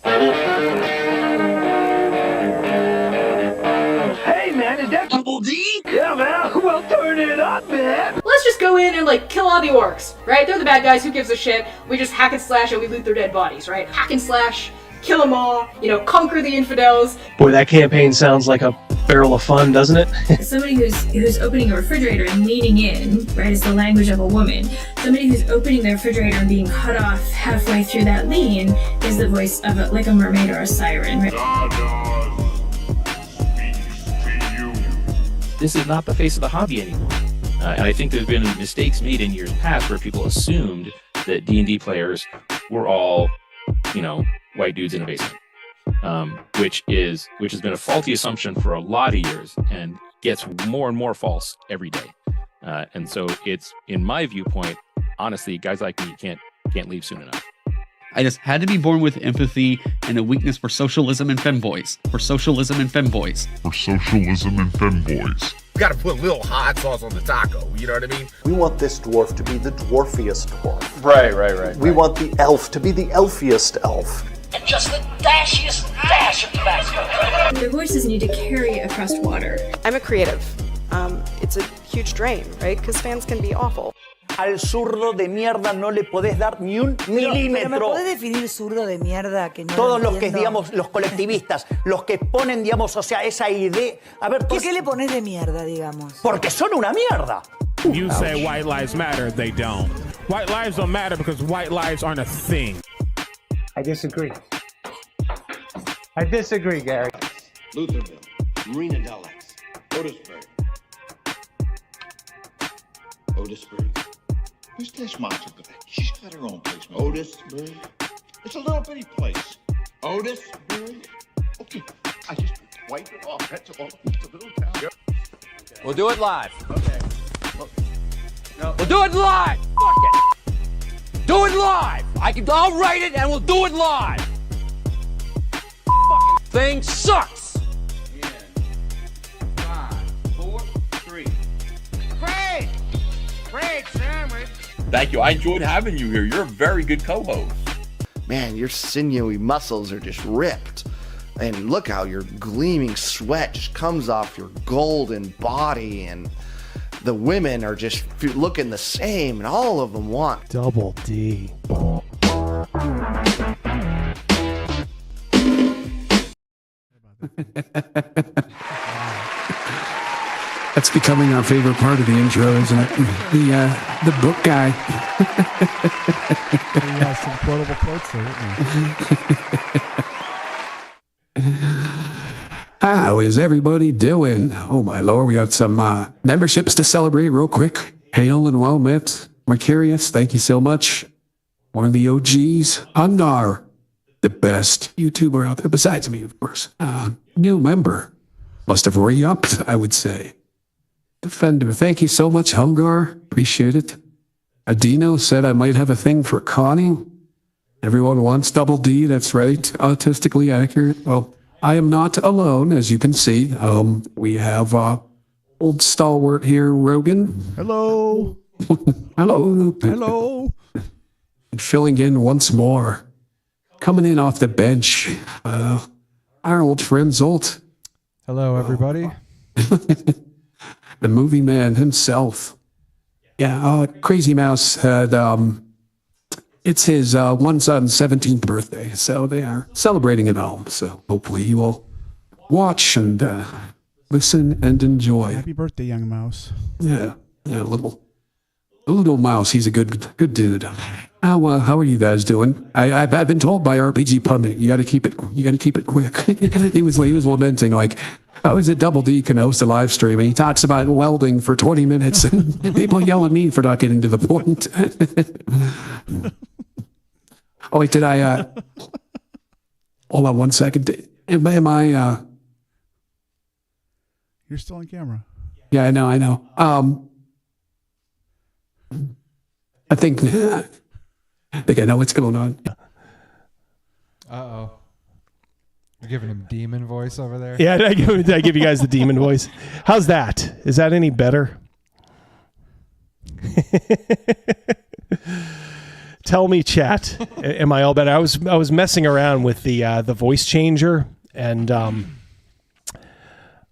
Hey man, is that Double D? Yeah man, well turn it up man. Let's just go in and like kill all the orcs, right? They're the bad guys, who gives a shit? We just hack and slash and we loot their dead bodies, right? Hack and slash, kill them all, you know, conquer the infidels. Boy, that campaign sounds like a barrel of fun, doesn't it? Somebody who's opening a refrigerator and leaning in, right, is the language of a woman. Somebody who's opening their refrigerator and being cut off halfway through that lean is the voice of like a mermaid or a siren, right? This is not the face of the hobby anymore. And I think there's been mistakes made in years past where people assumed that D&D players were all, you know, white dudes in a basement. Which has been a faulty assumption for a lot of years and gets more and more false every day. And so it's, in my viewpoint, honestly, guys like me can't leave soon enough. I just had to be born with empathy and a weakness for socialism and femboys. For socialism and femboys. For socialism and femboys. You gotta put a little hot sauce on the taco, you know what I mean? We want this dwarf to be the dwarfiest dwarf. Right. We want the elf to be the elfiest elf. And just the dashiest dash of Tabasco. Their voices need to carry across water. I'm a creative. It's a huge drain, right? Because fans can be awful. Al zurdo de mierda no le podés dar ni un milímetro. ¿Me podés definir zurdo de mierda que no Todos lo los que, digamos, los colectivistas, los que ponen, digamos, o sea, esa idea... A ver, ¿Por qué le pones de mierda, digamos? Porque son una mierda. You say white lives matter, they don't. White lives don't matter because white lives aren't a thing. I disagree. Gary. Lutherville, Marina Del X, Otisburg. Otisburg? Who's this monster? She's got her own place. Otisburg? It's a little bitty place. Otisburg? Okay, I just wipe it off. That's all. It's a little town. Yep. We'll do it live. Okay. No. We'll do it live! Fuck it! Do it live! I'll write it and we'll do it live! Fucking thing sucks! In 5, 4, 3. Great sandwich! Thank you. I enjoyed having you here. You're a very good co-host. Man, your sinewy muscles are just ripped. And look how your gleaming sweat just comes off your golden body. And the women are just looking the same. And all of them want Double D. That's becoming our favorite part of the intro, isn't it? The book guy. He has some quotable quotes there. How is everybody doing? Oh my lord, we got some memberships to celebrate real quick. Hail and well met. Mercurius, thank you so much. One of the OGs. Undar, the best YouTuber out there, besides me, of course. New member. Must have re-upped, I would say. Defender, thank you so much, Hungar. Appreciate it. Adino said I might have a thing for Connie. Everyone wants Double D, that's right. Autistically accurate. Well, I am not alone, as you can see. We have old stalwart here, Rogan. Hello. Hello. Hello. And filling in once more. Coming in off the bench. Our old friend Zsolt. Hello, everybody. The movie man himself. Yeah, Crazy Mouse had, it's his one son's 17th birthday, so they are celebrating at home. So hopefully you will watch and listen and enjoy. Happy birthday, young mouse. Yeah, little mouse. He's a good dude. How are you guys doing? I've been told by RPG Pundit, you got to keep it quick. he was lamenting like, how is it Double D can host a live stream and he talks about welding for 20 minutes and people yell at me for not getting to the point. Oh wait, did I hold on one second. Am I You're still on camera. Yeah, I know. I think I know what's going on. Uh-oh. You're giving him demon voice over there? Yeah, did I give you guys the demon voice? How's that? Is that any better? Tell me, chat, am I all better? I was messing around with the voice changer, and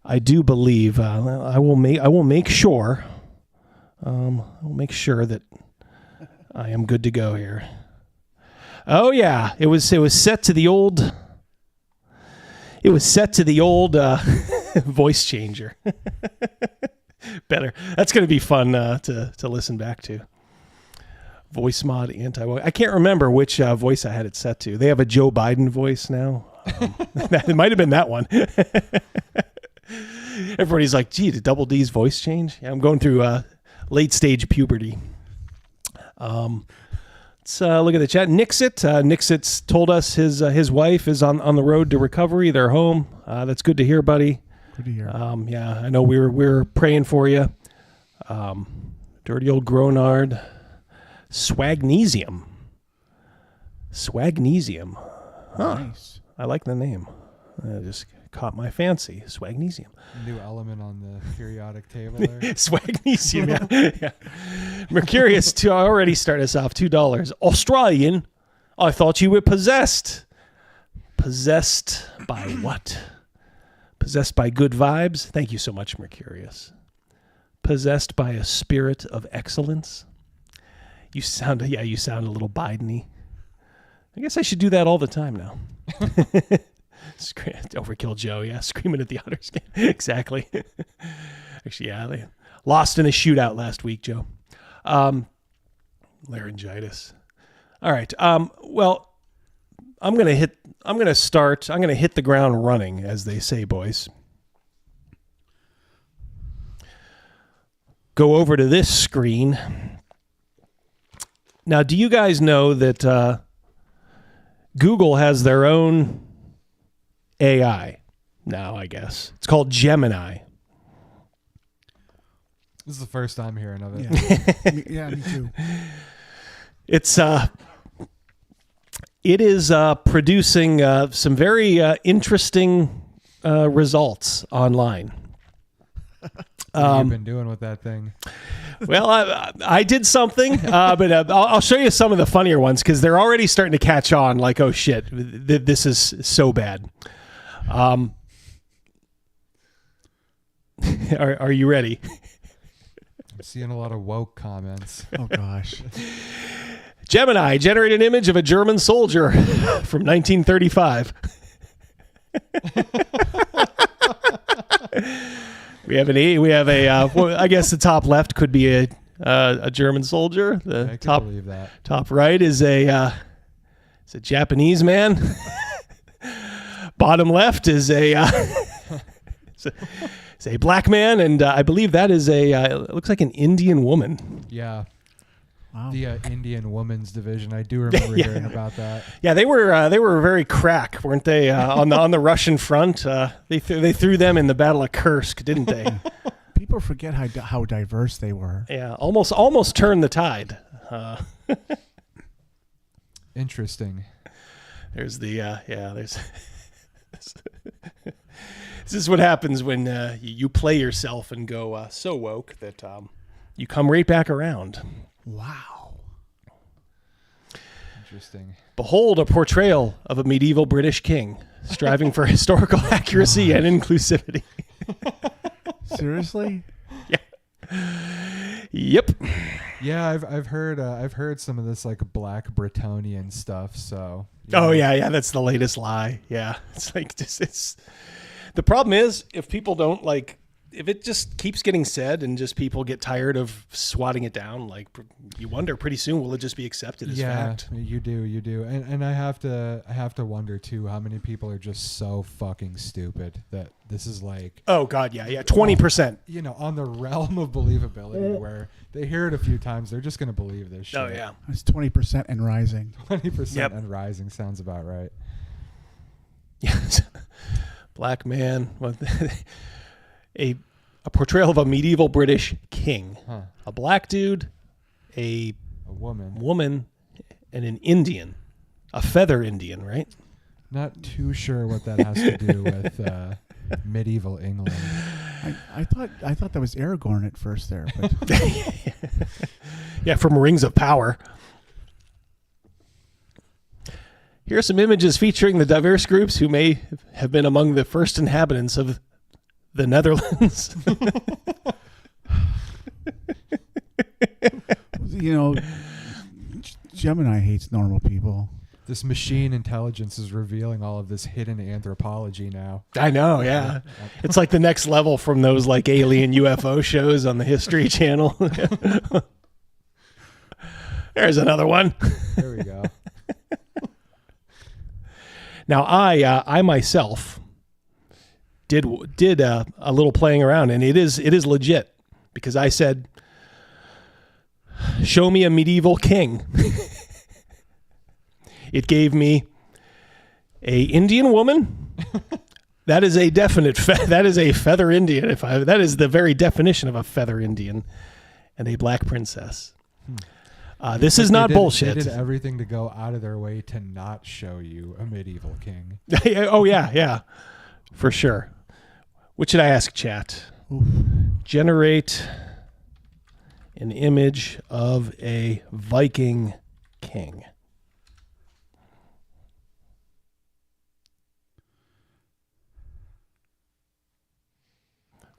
I do believe I will make sure that I am good to go here. Oh yeah, it was set to the old. It was set to the old voice changer. Better. That's going to be fun to listen back to. Voice mod anti-woke. I can't remember which voice I had it set to. They have a Joe Biden voice now. It might have been that one. Everybody's like, gee, did Double D's voice change? Yeah, I'm going through late stage puberty. Let's look at the chat. Nixit's told us his wife is on the road to recovery. They're home. That's good to hear, buddy. Good to hear. Yeah, I know we're praying for you. Dirty old Gronard. Swagnesium. Huh. Nice. I like the name. It just caught my fancy. Swagnesium. New element on the periodic table there. Swagnesium, yeah. Mercurius to already start us off, $2. Australian, I thought you were possessed. Possessed by what? Possessed by good vibes? Thank you so much, Mercurius. Possessed by a spirit of excellence? You sound a little Biden-y. I guess I should do that all the time now. Overkill Joe, yeah, screaming at the others. Exactly. Actually, yeah, they lost in a shootout last week, Joe. Laryngitis. All right. Well, I'm gonna hit the ground running, as they say, boys. Go over to this screen. Now, do you guys know that Google has their own AI now, I guess? It's called Gemini. This is the first I'm hearing of it. Yeah, me too. It is producing some very interesting results online. What have you been doing with that thing? Well, I did something, but I'll show you some of the funnier ones because they're already starting to catch on. Like, oh shit, this is so bad. Are you ready? I'm seeing a lot of woke comments. Oh gosh. Gemini generated an image of a German soldier from 1935. We have I guess the top left could be a German soldier. The top right is a Japanese man. Bottom left is it's a black man, and I believe that is it looks like an Indian woman. Yeah. Wow. The Indian Women's Division. I do remember hearing about that. Yeah, they were very crack, weren't they? On the Russian front, they threw them in the Battle of Kursk, didn't they? People forget how diverse they were. Yeah, almost turned the tide. Interesting. There's there's. This is what happens when you play yourself and go so woke that you come right back around. Wow. Interesting. Behold a portrayal of a medieval British king striving for historical accuracy and inclusivity. Seriously? Yeah. Yep. Yeah, I've heard some of this like Black Bretonian stuff. So. Oh yeah, that's the latest lie. Yeah, it's like it's. The problem is if people don't like. If it just keeps getting said and just people get tired of swatting it down, like you wonder pretty soon will it just be accepted as fact? Yeah, you do. And I have to wonder too how many people are just so fucking stupid that this is like oh god, yeah, 20%. You know, on the realm of believability where they hear it a few times, they're just gonna believe this shit. Oh yeah. It's 20% and rising. 20% and rising sounds about right. Yes. Black man. A portrayal of a medieval British king. Huh. A black dude, a woman, and an Indian. A feather Indian, right? Not too sure what that has to do with medieval England. I thought that was Aragorn at first there. But. Yeah, from Rings of Power. Here are some images featuring the diverse groups who may have been among the first inhabitants of the Netherlands. You know, Gemini hates normal people. This machine intelligence is revealing all of this hidden anthropology now. I know, yeah. It's like the next level from those like alien UFO shows on the History Channel. There's another one. There we go. Now, I myself did a little playing around, and it is legit, because I said, show me a medieval king. It gave me a Indian woman. That is a definite. That is a feather Indian. That is the very definition of a feather Indian, and a black princess. This is not bullshit. They did everything to go out of their way to not show you a medieval king. Oh yeah, for sure. What should I ask chat? Generate an image of a Viking king.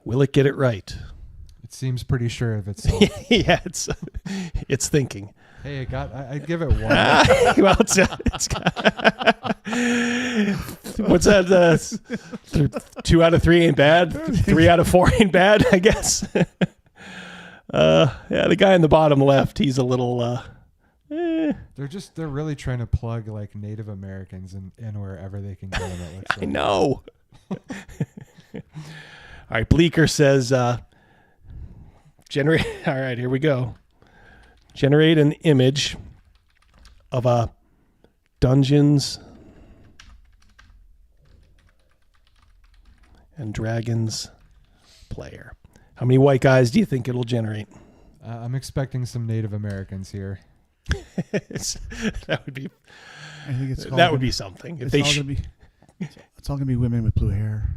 Will it get it right? It seems pretty sure of itself. Yeah, it's thinking. Hey, I'd give it 1. Well, it's got, what's that? 2 out of 3 ain't bad. 3 out of 4 ain't bad, I guess. Yeah, the guy in the bottom left, he's a little. They're really trying to plug like Native Americans in wherever they can get them. It looks like. I know. All right, Bleeker says, generate. All right, here we go. Generate an image of a Dungeons and Dragons player. How many white guys do you think it'll generate? I'm expecting some Native Americans here. That would be. I think it's that would be something. If they it's all gonna be women with blue hair.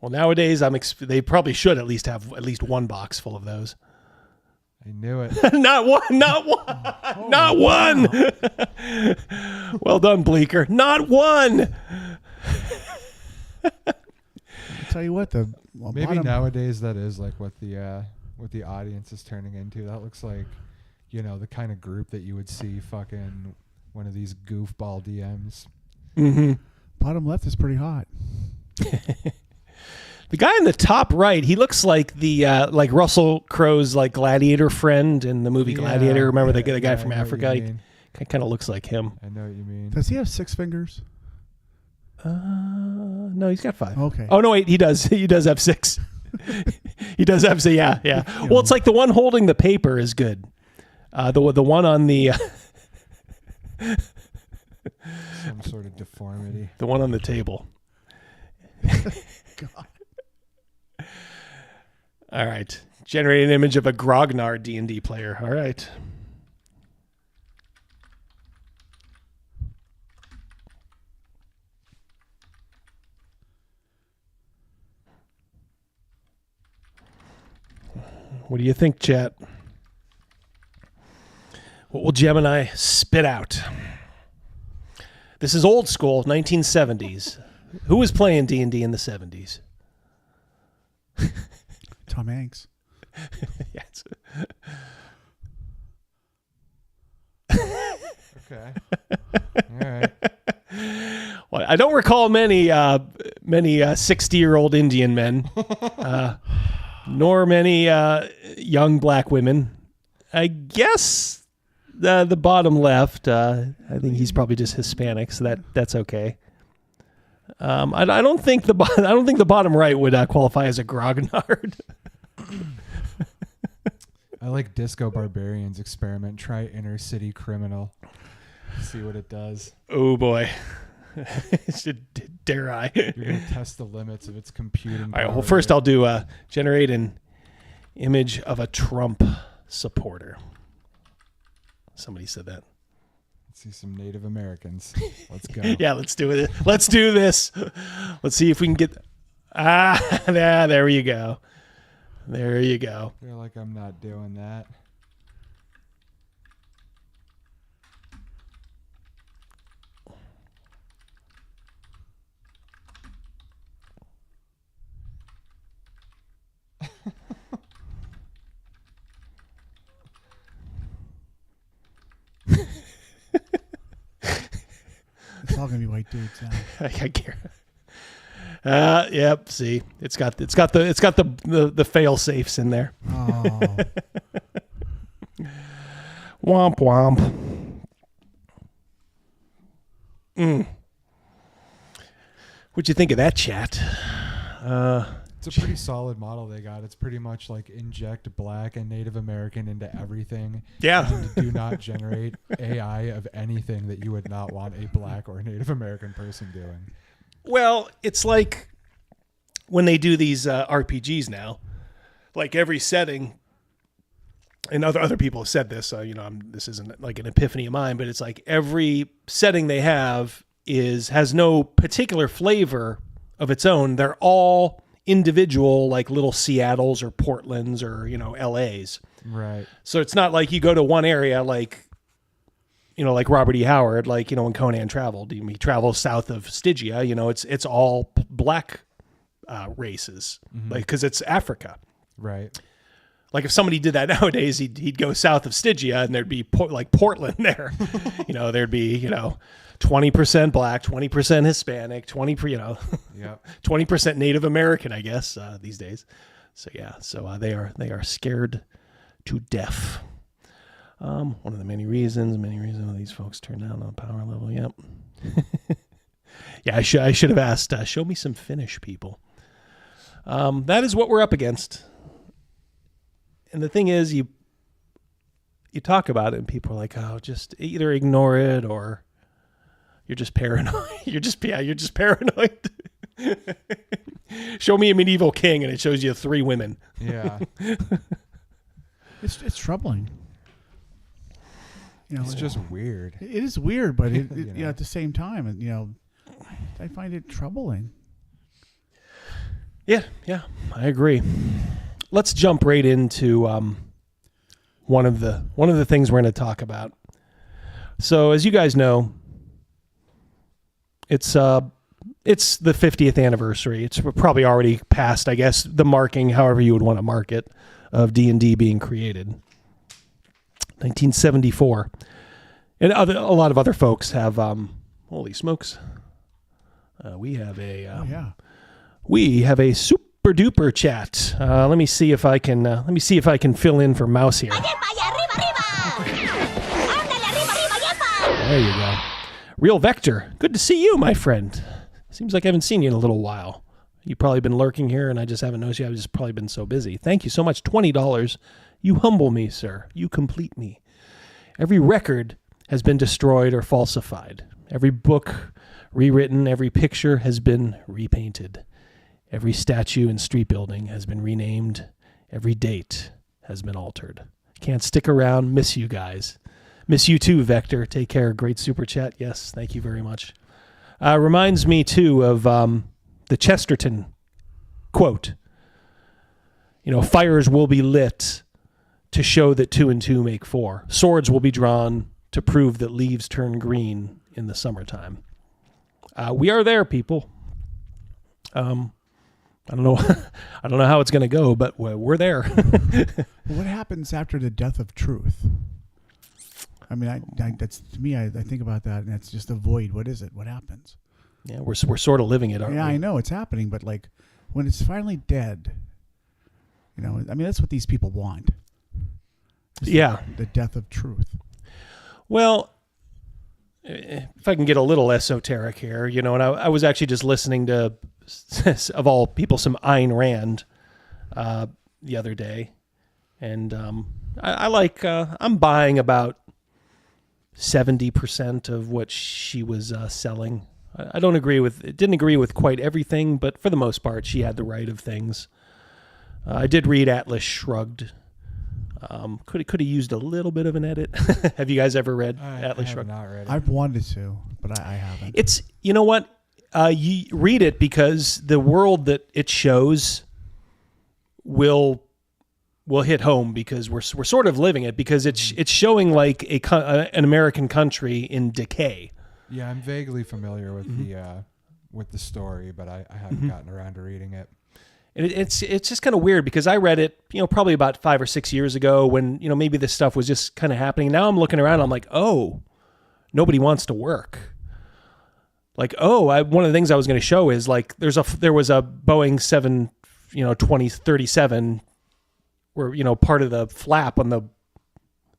Well, nowadays they probably should at least have at least one box full of those. I knew it. Not one. Oh, Not wow. one. Well done, Bleeker. Not one. I'll tell you what, maybe nowadays that is like what the audience is turning into. That looks like, the kind of group that you would see fucking one of these goofball DMs. Mm-hmm. Bottom left is pretty hot. The guy in the top right, he looks like the like Russell Crowe's like gladiator friend in the movie Gladiator. Remember the guy from Africa? He kind of looks like him. I know what you mean. Does he have 6 fingers? No, he's got 5. Okay. Oh no, wait, he does. He does have 6. He does have 6. Yeah. Well, it's like the one holding the paper is good. The one on the some sort of deformity. The one on the table. God. All right. Generate an image of a Grognar D&D player. All right. What do you think, chat? What will Gemini spit out? This is old school, 1970s. Who was playing D&D in the 70s? Tom Hanks. Yes. Okay. All right. Well, I don't recall many 60-year-old Indian men, nor many young black women. I guess the bottom left. I think he's probably just Hispanic, so that's okay. I don't think the bottom right would qualify as a grognard. I like Disco Barbarian's experiment. Try Inner City Criminal. See what it does. Oh boy. Dare I? You're going to test the limits of its computing power. All right, well, first I'll do generate an image of a Trump supporter. Somebody said that. Let's see some Native Americans. Let's go. Yeah, let's do it. Let's do this. Let's see if we can get... there you go. There you go. I feel like I'm not doing that. all gonna be white dudes now. I care. Yep. See, it's got the fail safes in there. Oh. Womp womp. What'd you think of that, chat? It's a pretty solid model they got. It's pretty much like inject Black and Native American into everything. Yeah. And do not generate AI of anything that you would not want a Black or Native American person doing. Well, it's like when they do these RPGs now, like every setting, and other people have said this, this isn't like an epiphany of mine, but it's like every setting they have has no particular flavor of its own. They're all individual, like little Seattles or Portlands or, LAs. Right. So it's not like you go to one area like Robert E. Howard, when Conan traveled. He travels south of Stygia, it's all black races, because it's Africa. Right. Like if somebody did that nowadays, he'd go south of Stygia and there'd be Portland there. There'd be, 20% Black, 20% Hispanic, 20% Native American, I guess, these days. So yeah, they are scared to death. One of the many reasons these folks turn down on power level. Yep. Yeah, I should have asked. Show me some Finnish people. That is what we're up against. And the thing is, you talk about it, and people are like, "Oh, just either ignore it or you're just paranoid." You're just paranoid. Show me a medieval king, and it shows you 3 women. Yeah. It's troubling. It's just weird. It is weird, but at the same time, I find it troubling. Yeah, I agree. Let's jump right into one of the things we're going to talk about. So, as you guys know, it's the 50th anniversary. It's probably already past, I guess, the marking, however you would want to mark it, of D&D being created. 1974. And a lot of other folks have, holy smokes. We have a super duper chat. Let me see if I can fill in for Mouse here. There you go. Real Vector, good to see you, my friend. Seems like I haven't seen you in a little while. You've probably been lurking here, and I just haven't noticed you. I've just probably been so busy. Thank you so much. $20. You humble me, sir. You complete me. Every record has been destroyed or falsified. Every book rewritten. Every picture has been repainted. Every statue and street building has been renamed. Every date has been altered. Can't stick around. Miss you guys. Miss you too, Vector. Take care. Great super chat. Yes, thank you very much. Reminds me too of the Chesterton quote. Fires will be lit to show that 2 and 2 make 4. Swords will be drawn to prove that leaves turn green in the summertime. We are there, people. I don't know. I don't know how it's going to go, but we're there. What happens after the death of truth? I mean, that's to me. I think about that, and it's just a void. What is it? What happens? Yeah, we're sort of living it, aren't we? Yeah, I know it's happening, but like when it's finally dead, I mean, that's what these people want. Yeah, the death of truth. Well, if I can get a little esoteric here, and I was actually just listening to, of all people, some Ayn Rand the other day, and I'm buying about 70% of what she was selling. I didn't agree with quite everything, but for the most part, she had the right of things. I did read Atlas Shrugged. Could have used a little bit of an edit. Have you guys ever read Atlas Shrugged? Not read it. I've wanted to, but I haven't. It's, you know what? You read it because the world that it shows will hit home, because we're sort of living it, because it's showing like an American country in decay. Yeah, I'm vaguely familiar with the story, but I haven't gotten around to reading it. And it's just kind of weird, because I read it, probably about 5 or 6 years ago when, maybe this stuff was just kind of happening. Now I'm looking around, I'm like, oh, nobody wants to work. like, one of the things I was going to show is like there was a Boeing 2037 where part of the flap on the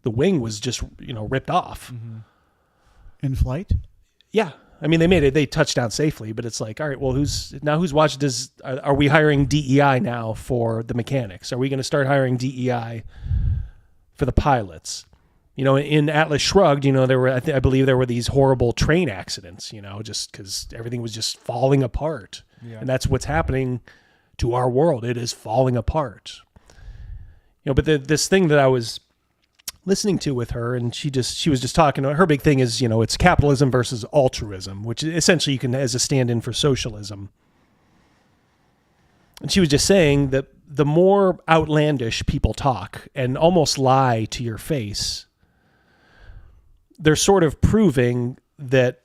wing was just ripped off. In flight. Yeah, I mean they touched down safely, but it's like, all right, well, who's watching? Are we hiring DEI now for the mechanics? Are we going to start hiring DEI for the pilots? In Atlas Shrugged, there were, I believe there were these horrible train accidents, just because everything was just falling apart. Yeah. And that's what's happening to our world. It is falling apart. But this thing that I was listening to with her, and she was just talking, her big thing is, it's capitalism versus altruism, which essentially you can, as a stand-in for socialism. And she was just saying that the more outlandish people talk and almost lie to your face, they're sort of proving that,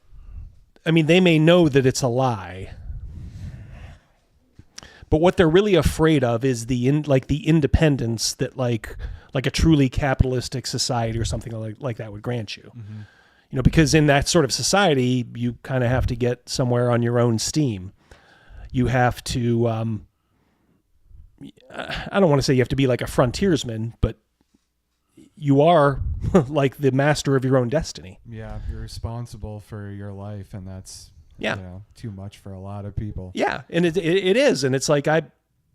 they may know that it's a lie, but what they're really afraid of is the independence that like a truly capitalistic society or something like that would grant you. Because in that sort of society, you kind of have to get somewhere on your own steam. You have to, I don't want to say you have to be like a frontiersman, but you are like the master of your own destiny. Yeah, you're responsible for your life, and that's too much for a lot of people. Yeah, and it is, and it's like I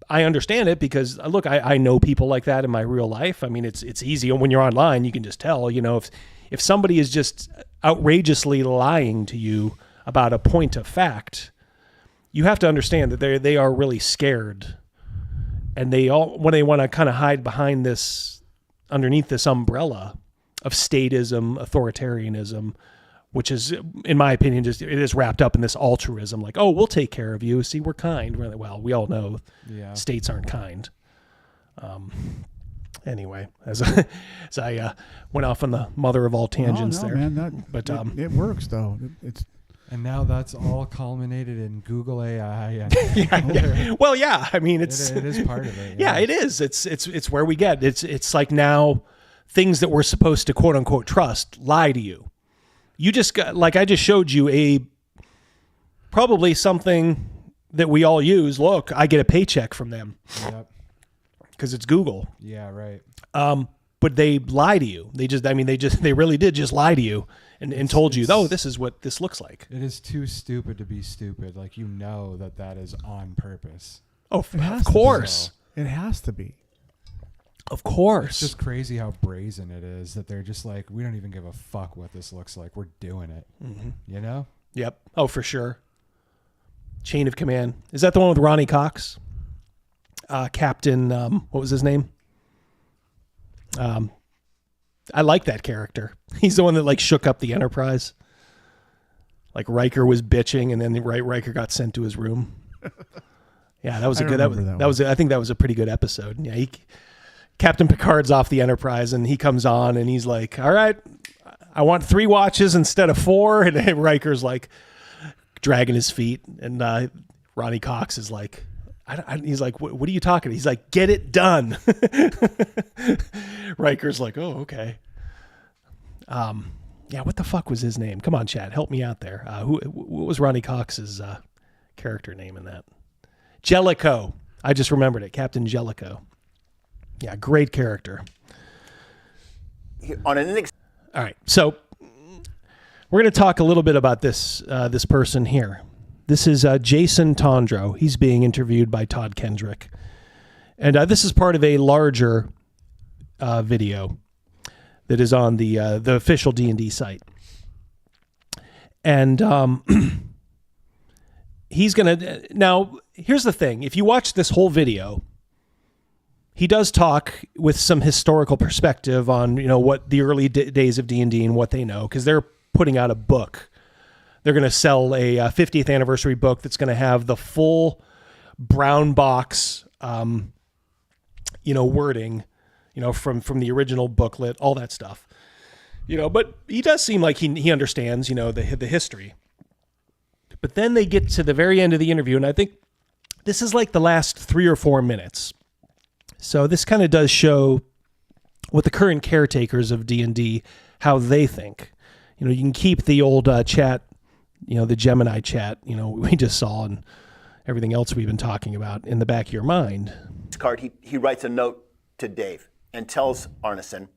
understand it because look, I know people like that in my real life. I mean, it's easy when you're online, you can just tell. If somebody is just outrageously lying to you about a point of fact, you have to understand that they are really scared, and when they want to kind of hide behind underneath this umbrella of statism, authoritarianism, which is, in my opinion, it is wrapped up in this altruism. Like, oh, we'll take care of you. See, we're kind. Well, we all know states aren't kind. Anyway, as I went off on the mother of all tangents there. Man, it works though. And now that's all culminated in Google AI. And yeah. Well, yeah. I mean, it is part of it. Yeah, it is. It's where we get. It's like now things that we're supposed to quote unquote trust lie to you. You just got, like I just showed you probably something that we all use. Look, I get a paycheck from them. Yep. Because it's Google. Yeah, right. But they lie to you. They really did just lie to you and told you, oh, this is what this looks like. It is too stupid to be stupid. Like, that is on purpose. Oh, of course. It has to be. Of course. It's just crazy how brazen it is that they're just like, we don't even give a fuck what this looks like. We're doing it. Mm-hmm. Yep. Oh, for sure. Chain of Command. Is that the one with Ronnie Cox? Captain, what was his name? I like that character. He's the one that shook up the Enterprise. Like Riker was bitching, and then Riker got sent to his room. Yeah, that was a good. I think that was a pretty good episode. Yeah, Captain Picard's off the Enterprise, and he comes on, and he's like, "All right, I want 3 watches instead of 4." And Riker's like dragging his feet, and Ronnie Cox is like, he's like, what are you talking? He's like, get it done. Riker's like, oh, okay. Yeah, what the fuck was his name? Come on, chat, help me out there. What was Ronnie Cox's character name in that? Jellicoe. I just remembered it. Captain Jellicoe. Yeah, great character. All right, so we're going to talk a little bit about this person here. This is Jason Tondro. He's being interviewed by Todd Kendrick. And this is part of a larger video that is on the official D&D site. And he's going to... Now, here's the thing. If you watch this whole video, he does talk with some historical perspective on, what the early days of D&D and what they know, because they're putting out a book. They're going to sell a 50th anniversary book that's going to have the full brown box, wording, from the original booklet, all that stuff, but he does seem like he understands, the history. But then they get to the very end of the interview, and I think this is like the last 3 or 4 minutes. So this kind of does show what the current caretakers of D&D, how they think. You can keep the old chat the Gemini chat, we just saw and everything else we've been talking about in the back of your mind. Card, he writes a note to Dave and tells Arneson.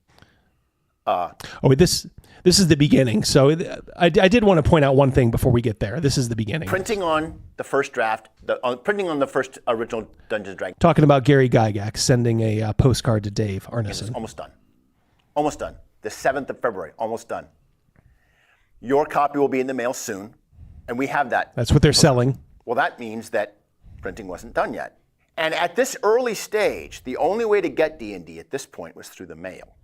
This is the beginning. So I did want to point out one thing before we get there. This is the beginning. Printing on the first draft, printing on the first original Dungeons & Dragons. Talking about Gary Gygax sending a postcard to Dave Arneson. Almost done. Almost done. The 7th of February, almost done. Your copy will be in the mail soon, and we have that. That's what they're selling. Well, that means that printing wasn't done yet. And at this early stage, the only way to get D&D at this point was through the mail.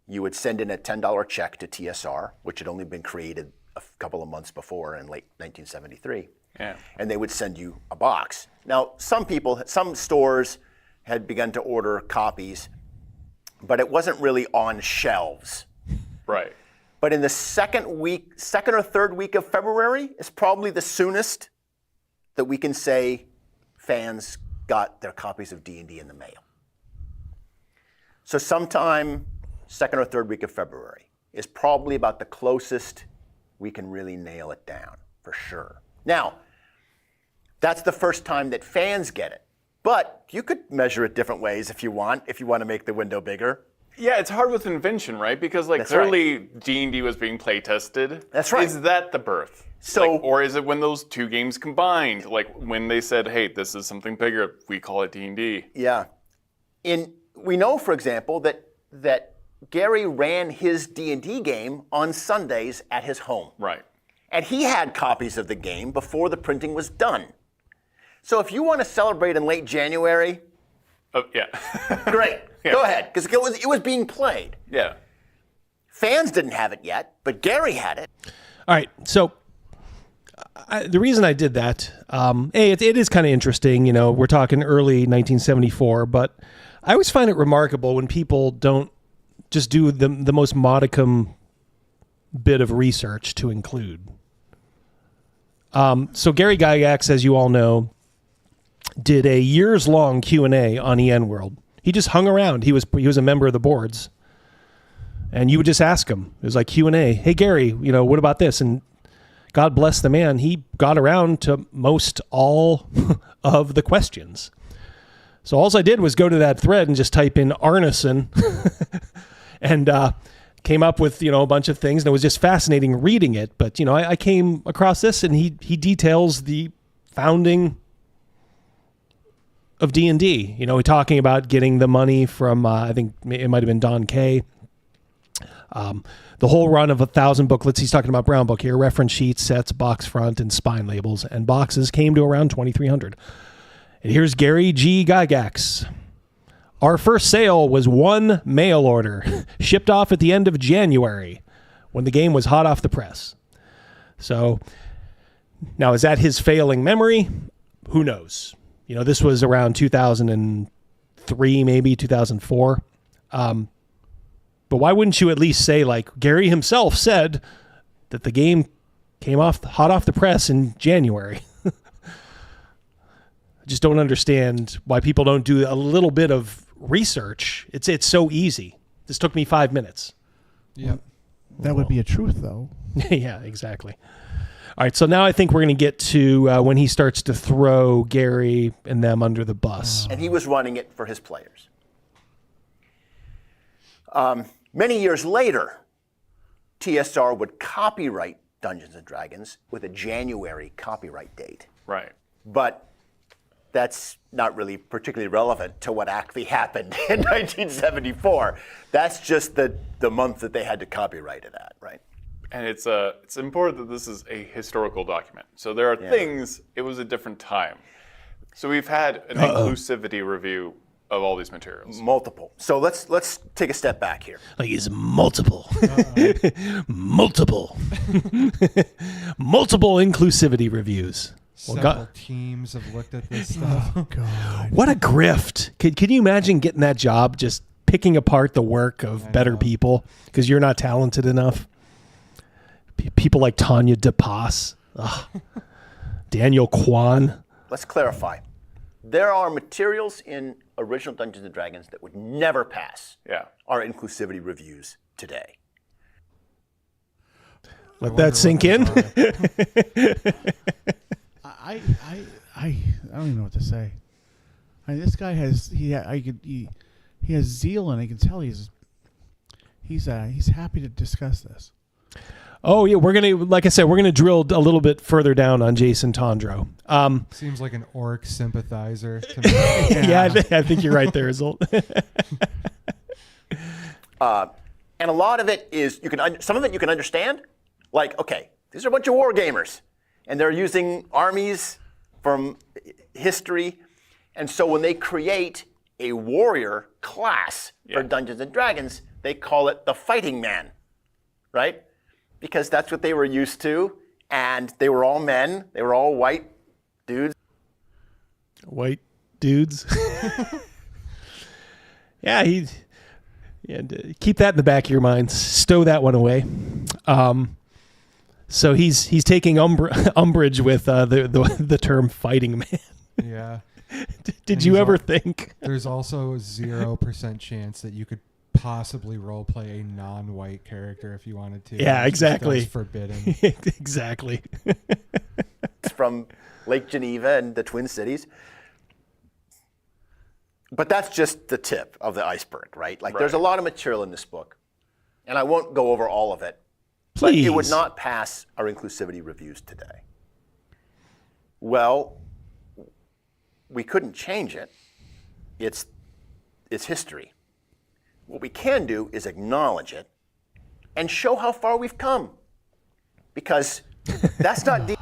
You would send in a $10 check to TSR, which had only been created a couple of months before in late 1973. Yeah. And they would send you a box. Now, some stores had begun to order copies, but it wasn't really on shelves. Right. But in the second or third week of February is probably the soonest that we can say fans got their copies of D&D in the mail. So sometime second or third week of February is probably about the closest we can really nail it down, for sure. Now, that's the first time that fans get it. But you could measure it different ways if you want to make the window bigger. Yeah, it's hard with invention, right? Because clearly D&D was being play tested. That's right. Is that the birth? So, or is it when those two games combined? Like when they said, hey, this is something bigger, we call it D&D. Yeah. We know, for example, that Gary ran his D&D game on Sundays at his home. Right. And he had copies of the game before the printing was done. So if you want to celebrate in late January, yeah. Great. Yeah. Go ahead, because it was being played. Yeah. Fans didn't have it yet, but Gary had it. All right, so the reason I did that, it is kind of interesting. We're talking early 1974, but I always find it remarkable when people don't just do the most modicum bit of research to include. So Gary Gygax, as you all know, did a years-long Q&A on EN World. He just hung around. He was a member of the boards, and you would just ask him. It was like Q&A. Hey Gary, what about this? And God bless the man, he got around to most all of the questions. So all I did was go to that thread and just type in Arneson, and came up with a bunch of things. And it was just fascinating reading it. But I came across this, and he details the founding of D&D, talking about getting the money from, I think it might have been Don Kay. The whole run of 1,000 booklets. He's talking about Brown Book here, reference sheets, sets, box front, and spine labels, and boxes came to around 2,300. And here's Gary G. Gygax. Our first sale was one mail order, shipped off at the end of January, when the game was hot off the press. So, now is that his failing memory? Who knows? This was around 2003, maybe 2004. But why wouldn't you at least say, like Gary himself said, that the game came hot off the press in January? I just don't understand why people don't do a little bit of research. It's so easy. This took me 5 minutes. Yep. That would be a truth, though. Yeah, exactly. All right, so now I think we're going to get to when he starts to throw Gary and them under the bus. And he was running it for his players. Many years later, TSR would copyright Dungeons & Dragons with a January copyright date. Right. But that's not really particularly relevant to what actually happened in 1974. That's just the month that they had to copyright it at, right? And it's important that this is a historical document. So there are things, it was a different time. So we've had an inclusivity review of all these materials. Multiple. So let's take a step back here. Like it's multiple. Multiple. Multiple inclusivity reviews. Several teams have looked at this stuff. Oh, God. What a grift. Can you imagine getting that job, just picking apart the work of better people because you're not talented enough? People like Tanya DePass, Daniel Kwan. Let's clarify. There are materials in original Dungeons & Dragons that would never pass our inclusivity reviews today. Let that sink in. I don't even know what to say. This guy has he has zeal, and I can tell he's happy to discuss this. Oh yeah, like I said, we're gonna drill a little bit further down on Jason Tondro. Seems like an orc sympathizer to me. Yeah, I think you're right there, Zsolt. And a lot of it is some of it you can understand. Like, okay, these are a bunch of war gamers, and they're using armies from history, and so when they create a warrior class for Dungeons and Dragons, they call it the fighting man, right? Because that's what they were used to, and they were all men. They were all white dudes. White dudes. Yeah, keep that in the back of your mind. Stow that one away. So he's taking umbrage with the term fighting man. Yeah. Did you ever think? There's also 0% chance that you could possibly roleplay a non-white character if you wanted to. Yeah, exactly. That's forbidden. Exactly. From Lake Geneva and the Twin Cities. But that's just the tip of the iceberg, right? Like, there's a lot of material in this book, and I won't go over all of it. Please. But it would not pass our inclusivity reviews today. Well, we couldn't change it. It's history. What we can do is acknowledge it and show how far we've come. Because that's not deep.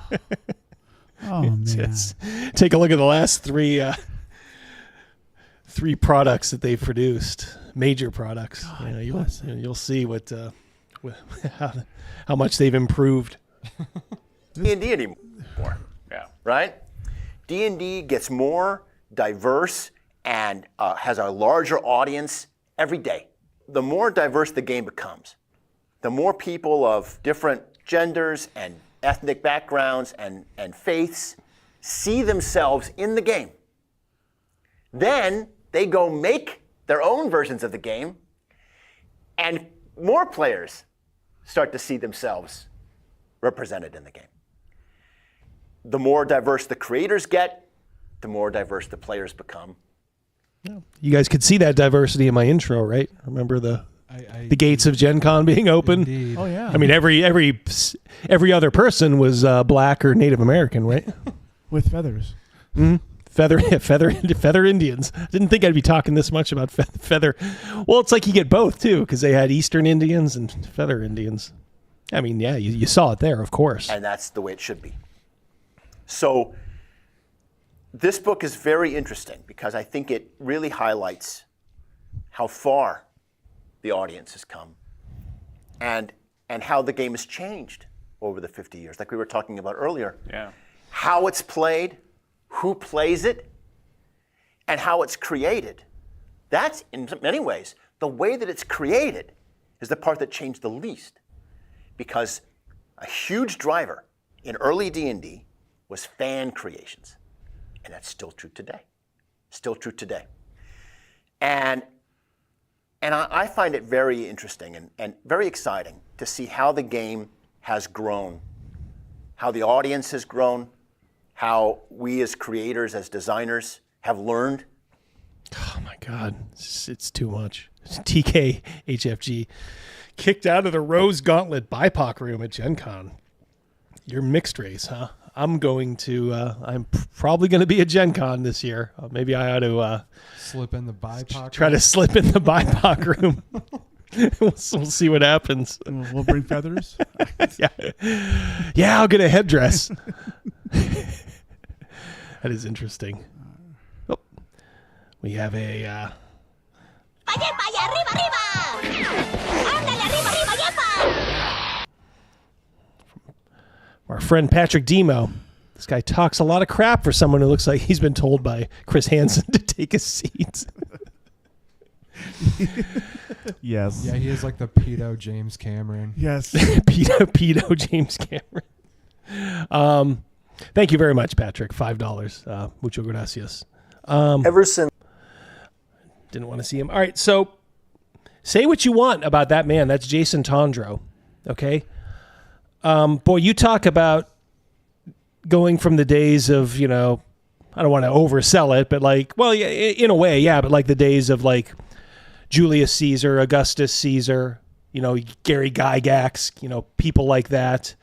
Oh, man. Just take a look at the last three products that they've produced, major products. You'll see how much they've improved. D&D anymore. Yeah. Right? D&D gets more diverse and has a larger audience every day. The more diverse the game becomes, the more people of different genders and ethnic backgrounds and faiths see themselves in the game. Then they go make their own versions of the game, and more players start to see themselves represented in the game. The more diverse the creators get, the more diverse the players become. You guys could see that diversity in my intro, right? Remember the gates of Gen Con being open? Indeed. Oh yeah. I mean, every other person was black or Native American, right? With feathers. Mm-hmm. Feather Indians. Didn't think I'd be talking this much about feather. Well, it's like you get both too, because they had Eastern Indians and feather Indians. I mean, yeah, you saw it there, of course. And that's the way it should be. So this book is very interesting because I think it really highlights how far the audience has come and how the game has changed over the 50 years, like we were talking about earlier. Yeah. How it's played, who plays it, and how it's created. That's, in many ways, the way that it's created is the part that changed the least. Because a huge driver in early D&D was fan creations. And that's still true today. Still true today. And I find it very interesting and very exciting to see how the game has grown, how the audience has grown, how we as creators, as designers, have learned. Oh my God, it's too much. TK HFG kicked out of the Rose Gauntlet BIPOC room at Gen Con. You're mixed race, huh? I'm probably going to be at Gen Con this year. Maybe I ought to slip in the BIPOC. Try to slip in the BIPOC room. We'll see what happens. We'll bring feathers. Yeah, I'll get a headdress. That is interesting. Oh, we have a. Our friend Patrick Demo. This guy talks a lot of crap for someone who looks like he's been told by Chris Hansen to take a seat. Yes. Yeah, he is like the pedo James Cameron. Yes. pedo James Cameron. Thank you very much, Patrick. $5. Mucho gracias. Ever since. Didn't want to see him. All right, so say what you want about that man. That's Jason Tondro. Okay? Boy, you talk about going from the days of, I don't want to oversell it, but like, well, yeah, in a way, yeah, but like the days of like Julius Caesar, Augustus Caesar, Gary Gygax, people like that.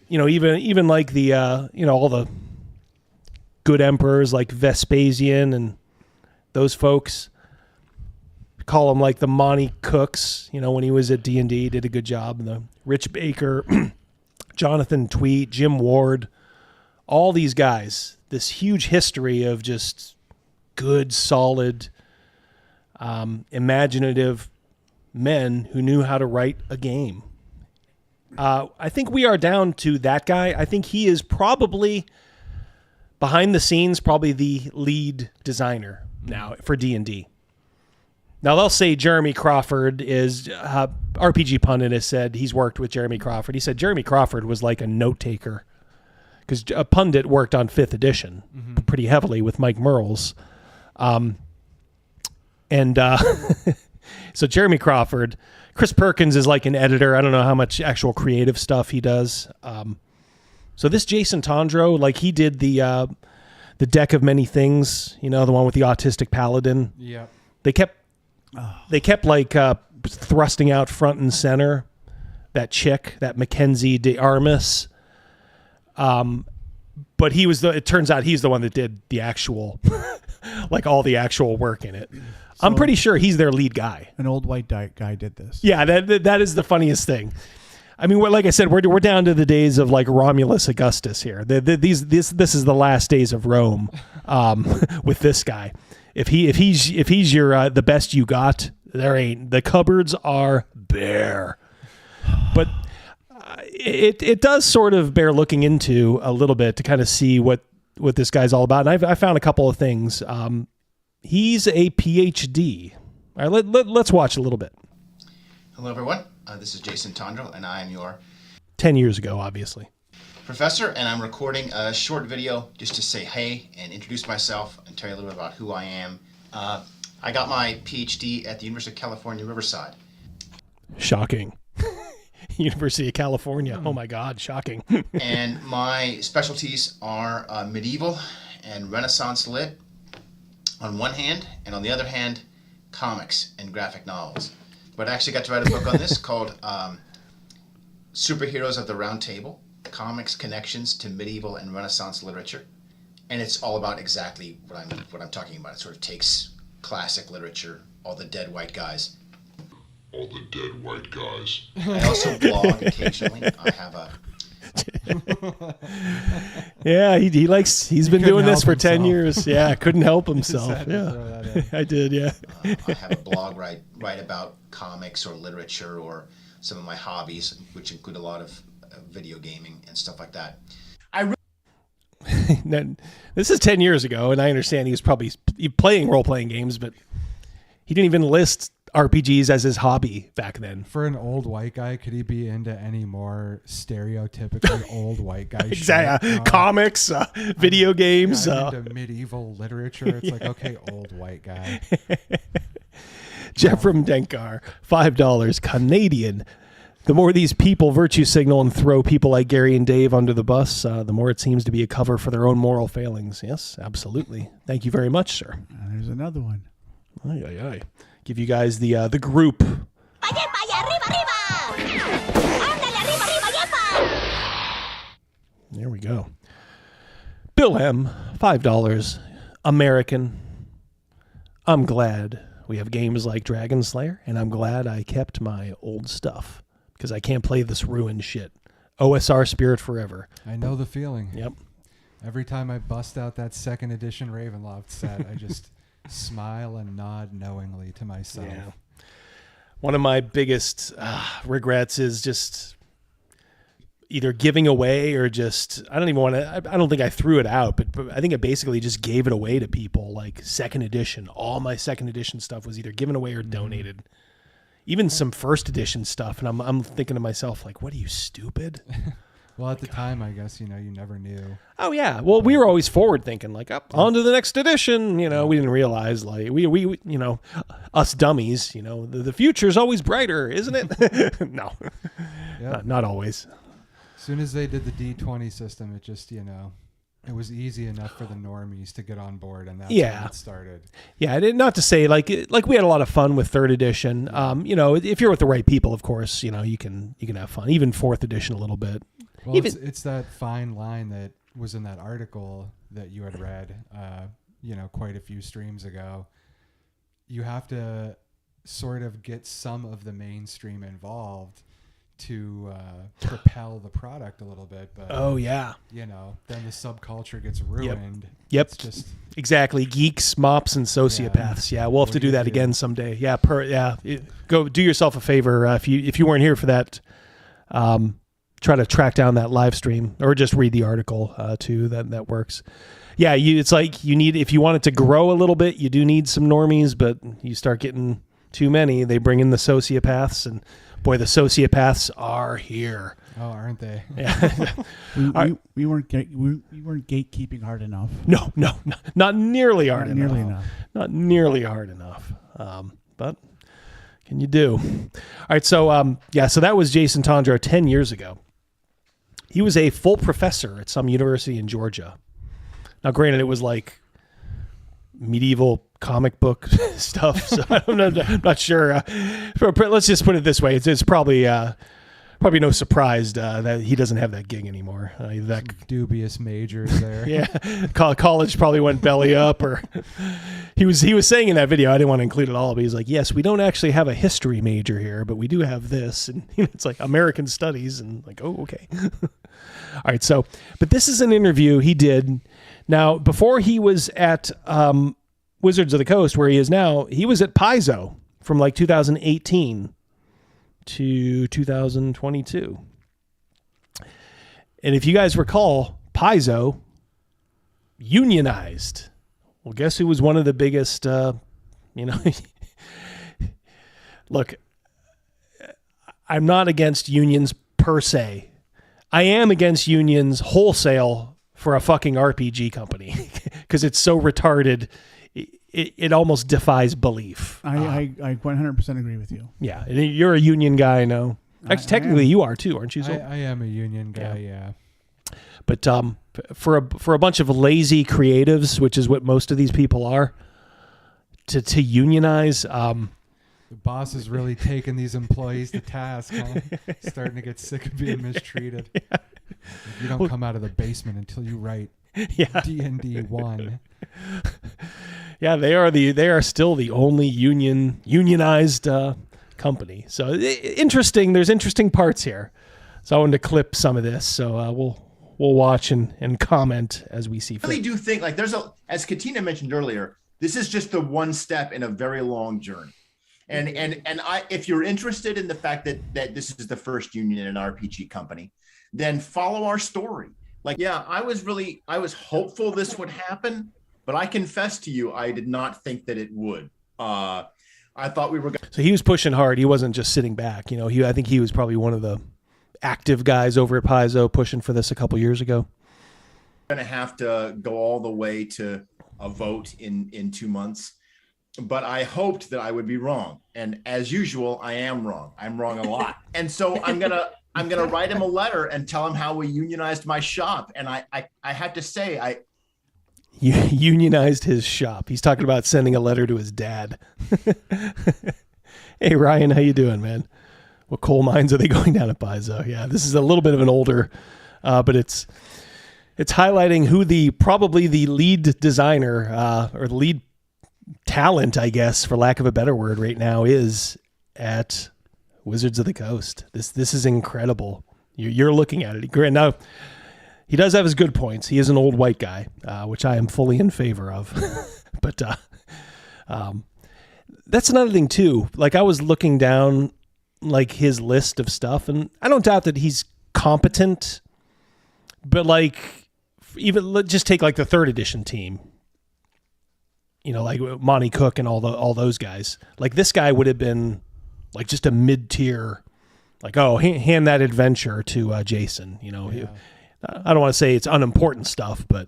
Even like the, all the good emperors like Vespasian and those folks. Call them like the Monty Cooks, when he was at D&D, did a good job. And the Rich Baker, Jonathan Tweet, Jim Ward, all these guys. This huge history of just good, solid, imaginative men who knew how to write a game. I think we are down to that guy. I think he is probably, behind the scenes, probably the lead designer now for D&D. Now, they'll say Jeremy Crawford is, RPG Pundit has said he's worked with Jeremy Crawford. He said Jeremy Crawford was like a note taker because Pundit worked on 5th edition pretty heavily with Mike Merles. So Jeremy Crawford, Chris Perkins is like an editor. I don't know how much actual creative stuff he does. So this Jason Tondro, like he did the Deck of Many Things, the one with the autistic paladin. Yeah. They kept like thrusting out front and center that chick, that Mackenzie de Armas. But it turns out he's the one that did the actual, like all the actual work in it. So I'm pretty sure he's their lead guy. An old white guy did this. Yeah, that is the funniest thing. I mean, like I said, we're down to the days of like Romulus Augustus here. This is the last days of Rome with this guy. If he's your the best you got, there ain't. The cupboards are bare. But it does sort of bear looking into a little bit to kind of see what this guy's all about. And I found a couple of things. He's a PhD. All right, let's watch a little bit. Hello, everyone. This is Jason Tondro, and I am your 10 years ago, obviously. professor, and I'm recording a short video just to say hey and introduce myself and tell you a little bit about who I am. I got my PhD at the University of California, Riverside. Shocking. University of California. Oh my God, shocking. And my specialties are medieval and Renaissance lit on one hand, and on the other hand, comics and graphic novels. But I actually got to write a book on this called Superheroes of the Round Table, Comics Connections to Medieval and Renaissance Literature. And it's all about exactly what I'm talking about. It sort of takes classic literature, all the dead white guys. All the dead white guys. I also blog occasionally. I have a... Yeah, he's been doing this for 10 years. Yeah, couldn't help himself. Yeah, I did, yeah. I have a blog write about comics or literature or some of my hobbies, which include a lot of video gaming and stuff like that. This is 10 years ago, and I understand he was probably playing role-playing games, but he didn't even list RPGs as his hobby back then. For an old white guy, could he be into any more stereotypically old white guy exactly. shit? Comics, video games. Into medieval literature. It's like, okay, old white guy. Jeff from Denkar, $5 Canadian. The more these people virtue signal and throw people like Gary and Dave under the bus, the more it seems to be a cover for their own moral failings. Yes, absolutely. Thank you very much, sir. There's another one. Ay, ay, ay. Give you guys the group. There we go. Bill M, $5. American. I'm glad we have games like Dragonslayer, and I'm glad I kept my old stuff because I can't play this ruined shit. OSR Spirit Forever. I know the feeling. Yep. Every time I bust out that second edition Ravenloft set, I just smile and nod knowingly to myself. Yeah. One of my biggest regrets is just either giving away or just, I don't even want to, I don't think I threw it out, but I think I basically just gave it away to people, like second edition. All my second edition stuff was either given away or donated. Even some first edition stuff. And I'm thinking to myself, like, what are you, stupid? Well, at the time, I guess, you never knew. Oh yeah. Well, we were always forward thinking, like on to the next edition. We didn't realize, like we us dummies. The future's always brighter, isn't it? No, not always. As soon as they did the D20 system, it just it was easy enough for the normies to get on board, and that's when it started. Yeah, not to say like we had a lot of fun with third edition. If you're with the right people, of course, you can have fun. Even fourth edition a little bit. Well, it's that fine line that was in that article that you had read, quite a few streams ago. You have to sort of get some of the mainstream involved to propel the product a little bit, but oh yeah, then the subculture gets ruined. Yep. It's just exactly. Geeks, mops, and sociopaths. Yeah, we'll have to do that again someday. Yeah, go do yourself a favor if you weren't here for that. Try to track down that live stream or just read the article too. That works. Yeah, it's like you need, if you want it to grow a little bit, you do need some normies, but you start getting too many, they bring in the sociopaths, and boy, the sociopaths are here. Oh, aren't they? Yeah. we weren't gatekeeping hard enough. No, not nearly hard enough. Not nearly hard enough. But can you do? All right, so so that was Jason Tondro 10 years ago. He was a full professor at some university in Georgia. Now, granted, it was like medieval comic book stuff, so I'm not sure. Let's just put it this way: it's probably no surprise that he doesn't have that gig anymore. That some dubious majors there. Yeah, college probably went belly up, or he was saying in that video. I didn't want to include it all, but he's like, "Yes, we don't actually have a history major here, but we do have this," and it's like American Studies, and like, oh, okay. All right, so, but this is an interview he did. Now, before he was at Wizards of the Coast, where he is now, he was at Paizo from like 2018 to 2022. And if you guys recall, Paizo unionized. Well, guess who was one of the biggest, look, I'm not against unions per se. I am against unions wholesale for a fucking RPG company because it's so retarded. It almost defies belief. I 100% agree with you. Yeah, you're a union guy, I know. Actually, technically, you are too, aren't you? Zsolt? I am a union guy, yeah. But for a bunch of lazy creatives, which is what most of these people are, to unionize. The boss is really taking these employees to task, huh? Starting to get sick of being mistreated. Yeah. Like, you don't come out of the basement until you write D&D 1. Yeah, they are still the only unionized company. So interesting. There's interesting parts here. So I wanted to clip some of this. So we'll watch and comment as we see fit. I really do think as Katina mentioned earlier, this is just the one step in a very long journey. And if you're interested in the fact that this is the first union in an RPG company, then follow our story. I was hopeful this would happen, but I confess to you, I did not think that it would. I thought we were going. So he was pushing hard. He wasn't just sitting back. I think he was probably one of the active guys over at Paizo pushing for this a couple years ago. Going to have to go all the way to a vote in 2 months. But I hoped that I would be wrong, and as usual, I am wrong. I'm wrong a lot, and so I'm gonna write him a letter and tell him how we unionized my shop. And I had to say unionized his shop. He's talking about sending a letter to his dad. Hey Ryan, how you doing, man? What coal mines are they going down at Paizo? Yeah, this is a little bit of an older, but it's highlighting who probably the lead designer or the lead talent, I guess, for lack of a better word, right now is at Wizards of the Coast. This is incredible. You're looking at it. Now, he does have his good points. He is an old white guy, which I am fully in favor of. But that's another thing too. Like I was looking down like his list of stuff, and I don't doubt that he's competent. But like, even let's just take like the third edition team. Like Monty Cook and all those guys. Like this guy would have been like just a mid-tier Like, oh, hand that adventure to Jason. You know, I don't want to say it's unimportant stuff, but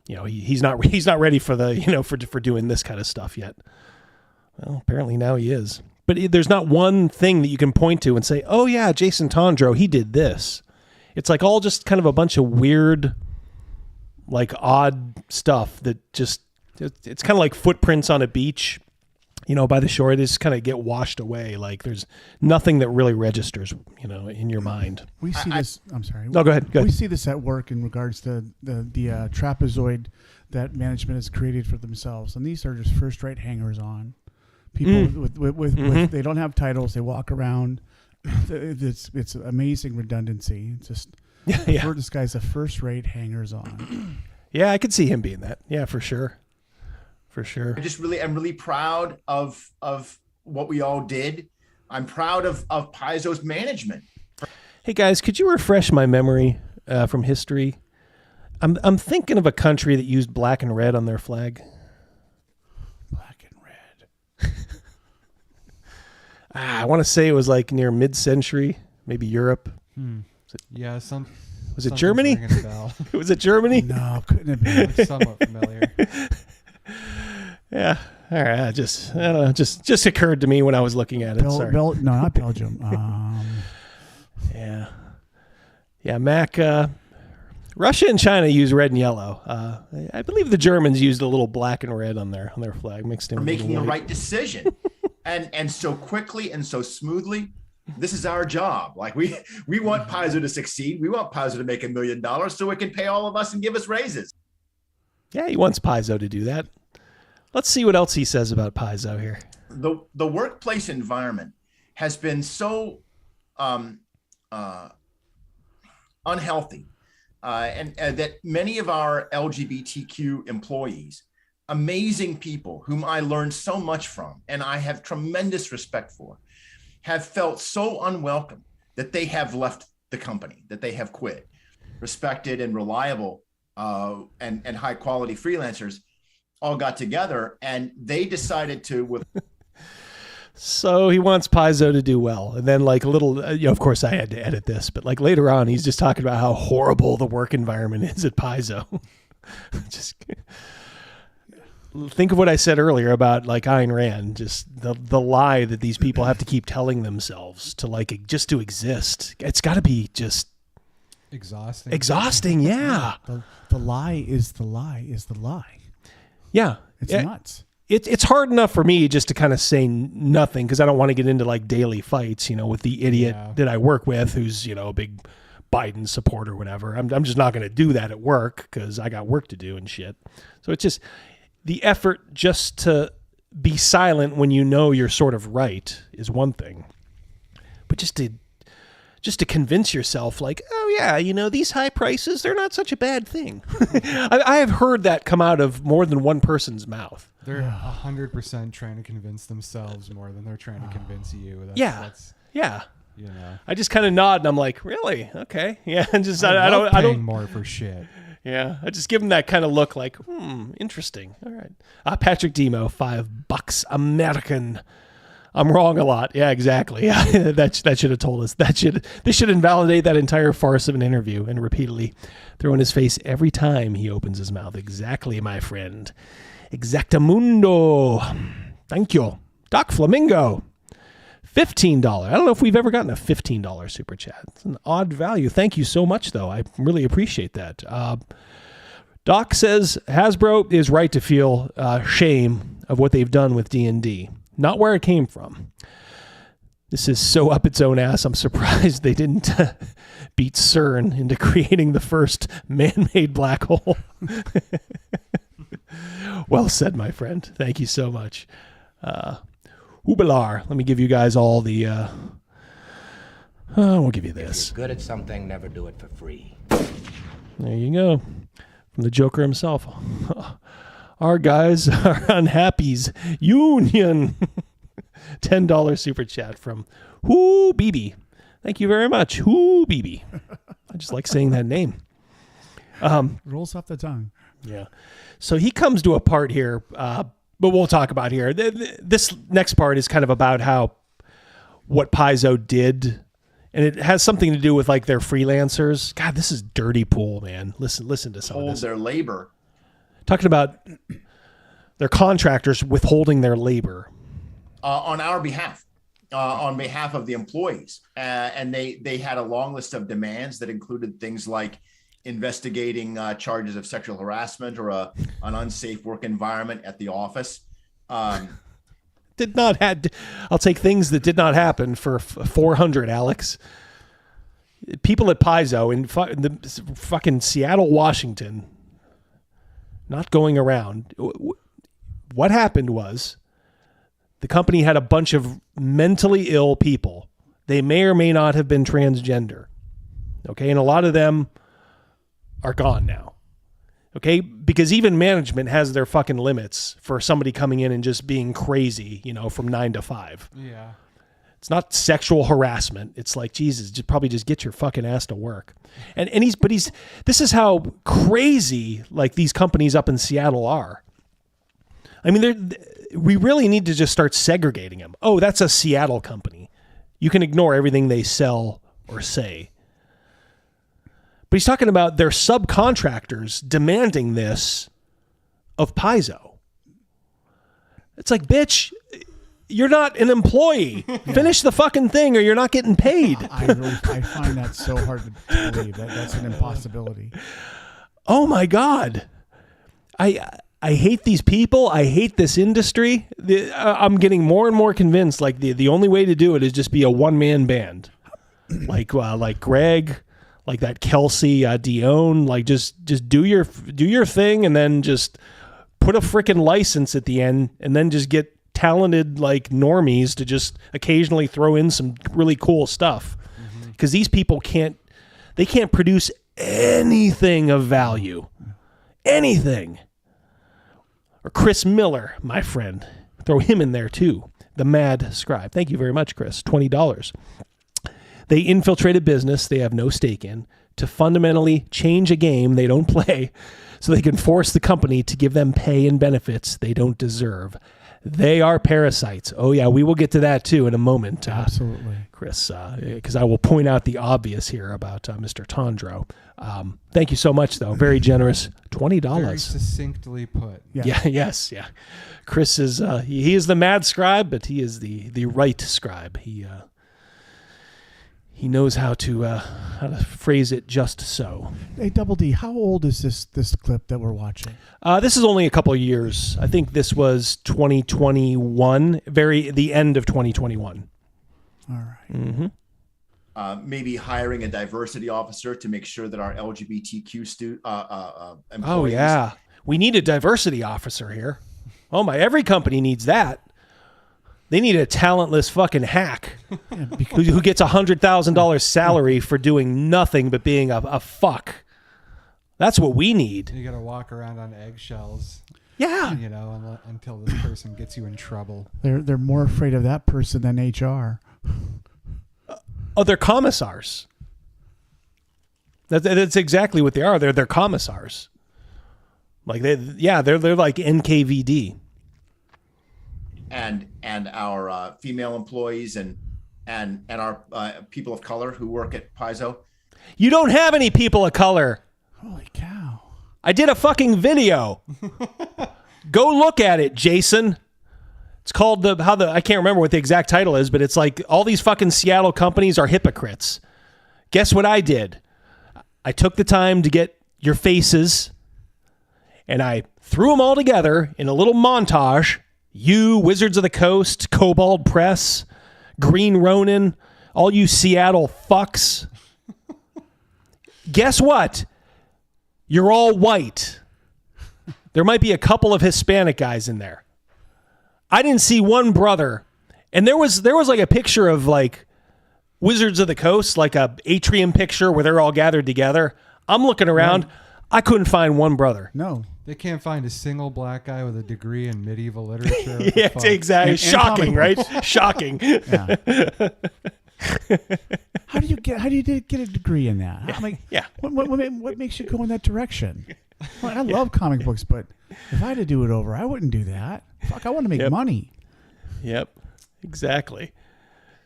you know, he's not ready for the, you know, for doing this kind of stuff yet. Well, apparently now he is. But there's not one thing that you can point to and say, oh yeah, Jason Tondro, he did this. It's like all just kind of a bunch of weird, like odd stuff that just, it's kind of like footprints on a beach, you know, by the shore. They just kind of get washed away. Like there's nothing that really registers, you know, in your mind. We see this. I'm sorry. No, go ahead. We see this at work in regards to the trapezoid that management has created for themselves, and these are just first-rate hangers-on. People with they don't have titles. They walk around. It's amazing redundancy. It's just this guy's a first-rate hangers-on. Yeah, I could see him being that. Yeah, for sure. For sure. I'm really proud of what we all did. I'm proud of Paizo's management. Hey guys, could you refresh my memory from history? I'm thinking of a country that used black and red on their flag. Black and red. I want to say it was like near mid-century, maybe Europe. Yeah, was it Germany? Was it Germany? No, couldn't have been. It's somewhat familiar. Yeah. All right. I don't know. Just occurred to me when I was looking at it. Sorry. No, not Belgium. Yeah. Yeah. Mac. Russia and China use red and yellow. I believe the Germans used a little black and red on their flag mixed in. We're with making the the white. right decision, and so quickly and so smoothly. This is our job. Like we want Paizo to succeed. We want Paizo to make $1 million so it can pay all of us and give us raises. Yeah, he wants Paizo to do that. Let's see what else he says about Paizo here. The workplace environment has been so unhealthy, and that many of our LGBTQ employees, amazing people whom I learned so much from and I have tremendous respect for, have felt so unwelcome that they have left the company, that they have quit. Respected and reliable and high quality freelancers all got together and they decided to So he wants Paizo to do well. And then like a little, you know, of course I had to edit this, but like later on, he's just talking about how horrible the work environment is at Paizo. Just think of what I said earlier about like Ayn Rand, just the lie that these people have to keep telling themselves to like, just to exist. It's gotta be just exhausting. Yeah. The lie is the lie is the lie. Yeah. It's nuts. It's hard enough for me just to kind of say nothing because I don't want to get into like daily fights, you know, with the idiot that I work with who's, you know, a big Biden supporter or whatever. I'm just not going to do that at work because I got work to do and shit. So it's just the effort just to be silent when you know you're sort of right is one thing. But just to convince yourself like, oh yeah, you know, these high prices, they're not such a bad thing. I have heard that come out of more than one person's mouth. They're 100% trying to convince themselves more than they're trying to convince you. That's, yeah. You know, I just kind of nod and I'm like, really? Okay. Yeah. And just, I don't paying more for shit. Yeah. I just give them that kind of look like, interesting. All right. Patrick Demo, $5 American. I'm wrong a lot. Yeah, exactly. Yeah, that should have told us. This should invalidate that entire farce of an interview and repeatedly throw in his face every time he opens his mouth. Exactly, my friend. Exactamundo. Thank you. Doc Flamingo. $15. I don't know if we've ever gotten a $15 super chat. It's an odd value. Thank you so much, though. I really appreciate that. Doc says Hasbro is right to feel shame of what they've done with D&D. Not where it came from. This is so up its own ass. I'm surprised they didn't beat CERN into creating the first man-made black hole. Well said, my friend. Thank you so much. Ubelar. Let me give you guys all the... we'll give you this. If you're good at something, never do it for free. There you go. From the Joker himself. Our guys are unhappies. Union. $10 super chat from Whoo BB. Thank you very much. Whoo BB. I just like saying that name. Rolls off the tongue. Yeah. So he comes to a part here, but we'll talk about here. This next part is kind of about how what Paizo did And it has something to do with like their freelancers. God, this is dirty pool, man. Listen to some of this. Their labor. Talking about their contractors withholding their labor. On our behalf, on behalf of the employees. And they had a long list of demands that included things like investigating charges of sexual harassment or an unsafe work environment at the office. I'll take things that did not happen for 400, Alex. People at Paizo in the fucking Seattle, Washington, not going around. What happened was the company had a bunch of mentally ill people. They may or may not have been transgender. Okay. And a lot of them are gone now. Okay. Because even management has their fucking limits for somebody coming in and just being crazy, from 9 to 5. Yeah. It's not sexual harassment. It's like, Jesus, probably just get your fucking ass to work. And this is how crazy like these companies up in Seattle are. I mean, we really need to just start segregating them. Oh, that's a Seattle company. You can ignore everything they sell or say. But he's talking about their subcontractors demanding this of Paizo. It's like, bitch, you're not an employee. Finish the fucking thing or you're not getting paid. I find that so hard to believe. That's an impossibility. Oh my God. I hate these people. I hate this industry. I'm getting more and more convinced like the only way to do it is just be a one-man band. Like Greg, like that Kelsey Dion, like just do your thing and then just put a freaking license at the end and then just get talented like normies to just occasionally throw in some really cool stuff. Because these people can't produce anything of value. Anything. Or Chris Miller, my friend. Throw him in there too. The Mad Scribe. Thank you very much, Chris. $20. They infiltrate a business they have no stake in to fundamentally change a game they don't play so they can force the company to give them pay and benefits they don't deserve. They are parasites. Oh, yeah, we will get to that too in a moment. Absolutely. Chris, because I will point out the obvious here about Mr. Tondro. Thank you so much, though. Very generous. $20. Very succinctly put. Yeah. Yes. Chris is he is the Mad Scribe, but he is the right scribe. He knows how to phrase it just so. Hey, Double D, how old is this clip that we're watching? This is only a couple of years. I think this was 2021, the end of 2021. All right. Mm-hmm. Maybe hiring a diversity officer to make sure that our LGBTQ employees. Oh yeah, we need a diversity officer here. Oh my, every company needs that. They need a talentless fucking hack who gets $100,000 salary for doing nothing but being a fuck. That's what we need. You got to walk around on eggshells. Yeah. Until this person gets you in trouble. They're more afraid of that person than HR. They're commissars. That's exactly what they are. They're commissars. Like they're like NKVD. And our female employees and our people of color who work at Paizo. You don't have any people of color. Holy cow. I did a fucking video. Go look at it, Jason. It's called I can't remember what the exact title is, but it's like all these fucking Seattle companies are hypocrites. Guess what I did? I took the time to get your faces and I threw them all together in a little montage. You, Wizards of the Coast, Kobold Press, Green Ronin, all you Seattle fucks. Guess what? You're all white. There might be a couple of Hispanic guys in there. I didn't see one brother. And there was like a picture of like Wizards of the Coast, like a atrium picture where they're all gathered together. I'm looking around. Right. I couldn't find one brother. No. They can't find a single black guy with a degree in medieval literature. Yeah, exactly. Shocking, right? Shocking. How do you get a degree in that? Yeah. What makes you go in that direction? Well, I love comic books, but if I had to do it over, I wouldn't do that. Fuck, I want to make money. Yep. Exactly.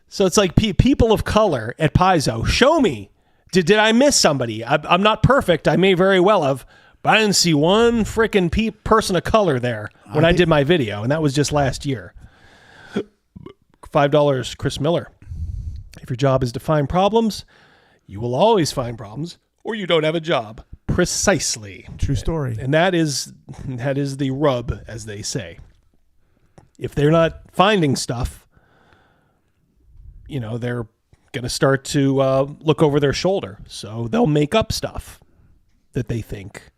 So it's like people of color at Paizo. Show me. Did I miss somebody? I'm not perfect. I may very well have, but I didn't see one freaking person of color there when I did my video, and that was just last year. $5, Chris Miller. If your job is to find problems, you will always find problems, or you don't have a job. Precisely. True story. And that is the rub, as they say. If they're not finding stuff, they're going to start to look over their shoulder. So they'll make up stuff that they think.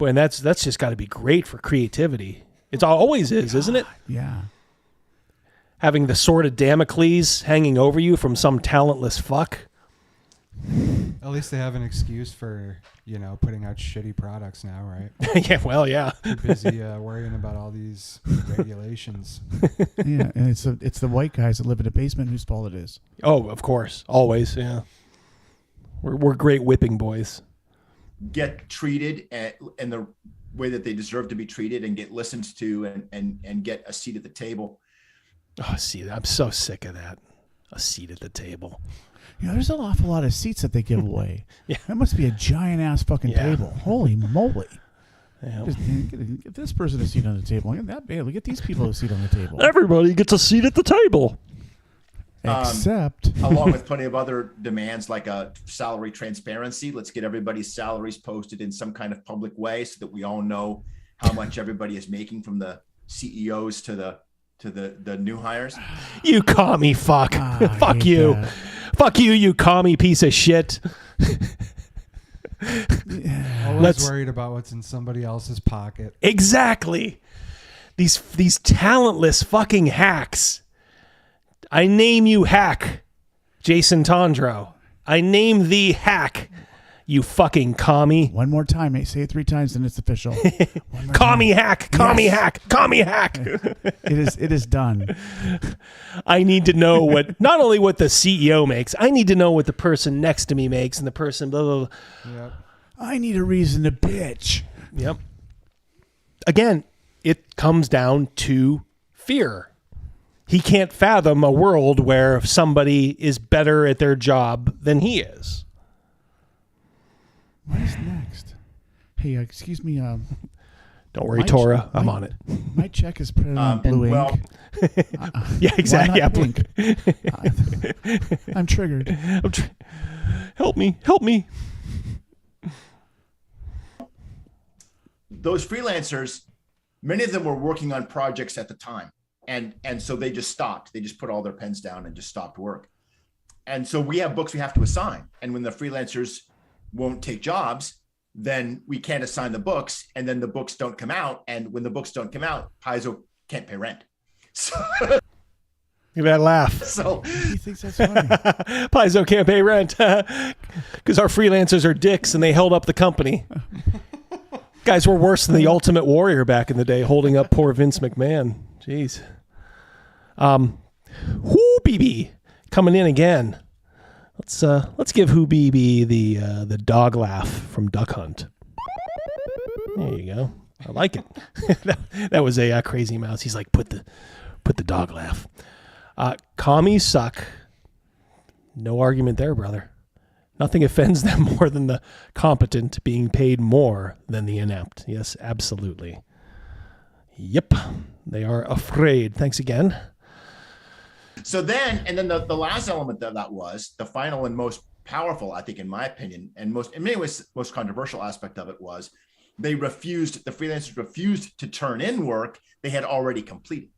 And that's just got to be great for creativity. It always is, isn't it? Yeah. Having the sword of Damocles hanging over you from some talentless fuck. At least they have an excuse for, putting out shitty products now, right? Yeah, well, yeah. Too busy worrying about all these regulations. Yeah, and it's the white guys that live in a basement whose fault it is. Oh, of course. Always, yeah. We're great whipping boys. Get treated in the way that they deserve to be treated and get listened to and get a seat at the table. Oh, see, I'm so sick of that. A seat at the table. There's an awful lot of seats that they give away. Yeah. That must be a giant ass fucking table. Holy moly. Yeah. Get this person a seat on the table. Get that baby. Get these people a seat on the table. Everybody gets a seat at the table. Except. Along with plenty of other demands like a salary transparency. Let's get everybody's salaries posted in some kind of public way so that we all know how much everybody is making, from the CEOs to the new hires. You commie fuck. Fuck you. That. Fuck you, you commie piece of shit. Always worried about what's in somebody else's pocket. Exactly. These talentless fucking hacks. I name you hack, Jason Tondro. I name thee hack, you fucking commie. One more time, mate. Say it 3 times and it's official. Commie hack, commie hack, commie hack. It is done. I need to know not only what the CEO makes, I need to know what the person next to me makes, and the person blah, blah, blah. Yep. I need a reason to bitch. Yep. Again, it comes down to fear. He can't fathom a world where somebody is better at their job than he is. What is next? Hey, excuse me. Don't worry, Tora. I'm on it. My check is printed on blue ink. Yeah, exactly. Yeah, ink? I'm triggered. Help me. Help me. Those freelancers, many of them were working on projects at the time. And so they just stopped. They just put all their pens down and just stopped work. And so we have books we have to assign. And when the freelancers won't take jobs, then we can't assign the books, and then the books don't come out. And when the books don't come out, Paizo can't pay rent. So give that laugh. So he thinks that's funny. Paizo can't pay rent because our freelancers are dicks and they held up the company. Guys were worse than the Ultimate Warrior back in the day, holding up poor Vince McMahon. Jeez. BB coming in again. Let's give BB the dog laugh from Duck Hunt. There you go. I like it. that was a crazy mouse. He's like, put the dog laugh. Commies suck. No argument there, brother. Nothing offends them more than the competent being paid more than the inept. Yes, absolutely. Yep. They are afraid. Thanks again. So then the last element of that was the final and most powerful, I think, in my opinion, and in many ways, most controversial aspect of it was the freelancers refused to turn in work they had already completed.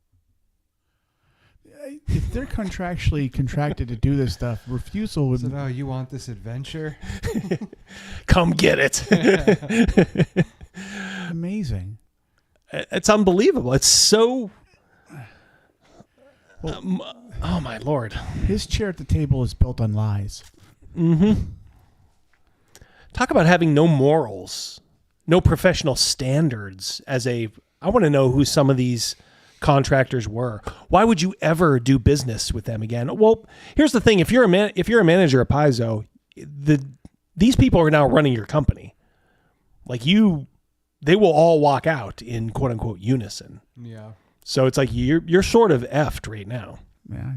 If they're contractually contracted to do this stuff, refusal would... So now you want this adventure? Come get it. Amazing. It's unbelievable. It's so... oh, my Lord. His chair at the table is built on lies. Mm-hmm. Talk about having no morals, no professional standards I want to know who some of these contractors were. Why would you ever do business with them again? Well, here's the thing. If you're a manager at Paizo, these people are now running your company. They will all walk out in quote unquote unison. Yeah. So it's like you're sort of effed right now. Yeah.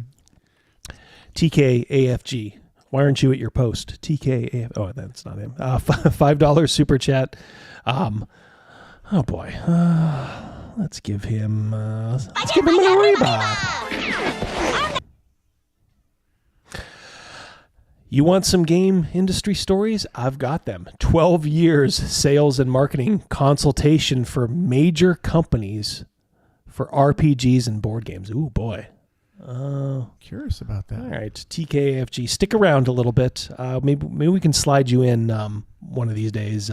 TKAFG. Why aren't you at your post? TKAF. Oh, that's not him. $5 super chat. Oh boy. Let's give him. Let's give him an Ariba. You want some game industry stories? I've got them. 12 years sales and marketing consultation for major companies for RPGs and board games. Ooh, boy. Curious about that. All right, TKFG. Stick around a little bit. Maybe we can slide you in one of these days.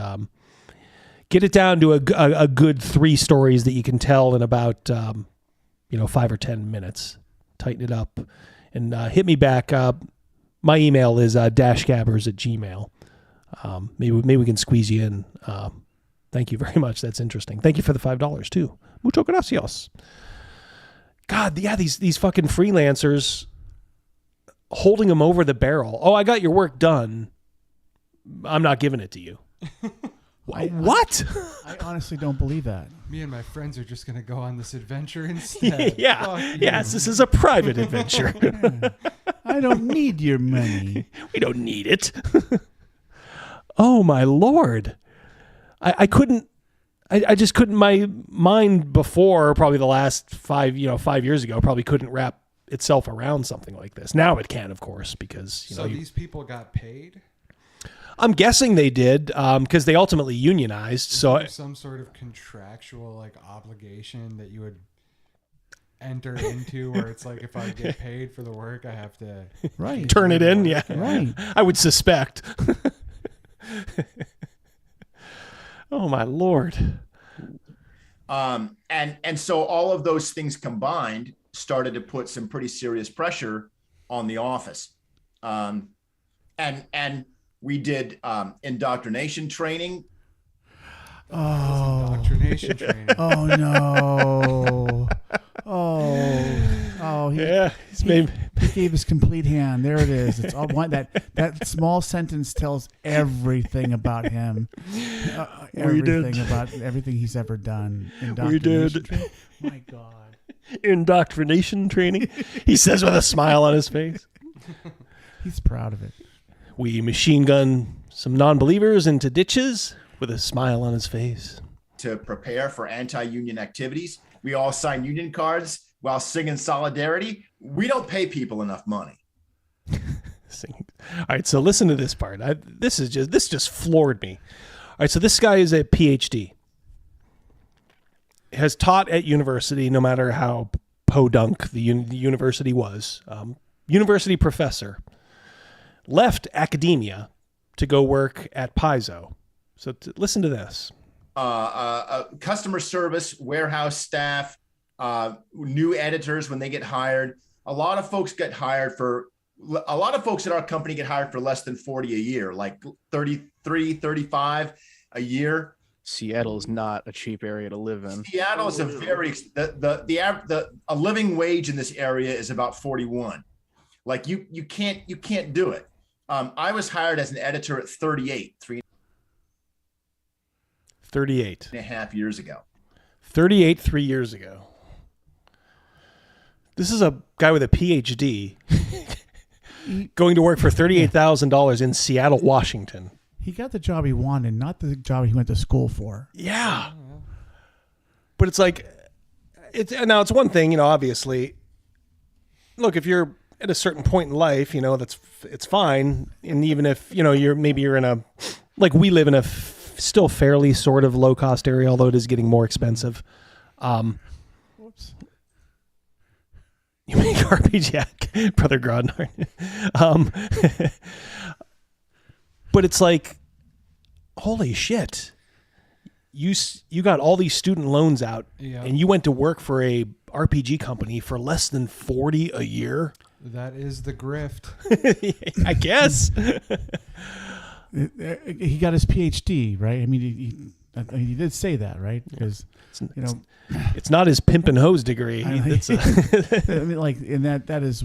Get it down to a good 3 stories that you can tell in about 5 or 10 minutes. Tighten it up and hit me back. My email is dashgabbers@gmail. Maybe we can squeeze you in. Thank you very much. That's interesting. Thank you for the $5 too. Mucho gracias. God, yeah, these fucking freelancers holding them over the barrel. Oh, I got your work done. I'm not giving it to you. What? I honestly don't believe that. Me and my friends are just going to go on this adventure instead. Yes, this is a private adventure. I don't need your money. We don't need it. Oh, my Lord. I couldn't. I just couldn't. My mind before, probably the last 5 years ago, probably couldn't wrap itself around something like this. Now it can, of course, because these people got paid. I'm guessing they did because they ultimately unionized. So some sort of contractual obligation that you would enter into, where it's like, if I get paid for the work, I have to turn it in. Work. Yeah, right. I would suspect. Oh my Lord. And so all of those things combined started to put some pretty serious pressure on the office. And we did indoctrination training. Indoctrination training. Oh no. He gave his complete hand. There it is. It's all one. That small sentence tells everything about him. Everything about everything he's ever done. We did. My God. Indoctrination training. He says with a smile on his face. He's proud of it. We machine gun some non-believers into ditches with a smile on his face. To prepare for anti-union activities, we all sign union cards while singing solidarity. We don't pay people enough money. All right, so listen to this part. This just floored me. All right, so this guy is a PhD. Has taught at university, no matter how podunk the university was. University professor. Left academia to go work at Paizo. So listen to this. Customer service, warehouse staff, new editors when they get hired. A lot of folks at our company get hired for less than 40 a year, like 33, 35 a year. Seattle is not a cheap area to live in. Seattle is a living wage in this area is about 41. Like you can't do it. I was hired as an editor at 38, 3.5 years ago. 38 3 years ago. This is a guy with a PhD going to work for $38,000 in Seattle, Washington. He got the job he wanted, not the job he went to school for. Yeah. But it's like, it's one thing, obviously. Look, if you're at a certain point in life, it's fine. And even if, you're in a, like we live in a still fairly sort of low cost area, although it is getting more expensive. Whoops. You make RPG, Brother Grodnar. But it's like, holy shit. You got all these student loans out, and you went to work for a RPG company for less than 40 a year. That is the grift. I guess. He got his PhD, right? I mean, he did say that, right? Because it's not his pimp and hose degree. I mean, that is,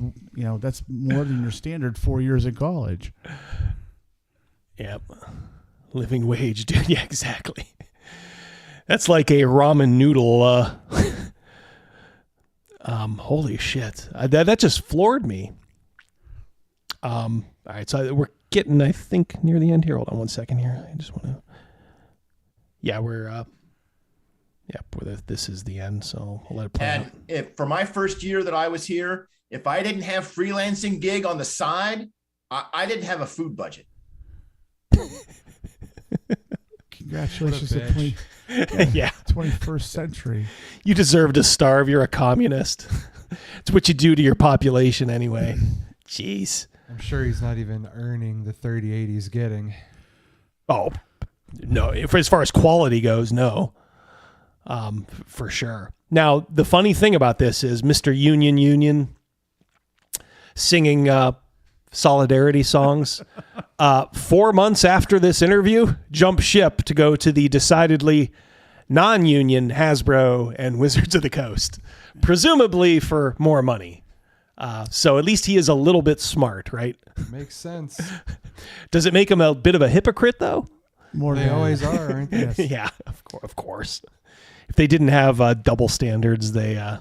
that's more than your standard 4 years of college. Yep, living wage, dude. Yeah, exactly. That's like a ramen noodle. Holy shit, that just floored me. All right, so we're getting, I think, near the end here. Hold on one second here. I just want to. Yeah, this is the end, so we'll let it play out. And if for my first year that I was here, if I didn't have freelancing gig on the side, I didn't have a food budget. Congratulations to Yeah. 21st century. You deserve to starve. You're a communist. It's what you do to your population anyway. Jeez. I'm sure he's not even earning the 38 he's getting. Oh, no. As far as quality goes, no. For sure. Now, the funny thing about this is Mr. Union singing solidarity songs. 4 months after this interview, jumped ship to go to the decidedly non-union Hasbro and Wizards of the Coast, presumably for more money. So at least he is a little bit smart, right? Makes sense. Does it make him a bit of a hypocrite, though? They always are, aren't they? Yeah, of course. If they didn't have double standards, they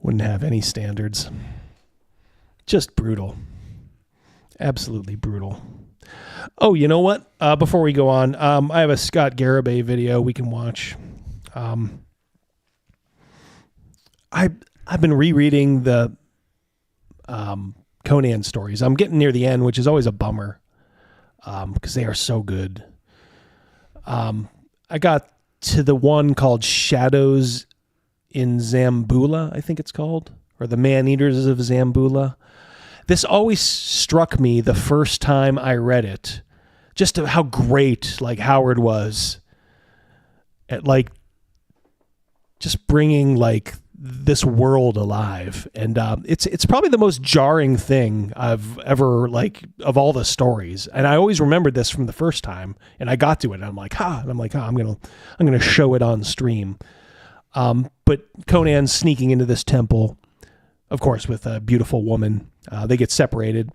wouldn't have any standards. Just brutal. Absolutely brutal. Oh, you know what? Before we go on, I have a Scott Garibay video we can watch. I've been rereading the Conan stories. I'm getting near the end, which is always a bummer because they are so good. I got to the one called Shadows in Zambula, I think it's called, or the Man-Eaters of Zambula. This always struck me the first time I read it, just how great like Howard was at like just bringing like this world alive. And it's probably the most jarring thing I've ever like of all the stories. And I always remembered this from the first time, and I got to it and I'm like, I'm gonna show it on stream. But Conan sneaking into this temple, of course, with a beautiful woman. They get separated,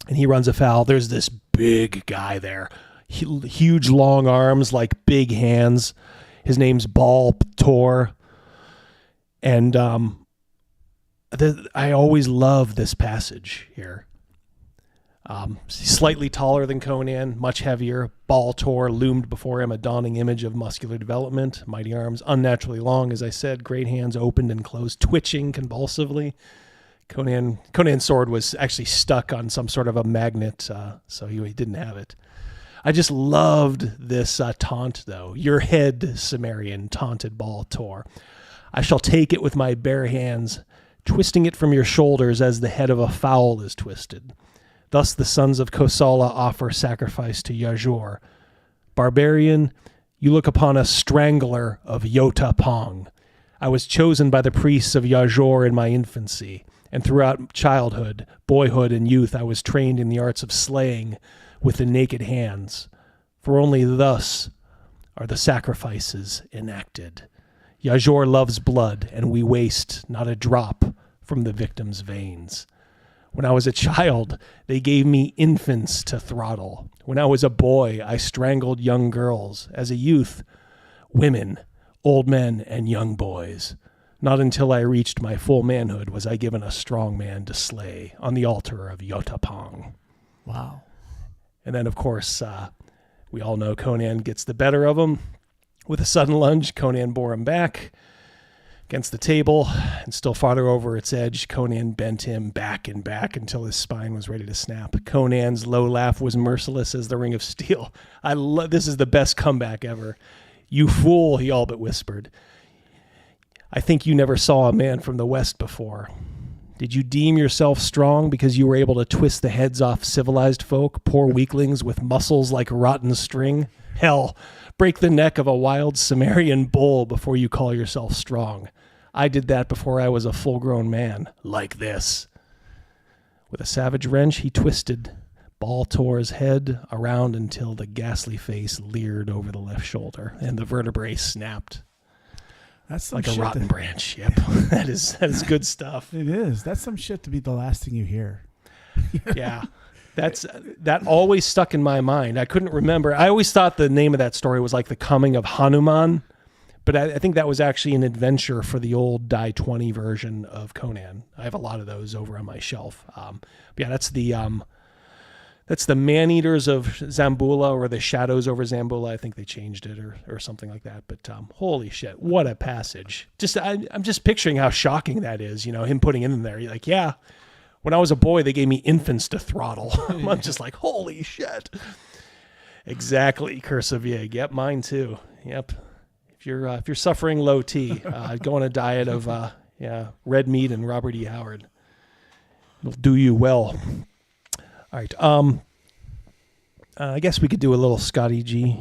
and he runs afoul. There's this big guy there, huge long arms, like big hands. His name's Baal Tor, and I always love this passage here. Slightly taller than Conan, much heavier. Baal Tor loomed before him, a dawning image of muscular development. Mighty arms, unnaturally long, as I said. Great hands opened and closed, twitching convulsively. Conan's sword was actually stuck on some sort of a magnet, so he didn't have it. I just loved this taunt, though. Your head, Cimmerian, taunted Baal Tor. I shall take it with my bare hands, twisting it from your shoulders as the head of a fowl is twisted. Thus the sons of Kosala offer sacrifice to Yajur. Barbarian, you look upon a strangler of Yota Pong. I was chosen by the priests of Yajur in my infancy, and throughout childhood, boyhood, and youth I was trained in the arts of slaying with the naked hands, for only thus are the sacrifices enacted. Yajur loves blood, and we waste not a drop from the victim's veins. When I was a child, they gave me infants to throttle. When I was a boy, I strangled young girls. As a youth, women, old men, and young boys. Not until I reached my full manhood was I given a strong man to slay on the altar of Yotapong. Wow. And then, of course, we all know Conan gets the better of him. With a sudden lunge, Conan bore him back against the table, and still farther over its edge, Conan bent him back and back until his spine was ready to snap. Conan's low laugh was merciless as the ring of steel. This is the best comeback ever. You fool, he all but whispered. I think you never saw a man from the West before. Did you deem yourself strong because you were able to twist the heads off civilized folk, poor weaklings with muscles like rotten string? Hell, break the neck of a wild Cimmerian bull before you call yourself strong. I did that before I was a full-grown man, like this. With a savage wrench, he twisted Baal Tor's head around until the ghastly face leered over the left shoulder, and the vertebrae snapped. That's some like shit a rotten branch. Yep, that is good stuff. It is. That's some shit to be the last thing you hear. Yeah. That always stuck in my mind. I couldn't remember. I always thought the name of that story was like The Coming of Hanuman, but I think that was actually an adventure for the old Die 20 version of Conan. I have a lot of those over on my shelf. But yeah, that's the Man-Eaters of Zamboula, or the Shadows over Zamboula. I think they changed it or something like that. But holy shit, what a passage. I'm just picturing how shocking that is, him putting it in there. You're like, yeah, when I was a boy, they gave me infants to throttle. I'm just like, holy shit. Exactly, Curse of Yig. Yep, mine too. Yep. If you're suffering low T, go on a diet of red meat and Robert E. Howard. It'll do you well. All right. I guess we could do a little Scotty G.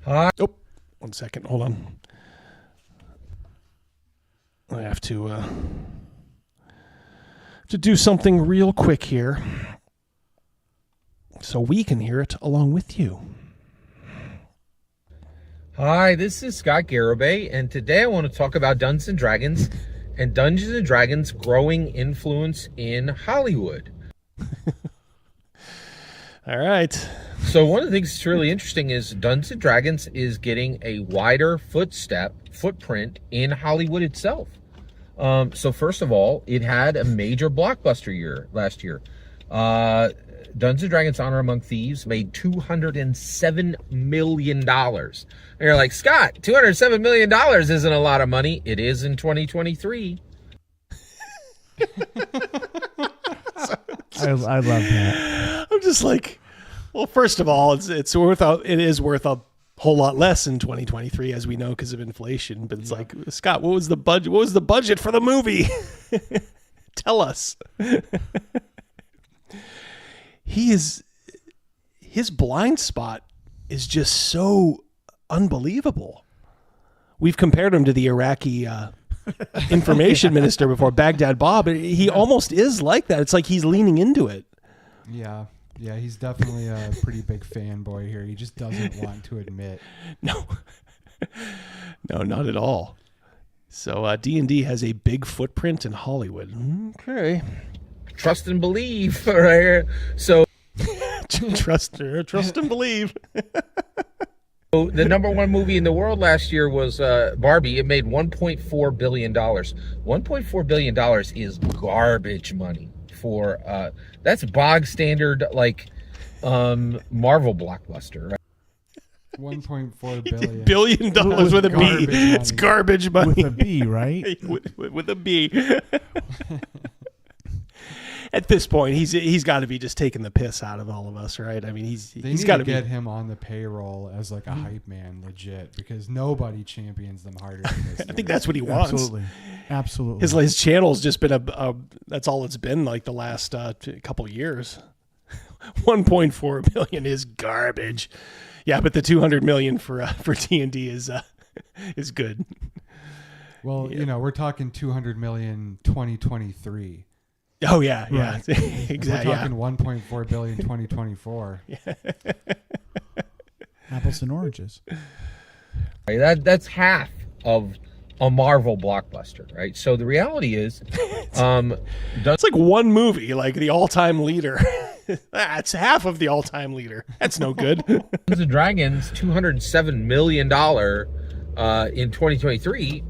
Oh, 1 second. Hold on. I have to do something real quick here so we can hear it along with you. Hi, this is Scott Garibay, and today I want to talk about Dungeons & Dragons and Dungeons & Dragons' growing influence in Hollywood. All right. So one of the things that's really interesting is Dungeons & Dragons is getting a wider footprint in Hollywood itself. So first of all, it had a major blockbuster year last year. Dungeons & Dragons Honor Among Thieves made $207 million. And you're like, Scott, $207 million isn't a lot of money. It is in 2023. I love that. I'm just like, well, first of all, it is worth a whole lot less in 2023, as we know, because of inflation. But it's like, Scott, what was the budget? What was the budget for the movie? Tell us. His blind spot is just so unbelievable. We've compared him to the Iraqi information minister before, Baghdad Bob. He almost is like that. It's like he's leaning into it. Yeah, he's definitely a pretty big fanboy here. He just doesn't want to admit. No, not at all. So D&D has a big footprint in Hollywood. Okay. Trust and believe, right? So trust and believe. So the number one movie in the world last year was Barbie. It made $1.4 billion. $1.4 billion is garbage money for that's bog standard Marvel blockbuster. Right? $1.4 billion with a B. Money. It's garbage money with a B, right? with a B. At this point, he's got to be just taking the piss out of all of us, right? I mean, he's got to get him on the payroll as like a hype man, legit, because nobody champions them harder than this. I think that's what he wants. Absolutely. His channel's just been that's all it's been like the last couple of years. 1.4 billion is garbage. Yeah, but the 200 million for D&D is good. Well, we're talking 200 million 2023. Oh yeah, right. Yeah, exactly. We're talking 1.4 billion 2024. Apples and oranges. That's half of a Marvel blockbuster, right? So the reality is, it's like one movie, like the all-time leader. That's half of the all-time leader. That's no good. Dungeons & Dragons $207 million in 2023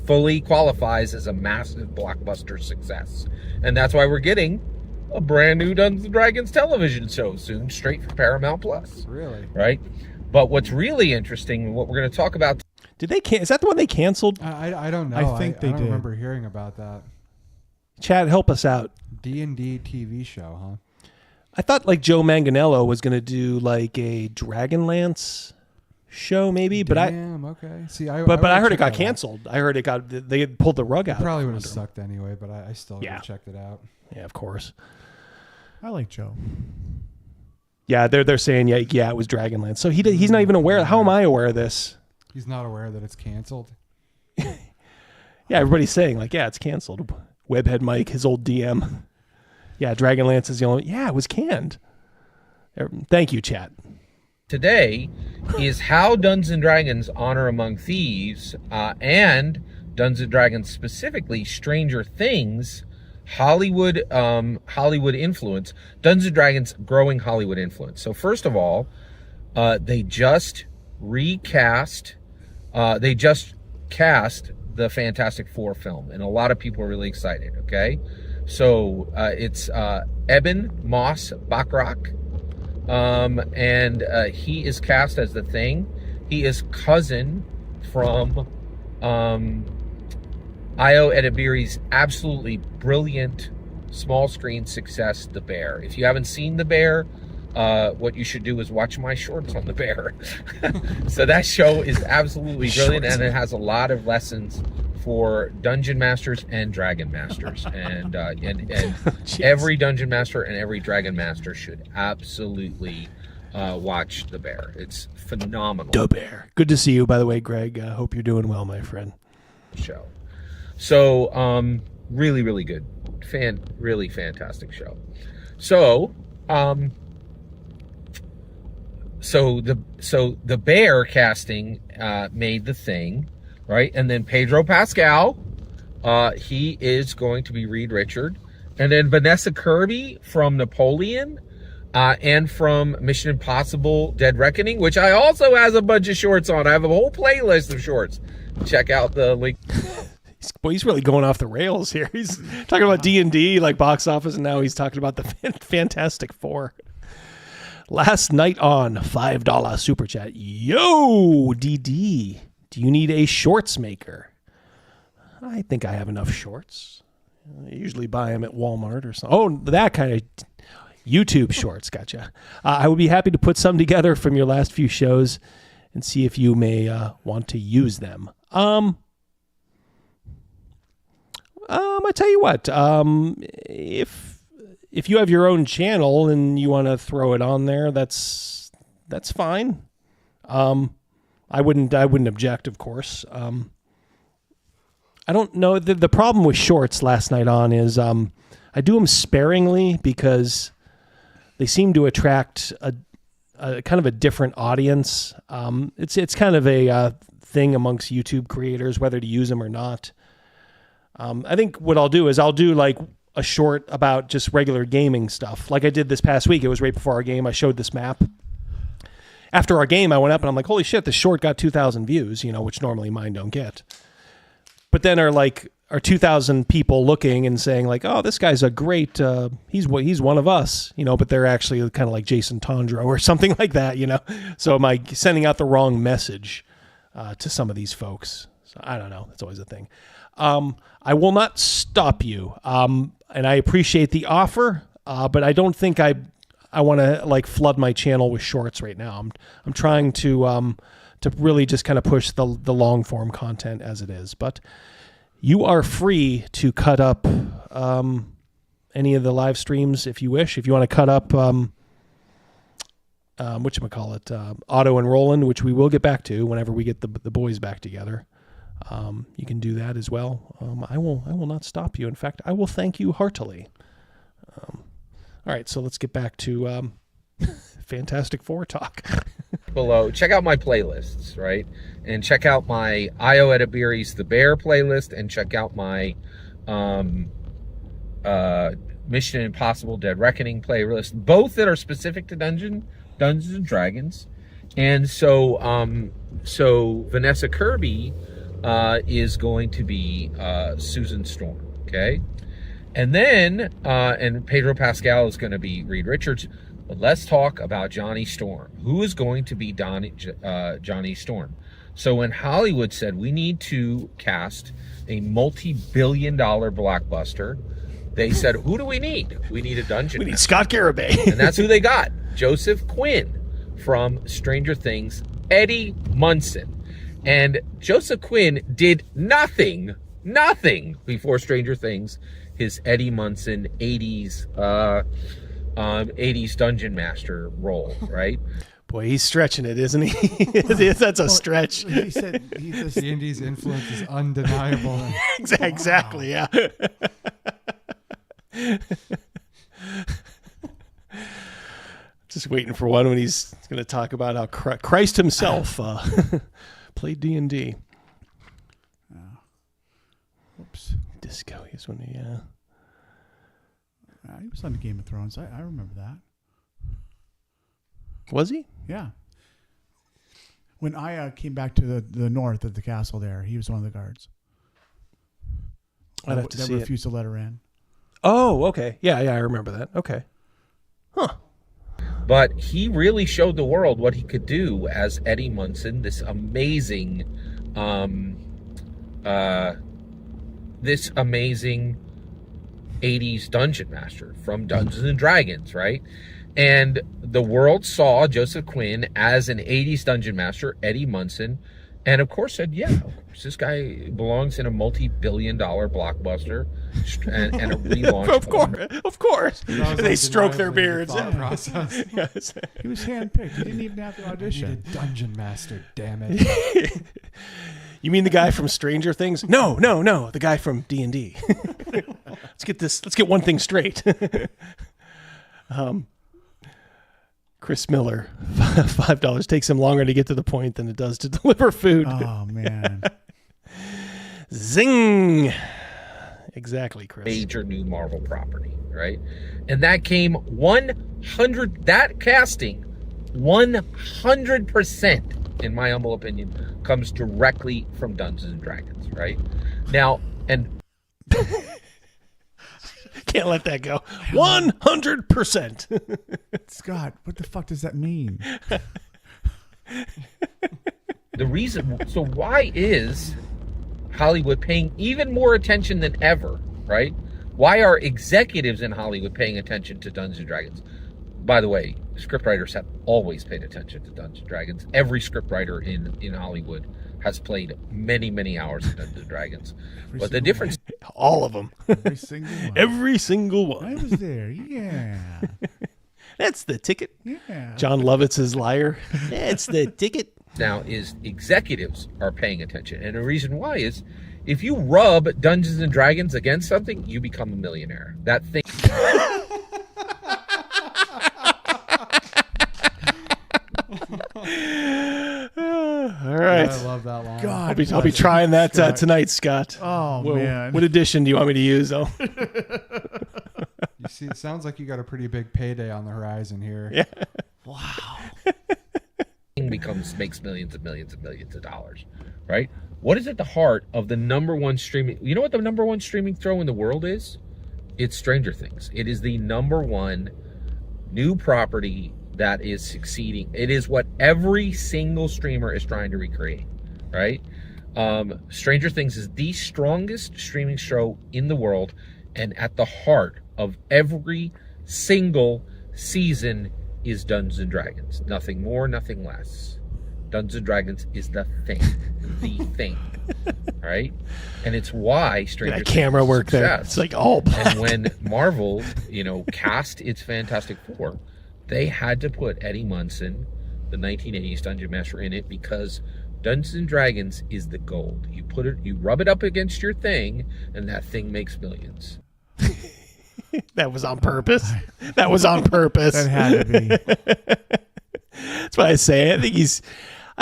fully qualifies as a massive blockbuster success. And that's why we're getting a brand new Dungeons & Dragons television show soon, straight from Paramount Plus. Really? Right? But what's really interesting, what we're going to talk about... Did they is that the one they canceled? I don't know. I think they did. I don't did. remember hearing about that. Chad, help us out. D&D TV show, huh? I thought like Joe Manganiello was going to do like a Dragonlance show maybe, but okay. See, I heard it got canceled. I heard they pulled the rug out. It probably would have sucked anyway, but I still checked it out. Yeah, of course. I like Joe. Yeah, they're saying yeah it was Dragonlance. So he's not even aware. How am I aware of this? He's not aware that it's canceled. Yeah, everybody's saying like it's canceled. Webhead Mike, his old DM. Yeah, Dragonlance is the only. Yeah, it was canned. Thank you, chat. Today is how Dungeons & Dragons Honor Among Thieves and Dungeons & Dragons specifically Stranger Things Hollywood influence, Dungeons & Dragons growing Hollywood influence. So first of all, they just recast, they just cast the Fantastic Four film, and a lot of people are really excited, okay? So it's Eben Moss Bachrach, and he is cast as the Thing. He is cousin from Io Edebiri's absolutely brilliant small screen success, The Bear. If you haven't seen The Bear, what you should do is watch my shorts on The Bear. So that show is absolutely brilliant, and it has a lot of lessons for dungeon masters and dragon masters, and every dungeon master and every dragon master should absolutely watch The Bear. It's phenomenal. The Bear. Good to see you, by the way, Greg. Hope you're doing well, my friend. Show. So really, really good. Really fantastic show. So the Bear casting made the Thing, right? And then Pedro Pascal, he is going to be Reed Richard, and then Vanessa Kirby from Napoleon, and from Mission Impossible: Dead Reckoning, which I also has a bunch of shorts on. I have a whole playlist of shorts. Check out the link. He's really going off the rails here. He's talking about D&D, like box office, and now he's talking about the Fantastic Four. Last night on $5 Super Chat. Yo, DD, do you need a shorts maker? I think I have enough shorts. I usually buy them at Walmart or something. Oh, that kind of YouTube shorts. Gotcha. I would be happy to put some together from your last few shows and see if you may want to use them. I tell you what, if you have your own channel and you want to throw it on there, that's fine. I wouldn't object, of course. I don't know. The problem with shorts last night on is I do them sparingly because they seem to attract a kind of a different audience. It's kind of a thing amongst YouTube creators whether to use them or not. I think what I'll do is I'll do like a short about just regular gaming stuff. Like I did this past week. It was right before our game. I showed this map. After our game, I went up and I'm like, holy shit, this short got 2,000 views, which normally mine don't get. But then are 2,000 people looking and saying like, oh, this guy's a great, he's one of us, but they're actually kind of like Jason Tondro or something like that, So am I sending out the wrong message to some of these folks? So I don't know. That's always a thing. I will not stop you. And I appreciate the offer, but I don't think I want to like flood my channel with shorts right now. I'm trying to really just kind of push the long form content as it is. But you are free to cut up any of the live streams if you wish. If you want to cut up whatchamacallit, Otto and Roland, which we will get back to whenever we get the boys back together. You can do that as well. I will not stop you. In fact, I will thank you heartily. All right, so let's get back to Fantastic Four talk. Below, check out my playlists, right? And check out my Io Edebiri's The Bear playlist, and check out my Mission Impossible: Dead Reckoning playlist, both that are specific to Dungeons and Dragons. And so Vanessa Kirby is going to be Susan Storm, okay? And then, and Pedro Pascal is going to be Reed Richards. But let's talk about Johnny Storm. Who is going to be Johnny Storm? So when Hollywood said we need to cast a multi-billion-dollar blockbuster, they said, who do we need? We need a dungeon. We need Scott Garibay. And that's who they got. Joseph Quinn from Stranger Things, Eddie Munson. And Joseph Quinn did nothing before Stranger Things, his Eddie Munson 80s dungeon master role, right? Boy, he's stretching it, isn't he? That's a stretch. He said D&D's influence is undeniable. Exactly, yeah. Just waiting for one when he's going to talk about how Christ himself played D&D. Whoops. Disco. He's one. He was on the Game of Thrones. I remember that. Was he? Yeah. When I came back to the north of the castle there, he was one of the guards. I'd have to see it. That refused to let her in. Oh, okay. Yeah, I remember that. Okay. Huh. But he really showed the world what he could do as Eddie Munson, this amazing 80s dungeon master from Dungeons and Dragons, right? And the world saw Joseph Quinn as an 80s dungeon master, Eddie Munson, and of course said, yeah, of course, this guy belongs in a multi-billion-dollar blockbuster and a relaunch. Of course. They stroke their beards. Process. Yes. He was handpicked. He didn't even have to audition. I need a dungeon master, damn it. You mean the guy from Stranger Things? No, the guy from D&D. Let's get one thing straight. Chris Miller, $5 takes him longer to get to the point than it does to deliver food. Oh man. Zing. Exactly, Chris. Major new Marvel property, right? And that came 100%, in my humble opinion, comes directly from Dungeons and Dragons, right? Now, and can't let that go. 100%. Scott, what the fuck does that mean? The reason, so why is Hollywood paying even more attention than ever, right? Why are executives in Hollywood paying attention to Dungeons and Dragons? By the way, scriptwriters have always paid attention to Dungeons and Dragons. Every scriptwriter in Hollywood has played many hours of Dungeons and Dragons. But the difference... All of them. Every single one. Every single one. I was there, yeah. That's the ticket. Yeah. John Lovitz's liar. That's the ticket. Now is executives are paying attention. And the reason why is if you rub Dungeons and Dragons against something, you become a millionaire. That thing... All right. I love that line. God, I'll be trying that tonight, Scott. Oh, man. What edition do you want me to use, though? You see, it sounds like you got a pretty big payday on the horizon here. Yeah. Wow. makes millions and millions and millions of dollars, right? What is at the heart of the number one streaming? You know what the number one streaming throw in the world is? It's Stranger Things. It is the number one new property that is succeeding. It is what every single streamer is trying to recreate, right? Stranger Things is the strongest streaming show in the world, and at the heart of every single season is Dungeons and Dragons. Nothing more, nothing less. Dungeons and Dragons is the thing, right? And it's why Stranger Things camera is work there. success. It's like all black. And when Marvel, cast its Fantastic Four, they had to put Eddie Munson, the 1980s Dungeon Master, in it because Dungeons and Dragons is the gold. You rub it up against your thing, and that thing makes millions. That was on purpose. That was on purpose. That had to be. That's why I say. I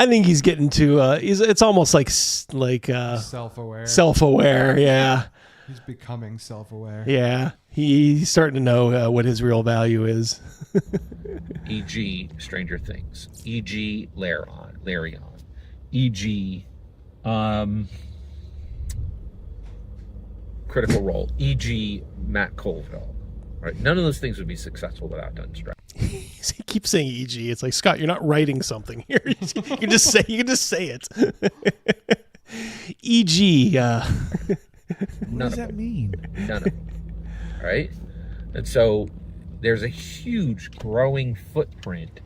think he's getting to. It's almost like self-aware. Self-aware. Yeah. He's becoming self-aware. Yeah. He's starting to know what his real value is. E.g. Stranger Things. E.g. Larion. E.g. Critical Role. E.g. Matt Colville. Right? None of those things would be successful without Dungeons and Dragons. He keeps saying E.g. It's like, Scott, you're not writing something here. You can just say it. E.g. What does that mean? None of them. Right? And so there's a huge growing footprint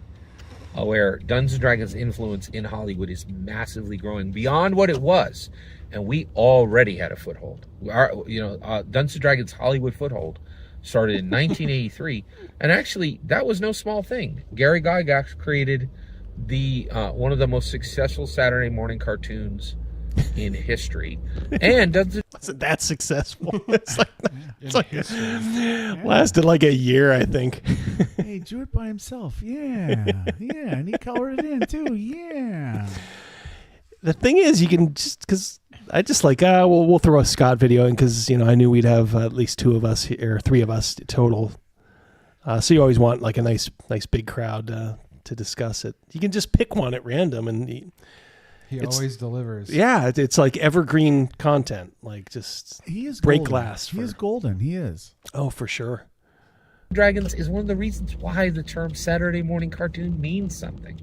where Dungeons and Dragons' influence in Hollywood is massively growing beyond what it was. And we already had a foothold. Dungeons and Dragons' Hollywood foothold started in 1983. And actually, that was no small thing. Gary Gygax created the one of the most successful Saturday morning cartoons in history. And wasn't that successful? It's like lasted like a year, I think. Hey, drew it by himself. Yeah. Yeah. And he colored it in too. Yeah. The thing is, you can just, because I just like, we'll throw a Scott video in because, I knew we'd have at least two of us or three of us total. So you always want like a nice big crowd to discuss it. You can just pick one at random, and he always delivers. Yeah, it's like evergreen content. Like just he is break golden. glass. He is golden. He is. Oh, for sure. Dragons is one of the reasons why the term Saturday morning cartoon means something,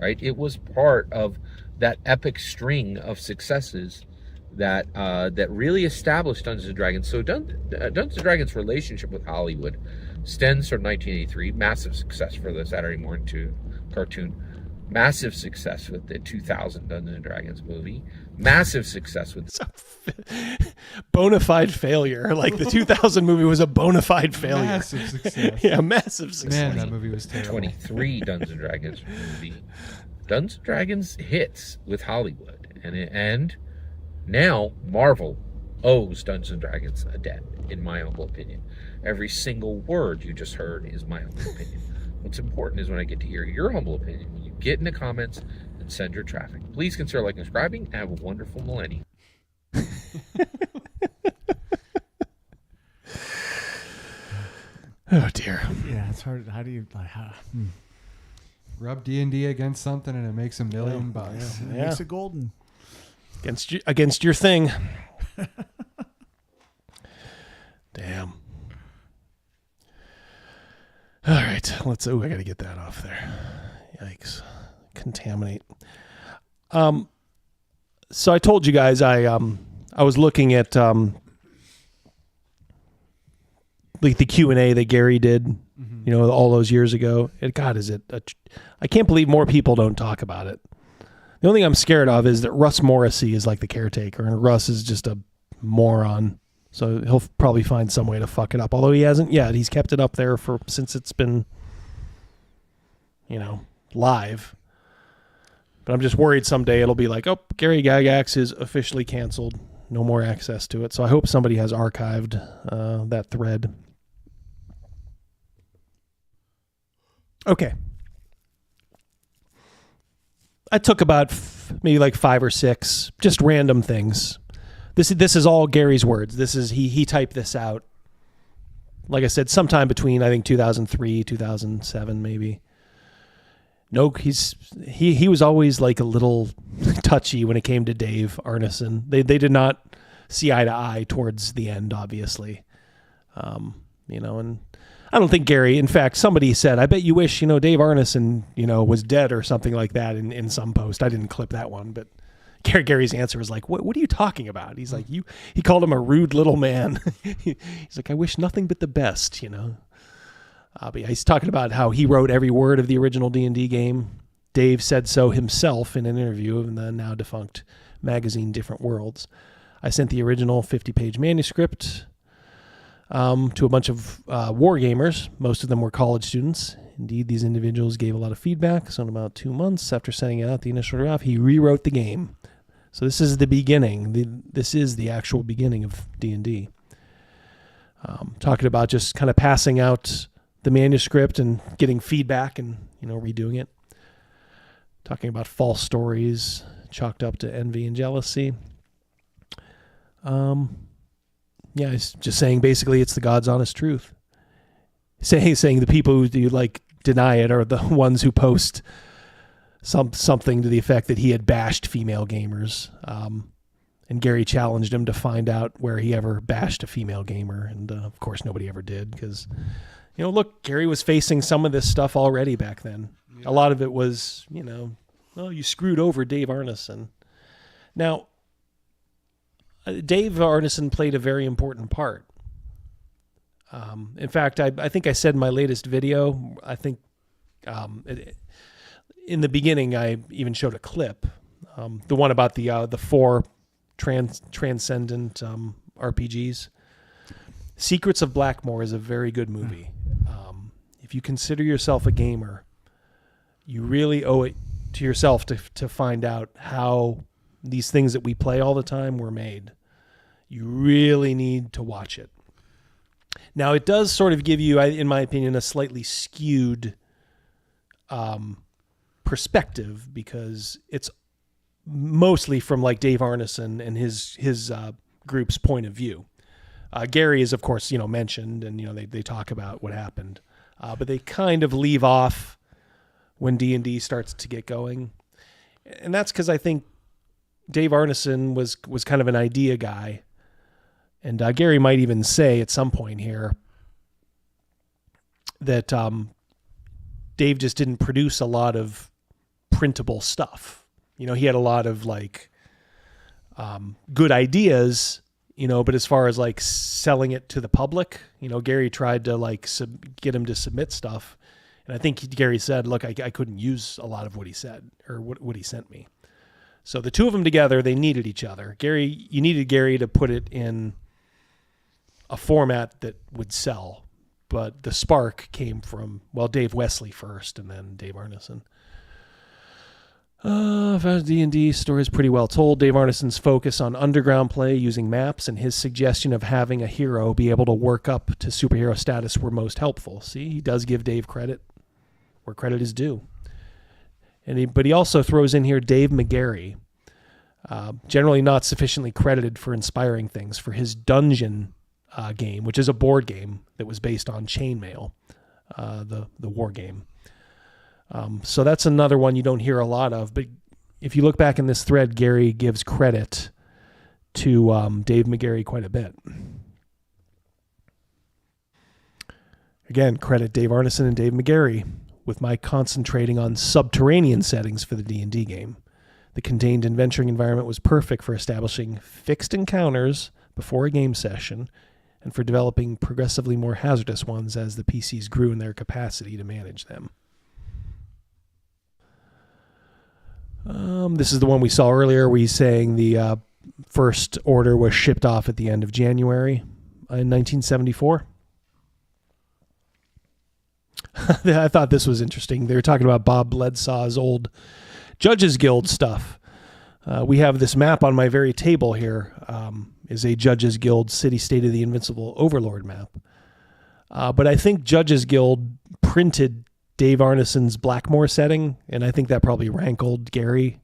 right? It was part of that epic string of successes that that really established Dungeons and Dragons. So Dungeons and Dragons' relationship with Hollywood stems from 1983, massive success for the Saturday morning cartoon, massive success with the 2000 Dungeons and Dragons movie, massive success with bona fide failure. Like the 2000 movie was a bona fide failure. Massive success. Yeah, massive success. Man, that movie was terrible. 23 Dungeons and Dragons movie. Dungeons and Dragons hits with Hollywood, and now Marvel owes Dungeons and Dragons a debt, in my humble opinion. Every single word you just heard is my humble opinion. What's important is when I get to hear your humble opinion, when you get in the comments and send your traffic. Please consider liking and subscribing, and have a wonderful millennium. Oh dear. Yeah, it's hard. How do you like? Rub D&D against something and it makes $1 million bucks. It makes it golden. Against your thing. Damn. All right, I got to get that off there. Yikes. Contaminate. So I told you guys I was looking at like the Q&A that Gary did, you know, all those years ago. And God, I can't believe more people don't talk about it. The only thing I'm scared of is that Russ Morrissey is like the caretaker, and Russ is just a moron. So he'll probably find some way to fuck it up. Although he hasn't yet. He's kept it up there since it's been, you know, live. But I'm just worried someday it'll be like, oh, Gary Gygax is officially canceled. No more access to it. So I hope somebody has archived that thread. Okay. I took about maybe like 5 or 6 just random things. This is all Gary's words. This is he typed this out. Like I said, sometime between I think 2003, 2007 maybe. No, he was always like a little touchy when it came to Dave Arneson. They did not see eye to eye towards the end, obviously. You know, and I don't think Gary, in fact, somebody said, I bet you wish, you know, Dave Arneson, you know, was dead or something like that in some post. I didn't clip that one, but Gary's answer was like, what are you talking about? He's like, he called him a rude little man. He's like, I wish nothing but the best, you know. But yeah, he's talking about how he wrote every word of the original D&D game. Dave said so himself in an interview in the now defunct magazine Different Worlds. I sent the original 50-page manuscript to a bunch of war gamers. Most of them were college students. Indeed, these individuals gave a lot of feedback. So in about 2 months after sending out the initial draft, he rewrote the game. So this is the beginning. This is the actual beginning of D&D. Talking about just kind of passing out the manuscript and getting feedback and, you know, redoing it. Talking about false stories chalked up to envy and jealousy. Yeah, he's just saying basically it's the God's honest truth. Saying the people who do like deny it are the ones who post something to the effect that he had bashed female gamers. And Gary challenged him to find out where he ever bashed a female gamer. And of course nobody ever did because, you know, look, Gary was facing some of this stuff already back then. Yeah. A lot of it was, you know, oh, you screwed over Dave Arneson. Now, Dave Arneson played a very important part. In fact, I think I said in my latest video, I think in the beginning I even showed a clip, the one about the 4 transcendent RPGs. Secrets of Blackmoor is a very good movie. If you consider yourself a gamer, you really owe it to yourself to find out how these things that we play all the time were made. You really need to watch it. Now, it does sort of give you, in my opinion, a slightly skewed perspective because it's mostly from like Dave Arneson and his group's point of view. Gary is, of course, you know, mentioned and, you know, they talk about what happened, but they kind of leave off when D&D starts to get going. And that's because I think Dave Arneson was kind of an idea guy. And Gary might even say at some point here that Dave just didn't produce a lot of printable stuff. You know, he had a lot of like good ideas, you know, but as far as like selling it to the public, you know, Gary tried to like get him to submit stuff. And I think Gary said, look, I couldn't use a lot of what he said or what he sent me. So the two of them together, they needed each other. You needed Gary to put it in a format that would sell. But the spark came from, well, Dave Wesley first and then Dave Arneson. D&D story is pretty well told. Dave Arneson's focus on underground play using maps and his suggestion of having a hero be able to work up to superhero status were most helpful. See, he does give Dave credit where credit is due. But he also throws in here Dave McGarry, generally not sufficiently credited for inspiring things, for his Dungeon game, which is a board game that was based on Chainmail, the war game. So that's another one you don't hear a lot of. But if you look back in this thread, Gary gives credit to Dave McGarry quite a bit. Again, credit Dave Arneson and Dave McGarry, with my concentrating on subterranean settings for the D&D game. The contained adventuring environment was perfect for establishing fixed encounters before a game session and for developing progressively more hazardous ones as the PCs grew in their capacity to manage them. This is the one we saw earlier where he's saying the first order was shipped off at the end of January in 1974. I thought this was interesting. They were talking about Bob Bledsaw's old Judges Guild stuff. We have this map on my very table here, is a Judges Guild City State of the Invincible Overlord map. But I think Judges Guild printed Dave Arneson's Blackmore setting, and I think that probably rankled Gary.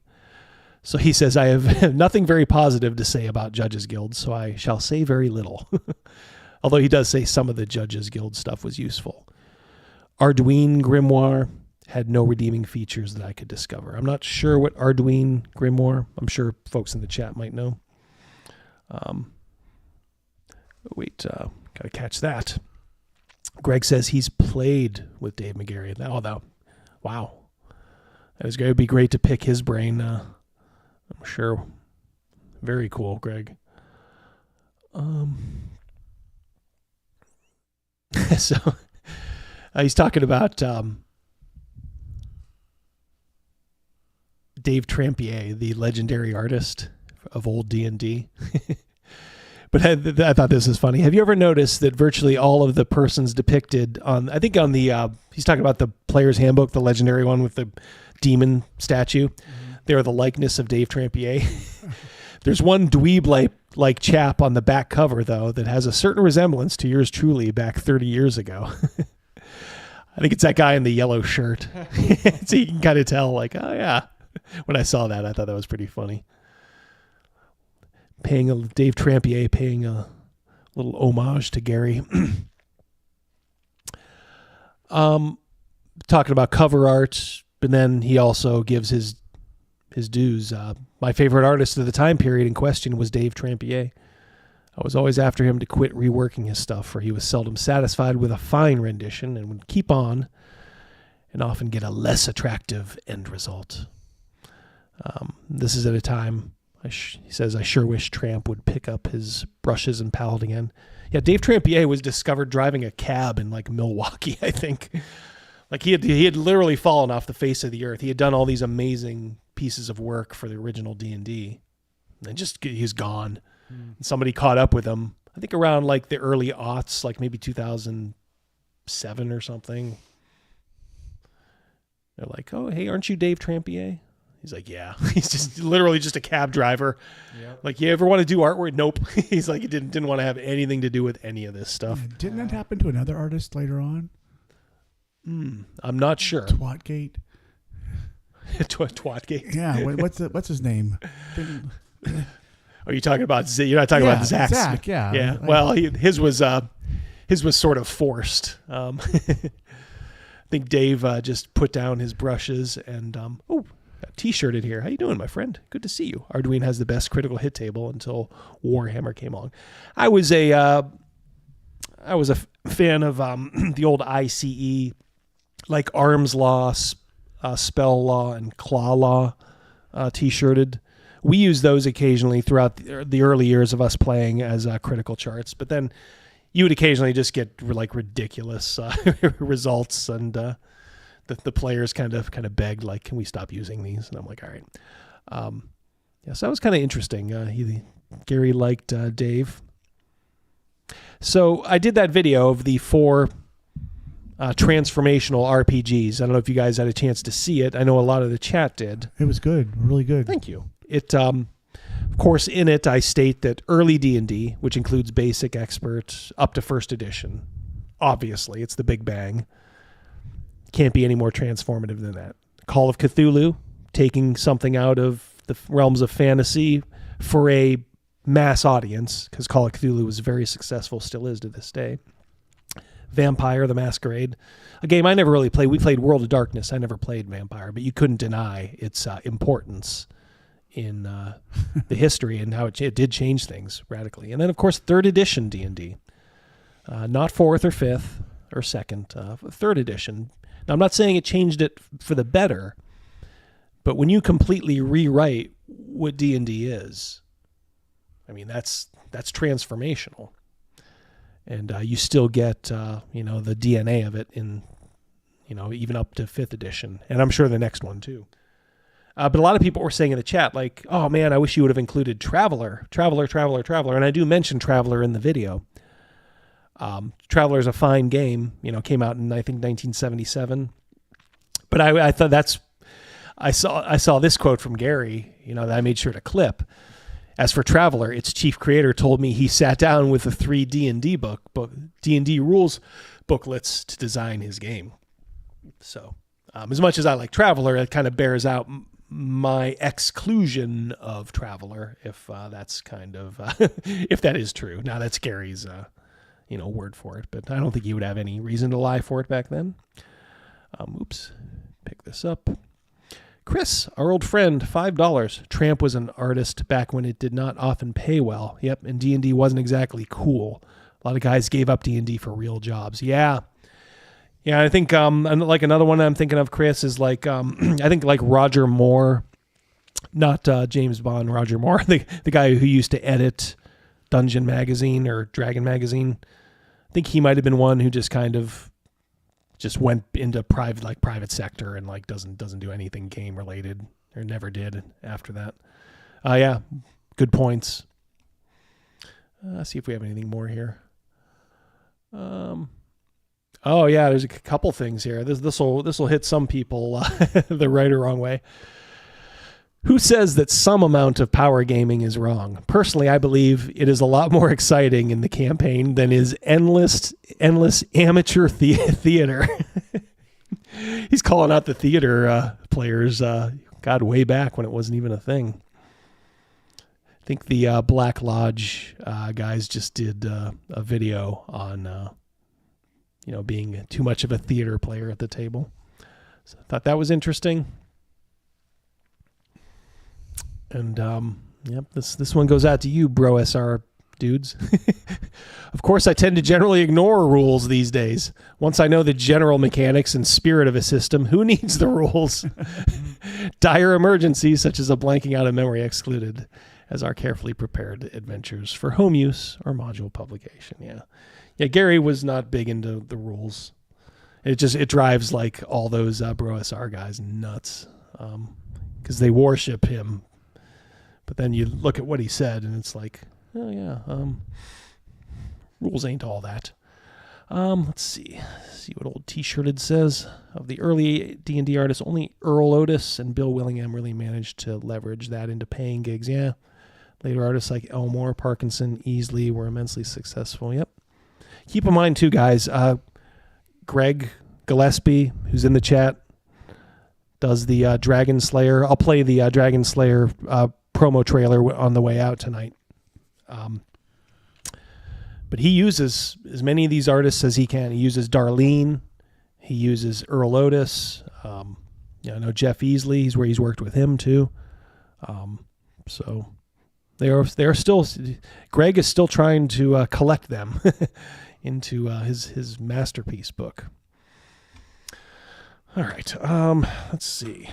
So he says, I have nothing very positive to say about Judges Guild, so I shall say very little. Although he does say some of the Judges Guild stuff was useful. Arduino Grimoire had no redeeming features that I could discover. I'm not sure what Arduino Grimoire, I'm sure folks in the chat might know. Gotta catch that. Greg says he's played with Dave McGarry. Wow. That was going to be great to pick his brain. I'm sure. Very cool, Greg. So he's talking about Dave Trampier, the legendary artist of old D&D. But I thought this was funny. Have you ever noticed that virtually all of the persons depicted on the, he's talking about the Player's Handbook, the legendary one with the demon statue. Mm-hmm. They're the likeness of Dave Trampier. There's one dweeb-like chap on the back cover, though, that has a certain resemblance to yours truly back 30 years ago. I think it's that guy in the yellow shirt. So you can kind of tell, like, oh, yeah. When I saw that, I thought that was pretty funny. Dave Trampier paying a little homage to Gary. Talking about cover art, but then he also gives his dues. My favorite artist of the time period in question was Dave Trampier. I was always after him to quit reworking his stuff, for he was seldom satisfied with a fine rendition and would keep on and often get a less attractive end result. This is at a time, he says, I sure wish Tramp would pick up his brushes and palette again. Yeah, Dave Trampier was discovered driving a cab in like Milwaukee, I think. Like he had literally fallen off the face of the earth. He had done all these amazing pieces of work for the original D&D. And just he was gone. And somebody caught up with him, I think around like the early aughts, like maybe 2007 or something. They're like, oh, hey, aren't you Dave Trampier? He's like, yeah. He's just literally just a cab driver. Yep. Like, you ever want to do artwork? Nope. He's like, he didn't want to have anything to do with any of this stuff. Yeah, didn't that happen to another artist later on? I'm not sure. Twatgate. Twatgate. Yeah. What's his name? Are you talking about? You're not talking about Zach. Zach. Yeah. Yeah. Well, his was sort of forced. think Dave just put down his brushes and got t-shirted here. How you doing, my friend? Good to see you. Arduino has the best critical hit table until Warhammer came along. I was a fan of the old ICE, like Arms Law, Spell Law, and Claw Law t-shirted. We used those occasionally throughout the early years of us playing as critical charts, but then you would occasionally just get like ridiculous results, and the players kind of begged, like, can we stop using these? And I'm like, all right. So that was kind of interesting. Gary liked Dave. So I did that video of the 4 transformational RPGs. I don't know if you guys had a chance to see it. I know a lot of the chat did. It was good, really good. Thank you. It, of course, in it I state that early D&D, which includes basic, expert, up to 1st edition, obviously it's the Big Bang, can't be any more transformative than that. Call of Cthulhu, taking something out of the realms of fantasy for a mass audience, because Call of Cthulhu was very successful, still is to this day. Vampire the Masquerade, a game I never really played. We played World of Darkness. I never played Vampire, but you couldn't deny its importance in the history and how it did change things radically. And then, of course, 3rd edition D&D, not 4th or 5th or 2nd, 3rd edition. Now, I'm not saying it changed it for the better, but when you completely rewrite what D&D is, I mean, that's transformational. And you still get, the DNA of it in, even up to 5th edition. And I'm sure the next one, too. But a lot of people were saying in the chat, like, oh, man, I wish you would have included Traveler. And I do mention Traveler in the video. Traveler is a fine game, came out in, I think, 1977. But I thought I saw this quote from Gary, that I made sure to clip. As for Traveler, its chief creator told me he sat down with the 3 D&D D&D rules booklets to design his game. So, as much as I like Traveler, it kind of bears out my exclusion of Traveler, if that's kind of if that is true. Now that's Gary's word for it, but I don't think he would have any reason to lie for it back then. Oops, pick this up. Chris, our old friend, $5. Tramp was an artist back when it did not often pay well. Yep, and D&D wasn't exactly cool. A lot of guys gave up D&D for real jobs. Yeah, I think like another one I'm thinking of, Chris, is like I think like Roger Moore, not James Bond, Roger Moore, the guy who used to edit Dungeon Magazine or Dragon Magazine. I think he might have been one who just kind of went into private sector and like doesn't do anything game related, or never did after that. Yeah, good points. See if we have anything more here. Oh yeah, there's a couple things here. This will hit some people the right or wrong way. Who says that some amount of power gaming is wrong? Personally, I believe it is a lot more exciting in the campaign than is endless amateur theater. He's calling out the theater players, God, way back when it wasn't even a thing. I think the Black Lodge guys just did a video on, being too much of a theater player at the table. So I thought that was interesting. And, yep, this one goes out to you, bro SR dudes. Of course, I tend to generally ignore rules these days. Once I know the general mechanics and spirit of a system, who needs the rules? Dire emergencies, such as a blanking out of memory excluded, as are carefully prepared adventures for home use or module publication. Yeah, Gary was not big into the rules. It drives like all those bro SR guys nuts, because they worship him. But then you look at what he said, and it's like, oh yeah, rules ain't all that. Let's see what old T-shirted says. Of the early D&D artists, only Earl Otis and Bill Willingham really managed to leverage that into paying gigs. Yeah, later artists like Elmore, Parkinson, Easley were immensely successful. Yep. Keep in mind too, guys. Greg Gillespie, who's in the chat, does the Dragonslayer. I'll play the Dragonslayer promo trailer on the way out tonight. But he uses as many of these artists as he can. He uses Darlene He uses Earl Otis. I know Jeff Easley. He's where he's worked with him too. So they are still. Greg is still trying to collect them into his masterpiece book. All right. Let's see.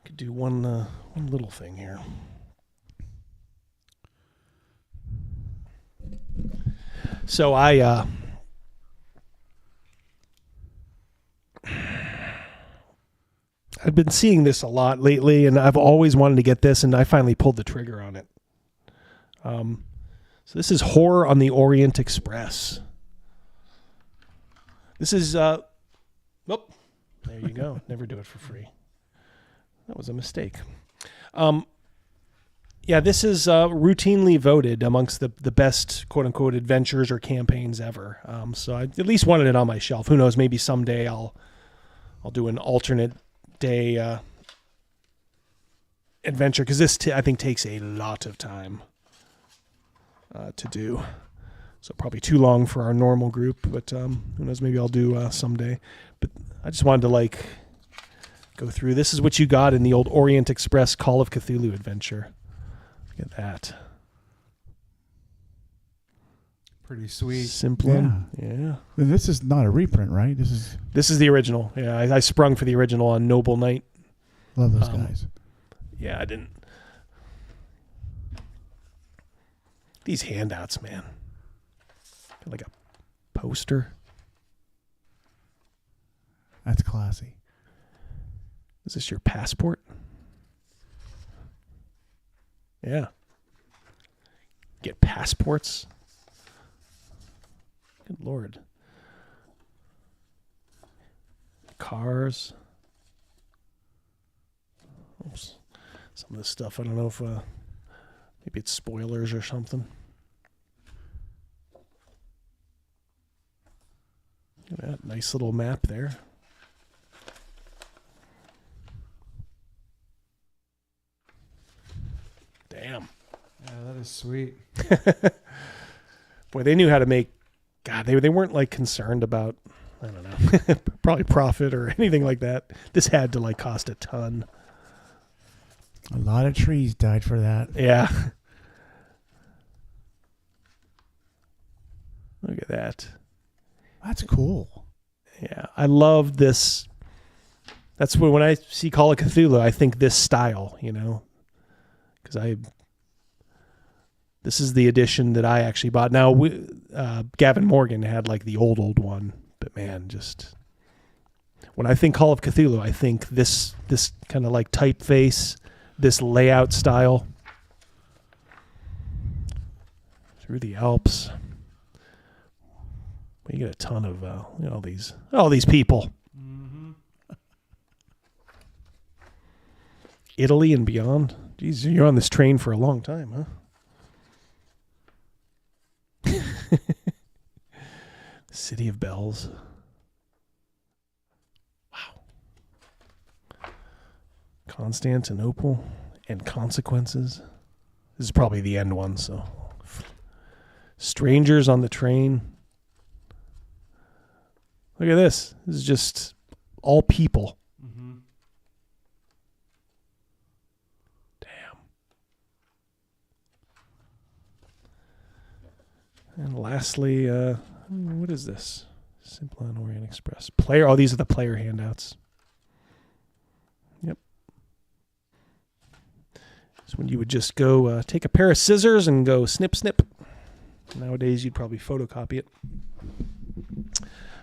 Could do one little thing here. So I've been seeing this a lot lately, and I've always wanted to get this, and I finally pulled the trigger on it. So this is Horror on the Orient Express. This is, nope. There you go. Never do it for free. That was a mistake. Yeah, this is routinely voted amongst the best quote-unquote adventures or campaigns ever. So I at least wanted it on my shelf. Who knows, maybe someday I'll do an alternate day adventure, because this I think takes a lot of time to do. So probably too long for our normal group, but who knows, maybe I'll do someday. But I just wanted to go through. This is what you got in the old Orient Express Call of Cthulhu adventure. Look at that. Pretty sweet. Simple. Yeah. And this is not a reprint, right? This is the original. Yeah, I sprung for the original on Noble Knight. Love those guys. Yeah, I didn't. These handouts, man. Like a poster. That's classy. Is this your passport? Yeah. Get passports. Good Lord. Cars. Oops. Some of this stuff, I don't know if maybe it's spoilers or something. Look at that nice little map there. Damn. Yeah, that is sweet. Boy, they knew how to make. God, they weren't concerned about, I don't know, probably profit or anything like that. This had to cost a ton. A lot of trees died for that. Yeah. Look at that. That's cool. Yeah, I love this. That's when I see Call of Cthulhu, I think this style, because this is the edition that I actually bought. Now, Gavin Morgan had the old one, but man, just when I think Call of Cthulhu, I think this kind of typeface, this layout style through the Alps. You get a ton of all these people. Mm-hmm. Italy and beyond. Jeez, you're on this train for a long time, huh? City of Bells. Wow. Constantinople and Consequences. This is probably the end one, so. Strangers on the Train. Look at this. This is just all people. Mm-hmm. Damn. And lastly, what is this? Simple on Orient Express. Player. Oh, these are the player handouts. Yep. So when you would just go take a pair of scissors and go snip, snip. Nowadays, you'd probably photocopy it.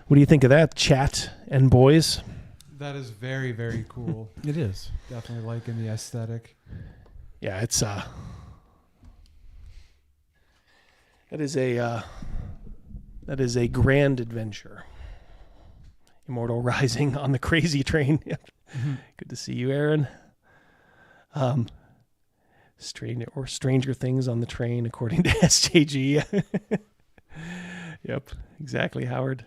What do you think of that, chat and boys? That is very, very cool. It is. Definitely liking the aesthetic. Yeah, it's that is a grand adventure. Immortal Rising on the Crazy Train. Mm-hmm. Good to see you, Aaron. Stranger Things on the Train, according to SJG. Yep, exactly, Howard.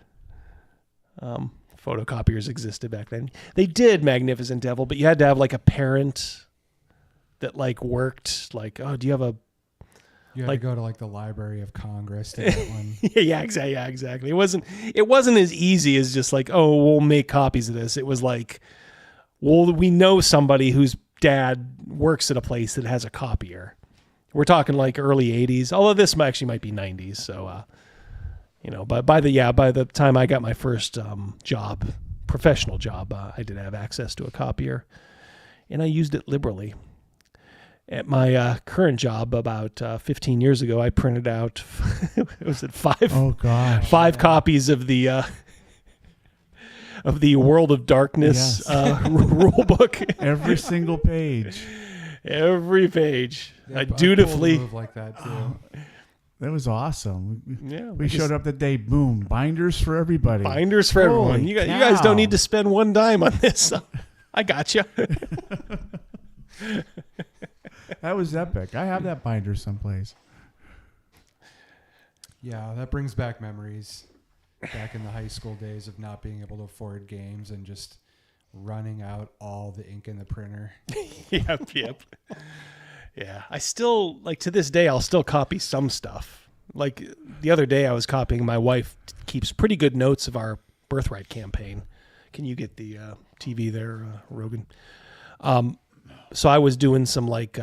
Photocopiers existed back then. They did Magnificent Devil, but you had to have a parent that worked. Oh, do you have You had like to go to like the Library of Congress to get one. yeah, exactly. It wasn't as easy as just like, oh, we'll make copies of this. It was like, well, we know somebody whose dad works at a place that has a copier. We're talking like early 80s, although this actually might be 90s. So, but by the time I got my first professional job, I did have access to a copier, and I used it liberally. At my current job, about 15 years ago, I printed out was it 5? Oh gosh, 5 copies of the World of Darkness rule book. Every single page. Every page. Yeah, I dutifully move like that too. That was awesome. Yeah, we showed up that day. Boom! Binders for everybody. Binders for everyone. Holy You guys cow. don't need to spend one dime on this. I got you. That was epic. I have that binder someplace. Yeah, that brings back memories. Back in the high school days of not being able to afford games and just running out all the ink in the printer. Yep. Yeah, I still, like, to this day, I'll still copy some stuff. Like, the other day I was copying, my wife keeps pretty good notes of our Birthright campaign. Can you get the TV there, Rogan? So I was doing some, like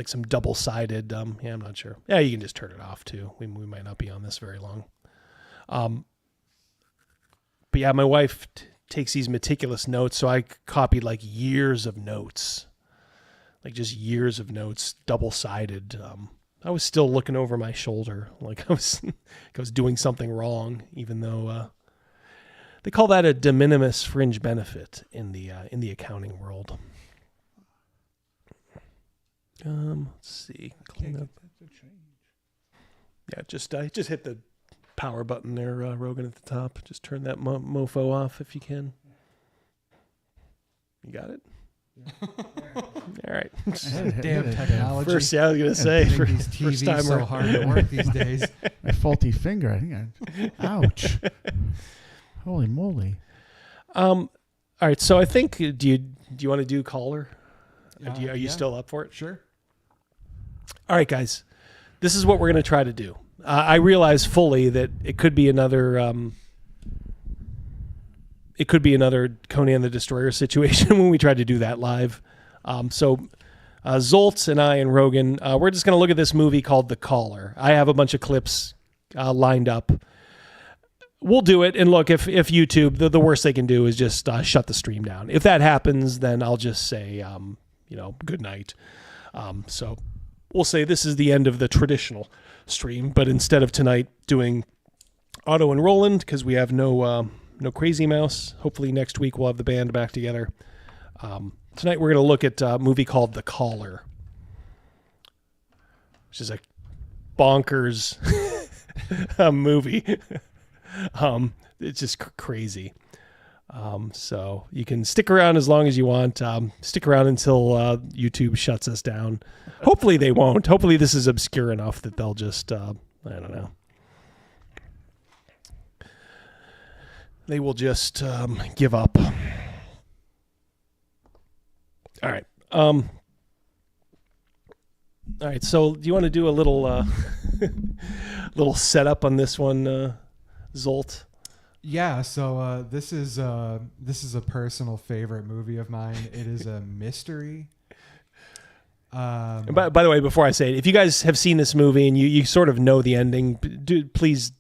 some double-sided, I'm not sure. Yeah, you can just turn it off, too. We might not be on this very long. But yeah, my wife takes these meticulous notes, so I copied like years of notes. Like just years of notes, double-sided. I was still looking over my shoulder, like I was doing something wrong, even though they call that a de minimis fringe benefit in the accounting world. Let's see. Clean up. Yeah, just hit the power button there, Rogan, at the top. Just turn that mofo off if you can. You got it? All right. Damn technology. First, I was gonna say, these first TVs time so hard to work these days. My faulty finger. I think. Ouch! Holy moly! All right. So I think do you want to do caller? Are you still up for it? Sure. All right, guys. This is what we're going to try to do. I realize fully that it could be another Conan the Destroyer situation when we try to do that live. So Zsolt and I and Rogan, we're just going to look at this movie called The Caller. I have a bunch of clips lined up. We'll do it. And look, if YouTube, the worst they can do is just shut the stream down. If that happens, then I'll just say, good night. So we'll say this is the end of the traditional stream, but instead of tonight doing Otto and Roland, because we have no Crazy Mouse, hopefully next week we'll have the band back together. Tonight we're going to look at a movie called The Caller, which is a bonkers movie. It's just crazy. So you can stick around as long as you want. Stick around until YouTube shuts us down. Hopefully they won't. Hopefully this is obscure enough that they'll just, I don't know. They will just give up. All right. All right. So do you want to do a little little setup on this one, Zsolt? Yeah, so this is a personal favorite movie of mine. It is a mystery. And by the way, before I say it, if you guys have seen this movie and you sort of know the ending, please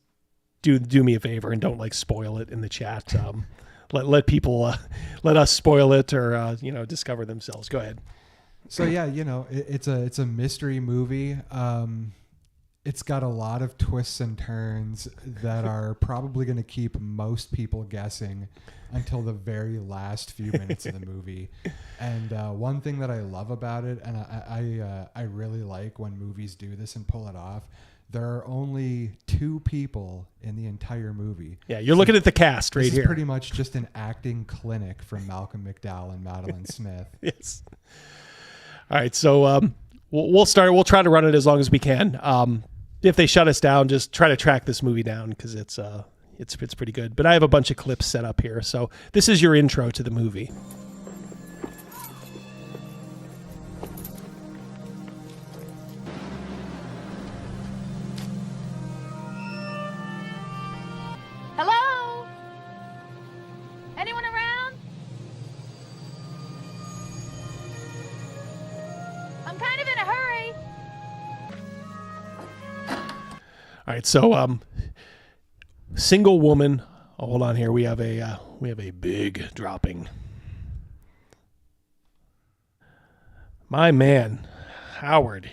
do me a favor and don't spoil it in the chat. Let people let us spoil it or discover themselves. Go ahead. So yeah, it's a mystery movie. It's got a lot of twists and turns that are probably going to keep most people guessing until the very last few minutes of the movie. And one thing that I love about it, and I really like when movies do this and pull it off, there are only 2 people in the entire movie. Yeah, you're looking at the cast right here. This is pretty much just an acting clinic from Malcolm McDowell and Madeline Smith. Yes. All right, so we'll start. We'll try to run it as long as we can. If they shut us down, just try to track this movie down because it's pretty good. But I have a bunch of clips set up here, so this is your intro to the movie. right, so single woman. Oh, hold on here. We have a big dropping. My man, Howard.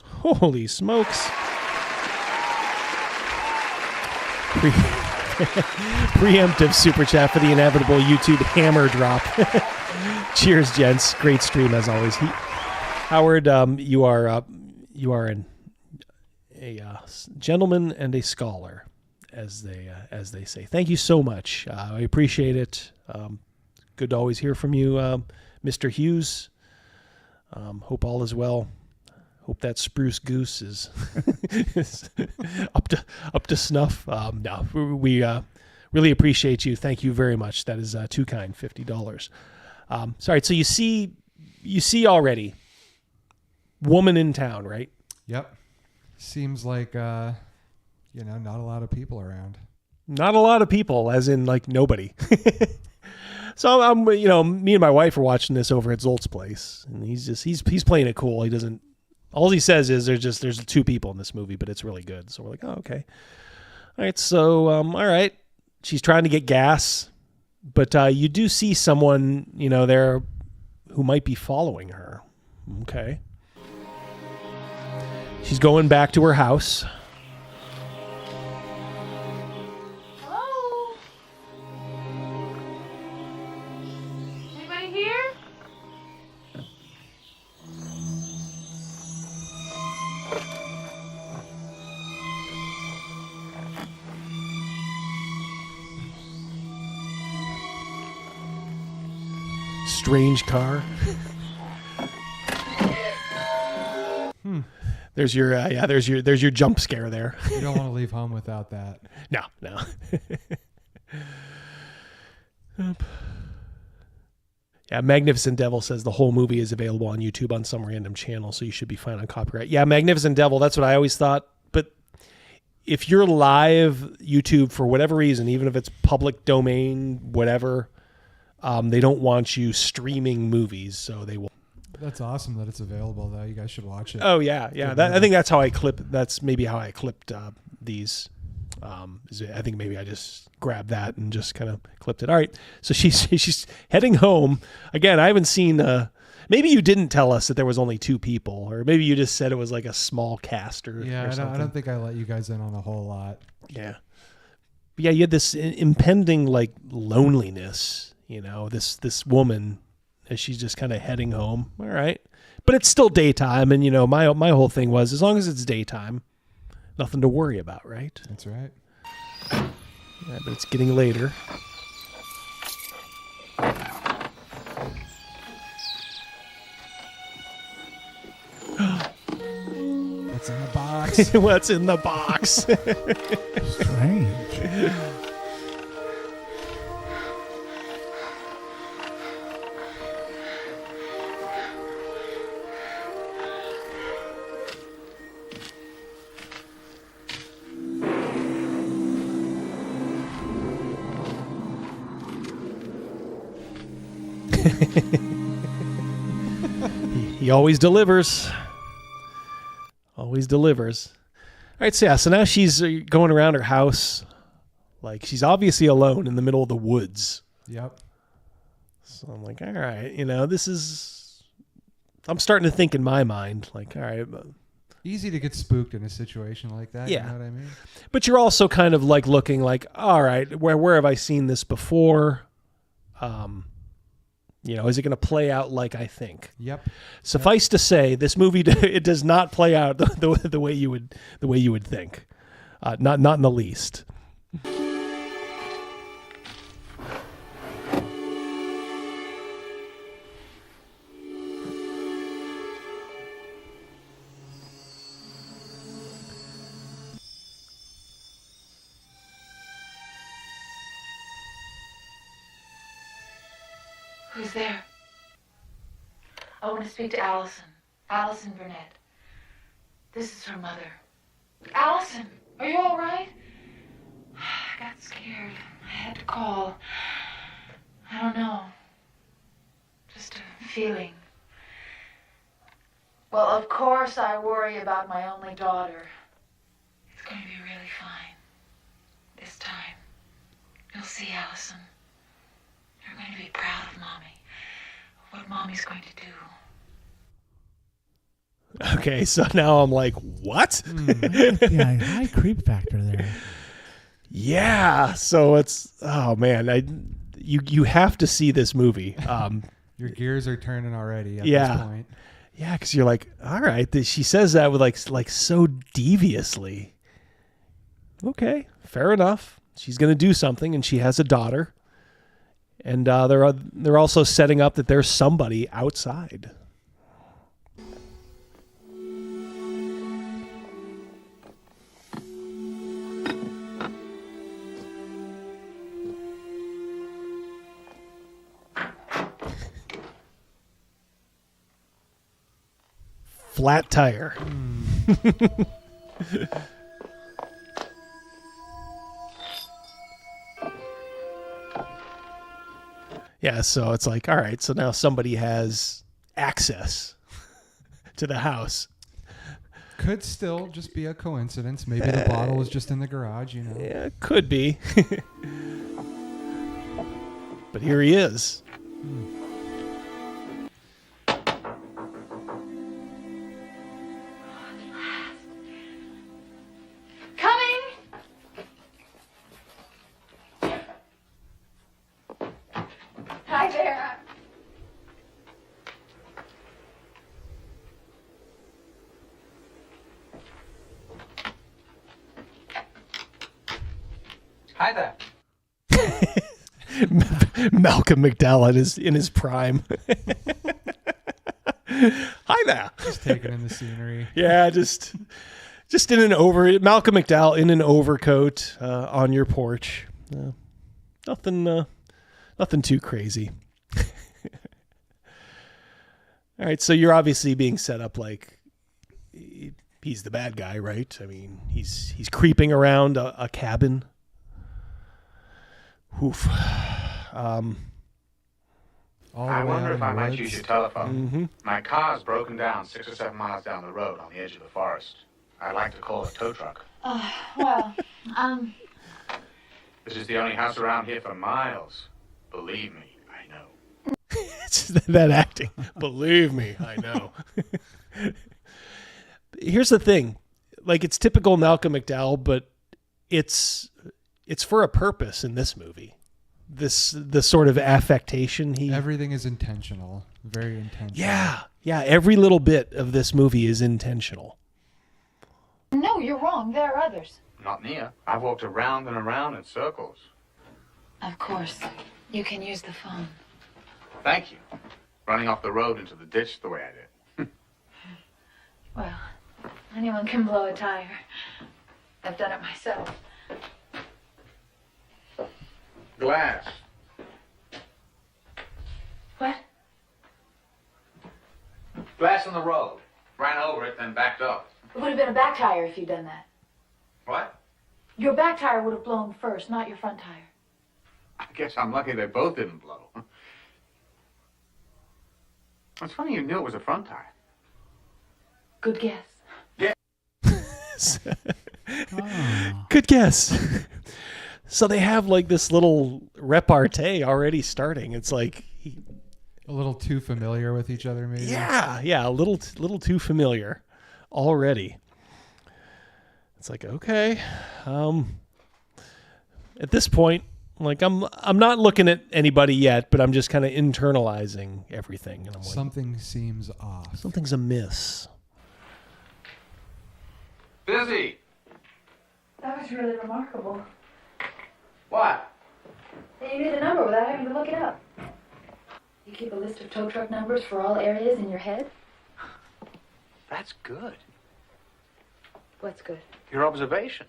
Holy smokes. Preemptive super chat for the inevitable YouTube hammer drop. Cheers, gents. Great stream as always. Howard, you are a gentleman and a scholar, as they say. Thank you so much. I appreciate it. Good to always hear from you, Mr. Hughes. Hope all is well. Hope that spruce goose is up to snuff. No, we really appreciate you. Thank you very much. That is too kind. $50. Sorry. So you see already, woman in town, right? Yep. Seems like not a lot of people around. Not a lot of people, as in like nobody. So I'm, me and my wife are watching this over at Zolt's place, and he's playing it cool. He doesn't. All he says is there's two people in this movie, but it's really good. So we're like, oh, okay. All right. So, all right. She's trying to get gas, but you do see someone, there who might be following her. Okay. She's going back to her house. Hello? Anybody here? Strange car. There's your there's your jump scare there. You don't want to leave home without that. No. Yeah, Magnificent Devil says the whole movie is available on YouTube on some random channel, so you should be fine on copyright. Yeah, Magnificent Devil, that's what I always thought. But if you're live YouTube for whatever reason, even if it's public domain, whatever, they don't want you streaming movies, so they will. That's awesome that it's available, though. You guys should watch it. Oh yeah. I think that's how I clip. That's maybe how I clipped these. I think maybe I just grabbed that and just kind of clipped it. All right. So she's heading home again. I haven't seen. Maybe you didn't tell us that there was only two people, or maybe you just said it was like a small cast or something. I don't think I let you guys in on a whole lot. Yeah. But yeah, you had this impending like loneliness. This woman. As she's just kind of heading home. All right. But it's still daytime. And, my whole thing was, as long as it's daytime, nothing to worry about, right? That's right. Yeah, but it's getting later. What's in the box? What's in the box? Strange. He always delivers. Always delivers. All right, so now she's going around her house. Like, she's obviously alone in the middle of the woods. Yep. So I'm like, all right, this is... I'm starting to think in my mind, like, all right... Easy to get spooked in a situation like that. Yeah. You know what I mean? But you're also kind of like looking like, all right, where have I seen this before? Is it going to play out like I think? Yep. Suffice to say, this movie it does not play out the way you would think. Not in the least. Who's there? I want to speak to Allison. Allison Burnett. This is her mother. Allison, are you all right? I got scared. I had to call. I don't know. Just a feeling. Well, of course I worry about my only daughter. It's going to be really Mommy's going to do. Okay, so now I'm like, what? Yeah, high creep factor there. Yeah, so it's you have to see this movie. Your gears are turning already at Yeah. this point. Yeah, because you're like, all right, she says that with like so deviously. Okay, fair enough. She's gonna do something, and she has a daughter, and they're also setting up that there's somebody outside. Flat tire. Yeah, so it's like, all right, so now somebody has access to the house. Could still just be a coincidence. Maybe the bottle was just in the garage, you know. Yeah, it could be. But here he is. Coming! Hi there. Hi there. Malcolm McDowell in his prime. Hi there. Just taking in the scenery. Yeah, just in an Malcolm McDowell in an overcoat on your porch. Nothing too crazy. All right, so you're obviously being set up like he's the bad guy, right? I mean, he's creeping around a cabin. Oof. I wonder if I might use your telephone. Mm-hmm. My car's broken down 6 or 7 miles down the road on the edge of the forest. I'd like to call a tow truck. Well, This is the only house around here for miles. Believe me, I know. It's that acting. Believe me, I know. Here's the thing. Like, it's typical Malcolm McDowell, but it's for a purpose in this movie. The sort of affectation Everything is intentional. Very intentional. Yeah. Every little bit of this movie is intentional. no, you're wrong. There are others. Not near. I've walked around and around in circles. Of course. You can use the phone. Thank you. Running off the road into the ditch the way I did. Well, anyone can blow a tire. I've done it myself. Glass. What? Glass on the road. Ran over it, then backed up. It would have been a back tire if you'd done that. What? Your back tire would have blown first, not your front tire. I guess I'm lucky they both didn't blow. It's funny you knew it was a front tire. Good guess. Yeah. Good guess. So they have like this little repartee already starting. It's like a little too familiar with each other, maybe. Yeah, a little too familiar already. It's like, okay, at this point, like I'm not looking at anybody yet, but I'm just kind of internalizing everything, and I'm like, Something seems off. something's amiss. Busy. That was really remarkable. What? You knew the number without having to look it up. You keep a list of tow truck numbers for all areas in your head? That's good. What's good? Your observation.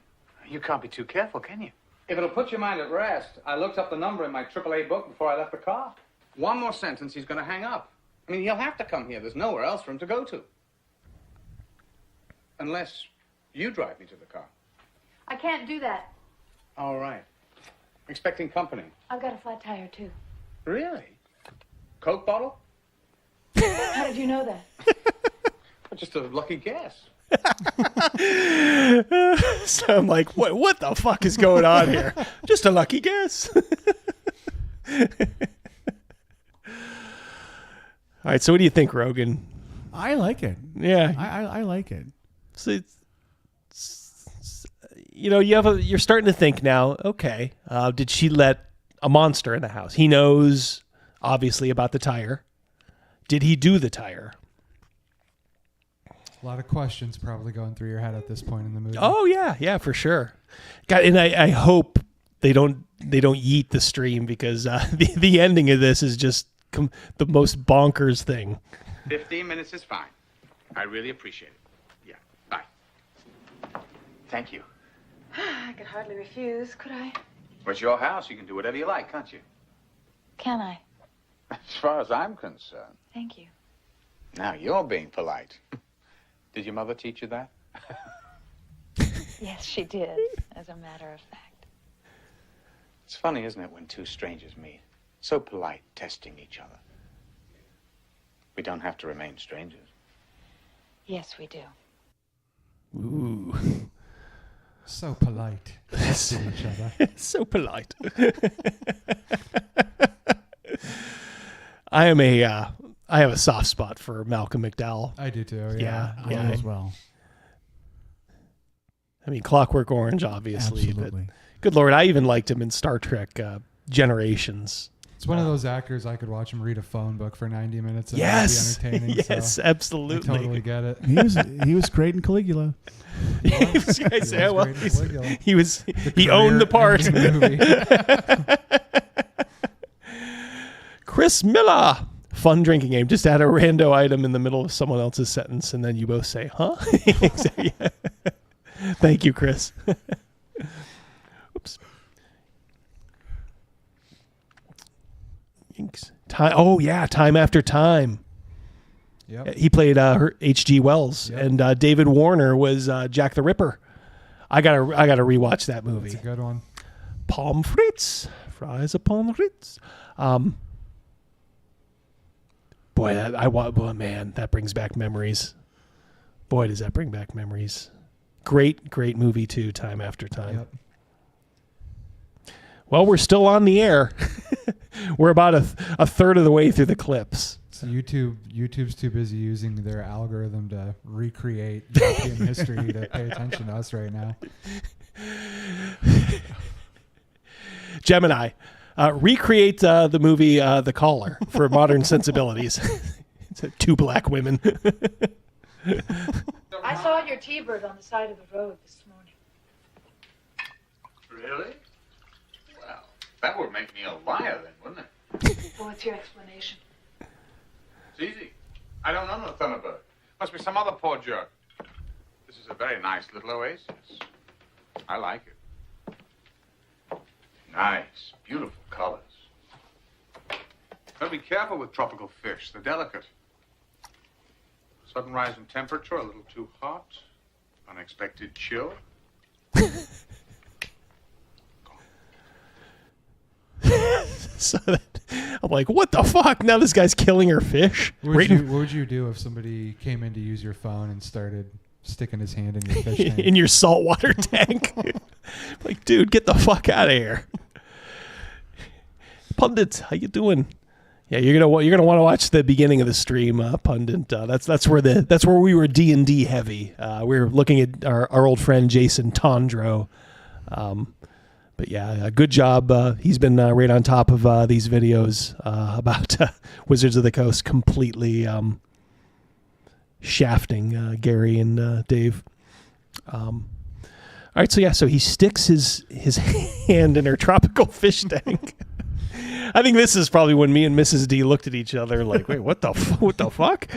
You can't be too careful, can you? If it'll put your mind at rest, I looked up the number in my AAA book before I left the car. One more sentence, he's going to hang up. I mean, he'll have to come here. There's nowhere else for him to go to. Unless you drive me to the car. I can't do that. All right. Expecting company. I've got a flat tire, too. Really? Coke bottle? How did you know that? Just a lucky guess. So I'm like, what the fuck is going on here? Just a lucky guess. All right, so what do you think, Rogan? I like it. Yeah. I like it. So you're starting to think now, okay, did she let a monster in the house? He knows, obviously, about the tire. Did he do the tire? A lot of questions probably going through your head at this point in the movie. Oh, yeah, for sure. God, and I hope they don't yeet the stream, because the ending of this is just the most bonkers thing. 15 minutes is fine. I really appreciate it. Yeah, bye. Thank you. I could hardly refuse, could I? Well, it's your house. You can do whatever you like, can't you? Can I? As far as I'm concerned. Thank you. Now you're being polite. Did your mother teach you that? Yes, she did, as a matter of fact. It's funny, isn't it, when two strangers meet? So polite, testing each other. We don't have to remain strangers. Yes, we do. Ooh. So polite. Testing each other. So polite. I have a soft spot for Malcolm McDowell. I do too. Yeah, I do as well. I mean, Clockwork Orange, obviously. Absolutely. But good Lord, I even liked him in Star Trek Generations. It's one of those actors I could watch him read a phone book for 90 minutes and yes, it'd be entertaining. Yes, so absolutely. I totally get it. He was great in Caligula. He owned the part. Chris Miller. Fun drinking game. Just add a rando item in the middle of someone else's sentence, and then you both say, huh? Thank you, Chris. Oops. Time After Time. Yep. He played H.G. Wells, and David Warner was Jack the Ripper. I gotta rewatch that movie. It's a good one. Pommes frites, fries upon frites. Boy, man, that brings back memories. Boy, does that bring back memories. Great movie too. Time After Time. Yep. Well, we're still on the air. We're about a third of the way through the clips. So YouTube's too busy using their algorithm to recreate European history to pay attention to us right now. Gemini, recreate the movie The Caller for modern sensibilities. It's two black women. I saw your T-bird on the side of the road this morning. Really? Well, that would make me a liar then, wouldn't it? Well, what's your explanation? It's easy. I don't own a Thunderbird. Must be some other poor jerk. This is a very nice little oasis. I like it. Nice, beautiful colors. Gotta be careful with tropical fish. They're delicate. Sudden rise in temperature, a little too hot. Unexpected chill. So I'm like, what the fuck? Now this guy's killing her fish. What would you do if somebody came in to use your phone and started sticking his hand in your fish tank? In your saltwater tank? Like, dude, get the fuck out of here. Pundit, how you doing? Yeah, you're gonna want to watch the beginning of the stream, Pundit. That's where we were D&D heavy. We were looking at our old friend Jason Tondro. But yeah, good job. He's been right on top of these videos about Wizards of the Coast completely shafting Gary and Dave. All right, so he sticks his hand in her tropical fish tank. I think this is probably when me and Mrs. D looked at each other like, wait, what the fuck?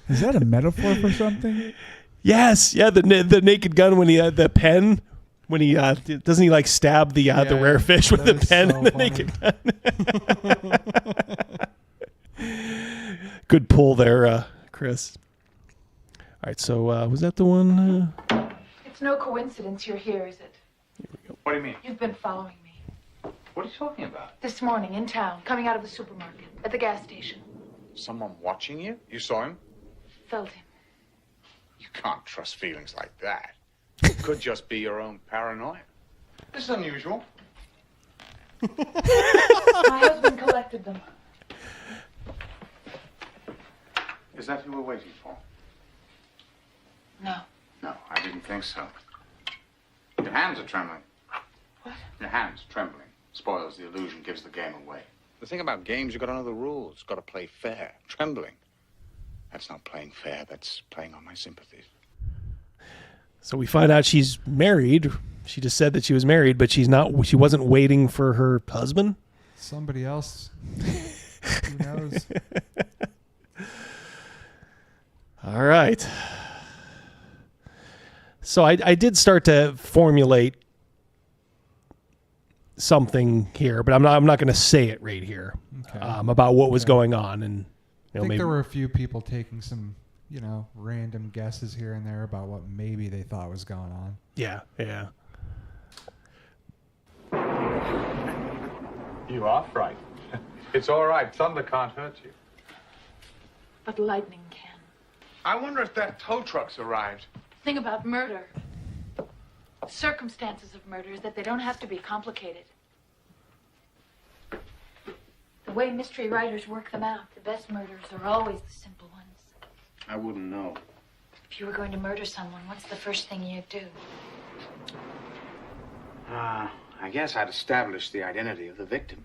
Is that a metaphor for something? Yes, yeah, the Naked Gun when he had the pen. When he doesn't he like stab the rare fish with the pen and the Naked Gun? Good pull there, Chris. All right, so was that the one? It's no coincidence you're here, is it? What do you mean? You've been following me. What are you talking about? This morning, in town, coming out of the supermarket, at the gas station. Someone watching you? You saw him? Felt him. You can't trust feelings like that. It could just be your own paranoia. This is unusual. My husband collected them. Is that who we're waiting for? No. No, I didn't think so. Your hands are trembling. What? Your hands trembling. Spoils the illusion, gives the game away. The thing about games, you got to know the rules. Got to play fair. Trembling. That's not playing fair. That's playing on my sympathies. So we find out she's married. She just said that she was married, but she's not. She wasn't waiting for her husband. Somebody else. Who knows? All right. So I did start to formulate something here, but I'm not going to say it right here. Okay. About what was going on, and I think there were a few people taking some, random guesses here and there about what maybe they thought was going on. Yeah. You are frightened. It's all right. Thunder can't hurt you. But lightning can. I wonder if that tow truck's arrived. Thing about murder. Circumstances of murder is that they don't have to be complicated. The way mystery writers work them out, the best murders are always the simple ones. I wouldn't know. If you were going to murder someone, what's the first thing you'd do? I guess I'd establish the identity of the victim.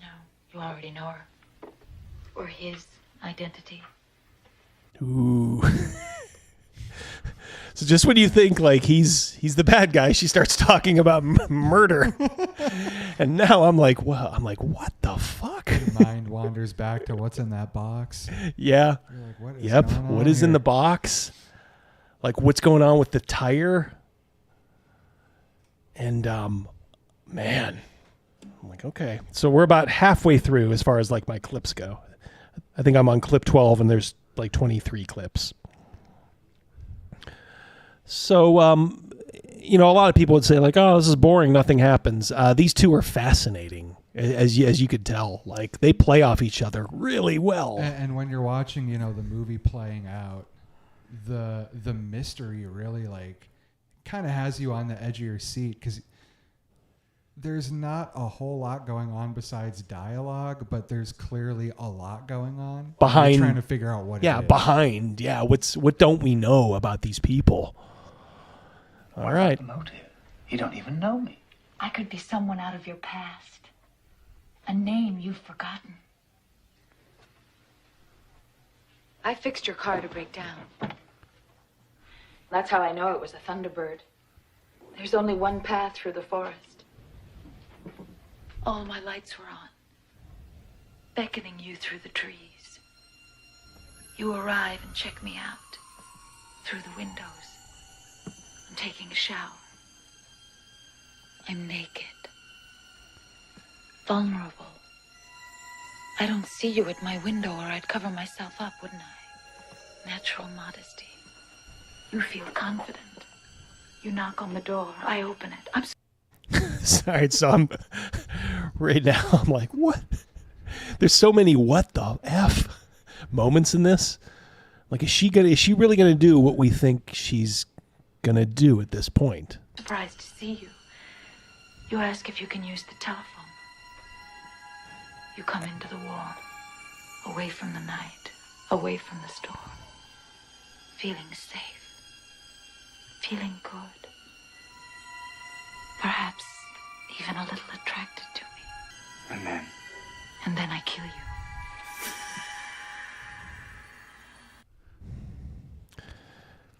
No, you already know her. Or his identity. Ooh. So just when you think like he's the bad guy, she starts talking about murder, and now I'm like, what the fuck? Your mind wanders back to what's in that box. Yeah. You're like, what is Yep. going on What is in here? the box? Like what's going on with the tire? And man, I'm like, okay. So we're about halfway through as far as like my clips go. I think I'm on clip 12, and there's like 23 clips. So, a lot of people would say like, oh, this is boring. Nothing happens. These two are fascinating, as you could tell. Like they play off each other really well. And when you're watching, the movie playing out, the mystery really like kind of has you on the edge of your seat because there's not a whole lot going on besides dialogue, but there's clearly a lot going on Behind, you're trying to figure out what. It is. What don't we know about these people? All right. The motive. You don't even know me. I could be someone out of your past. A name you've forgotten. I fixed your car to break down. That's how I know it was a Thunderbird. There's only one path through the forest. All my lights were on, beckoning you through the trees. You arrive and check me out through the windows. I'm taking a shower. I'm naked. Vulnerable. I don't see you at my window or I'd cover myself up, wouldn't I? Natural modesty. You feel confident. You knock on the door. I open it. I'm Sorry, so I'm right now. I'm like, what? There's so many what the f moments in this. Like, is she really gonna do what we think she's gonna do at this point? surprised to see you. You ask if you can use the telephone. You come into the wall, away from the night, away from the storm, feeling safe, feeling good, perhaps even a little attracted to me. And then I kill you.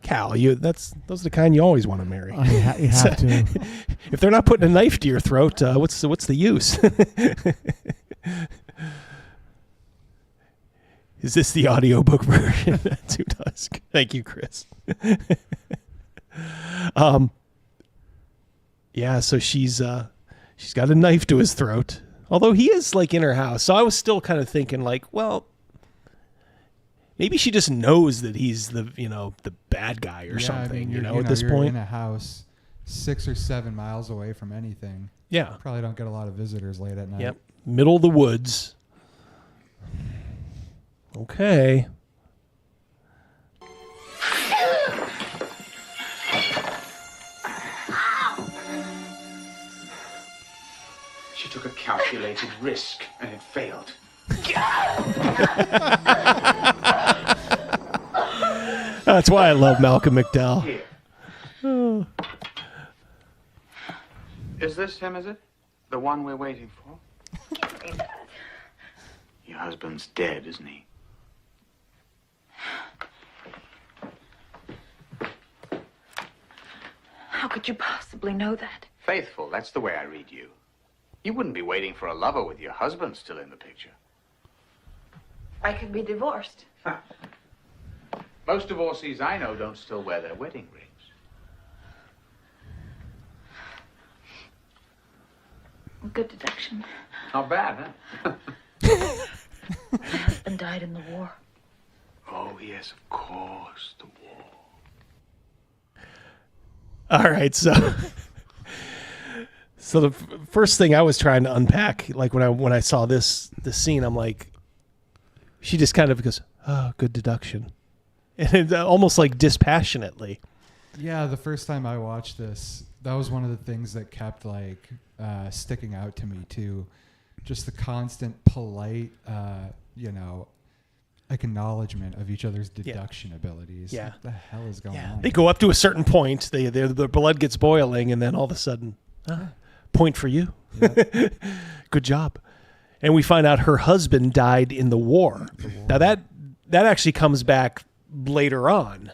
Cal, those are the kind you always want to marry. You have to. If they're not putting a knife to your throat, what's the use? Is this the audiobook version? To Dusk. Thank you, Chris. Yeah, so she's got a knife to his throat. Although he is like in her house. So I was still kind of thinking like, well, maybe she just knows that he's the bad guy or something, at this you're point. in a house 6 or 7 miles away from anything. Yeah. Probably don't get a lot of visitors late at night. Yep. Middle of the woods. Okay. She took a calculated risk, and it failed. That's why I love Malcolm McDowell. Here. Oh. Is this him, is it? The one we're waiting for? Your husband's dead, isn't he? How could you possibly know that? Faithful, that's the way I read you. You wouldn't be waiting for a lover with your husband still in the picture. I could be divorced. Most divorcees I know don't still wear their wedding rings. Good deduction. Not bad, huh? My husband died in the war. Oh, yes, of course, the war. All right, so the first thing I was trying to unpack, like when I saw this scene, I'm like, she just kind of goes, "Oh, good deduction," and it, almost like dispassionately. Yeah, the first time I watched this, that was one of the things that kept like sticking out to me too. Just the constant polite, acknowledgement of each other's deduction abilities. Yeah. What the hell is going on? They go up to a certain point, the blood gets boiling, and then all of a sudden, point for you. Yeah. Good job. And we find out her husband died in the war. Now that actually comes back later on,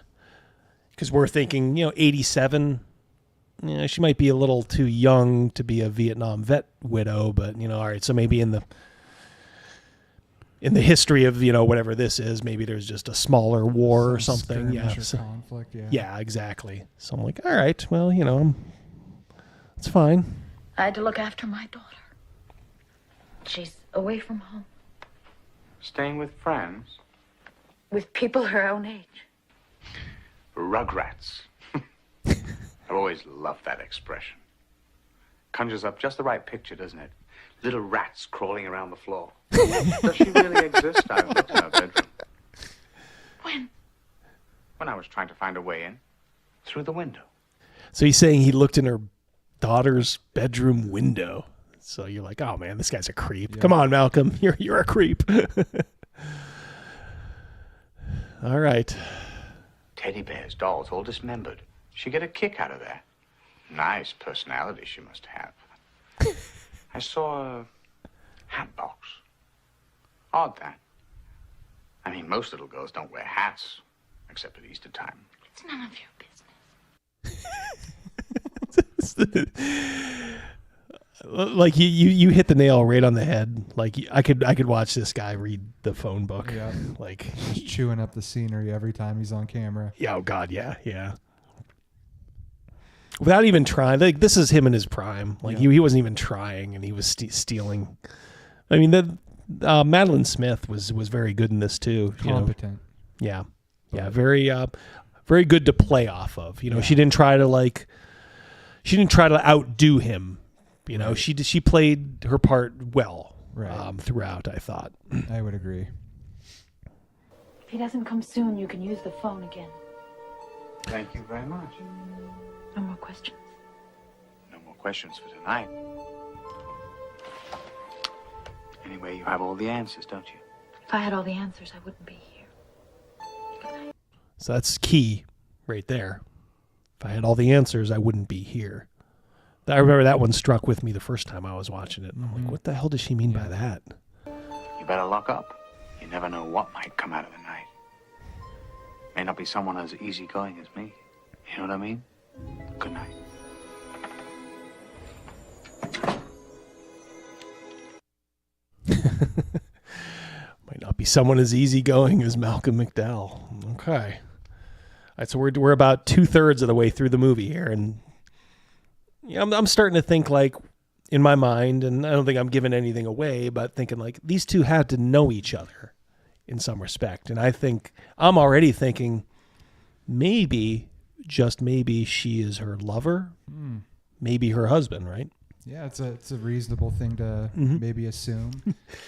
because we're thinking, 87. She might be a little too young to be a Vietnam vet widow, but all right. So maybe in the history of whatever this is, maybe there's just a smaller war or something. Yeah, conflict. Yeah. Yeah, exactly. So I'm like, all right, well, it's fine. I had to look after my daughter. She's away from home. Staying with friends? With people her own age. Rugrats. I've always loved that expression. Conjures up just the right picture, doesn't it? Little rats crawling around the floor. Does she really exist? I've looked in her bedroom. When? When I was trying to find a way in. Through the window. So he's saying he looked in her daughter's bedroom window. So you're like, oh man, this guy's a creep. Yeah. Come on, Malcolm, you're a creep. All right. Teddy bears, dolls, all dismembered. She get a kick out of that. Nice personality she must have. I saw a hat box. Odd that. I mean, most little girls don't wear hats, except at Easter time. It's none of your business. Like you hit the nail right on the head. Like I could watch this guy read the phone book. Yeah. Like just chewing up the scenery every time he's on camera. Yeah. Oh God. Yeah. Without even trying. Like this is him in his prime. Like he wasn't even trying, and he was stealing. I mean, Madeline Smith was very good in this too. Competent. Yeah. Very good to play off of. She didn't try to outdo him. Right. She played her part well throughout, I thought. I would agree. If he doesn't come soon, you can use the phone again. Thank you very much. No more questions. No more questions for tonight. Anyway, you have all the answers, don't you? If I had all the answers, I wouldn't be here. So that's key right there. If I had all the answers, I wouldn't be here. I remember that one struck with me the first time I was watching it. I'm like, what the hell does she mean by that? You better lock up. You never know what might come out of the night. May not be someone as easygoing as me. You know what I mean? Good night. Might not be someone as easygoing as Malcolm McDowell. Okay. All right, so we're about 2/3 of the way through the movie here, and I'm starting to think, like, in my mind, and I don't think I'm giving anything away, but thinking like these two had to know each other in some respect. And I think I'm already thinking maybe, just maybe, she is her lover, maybe her husband, right? Yeah, it's a reasonable thing to maybe assume.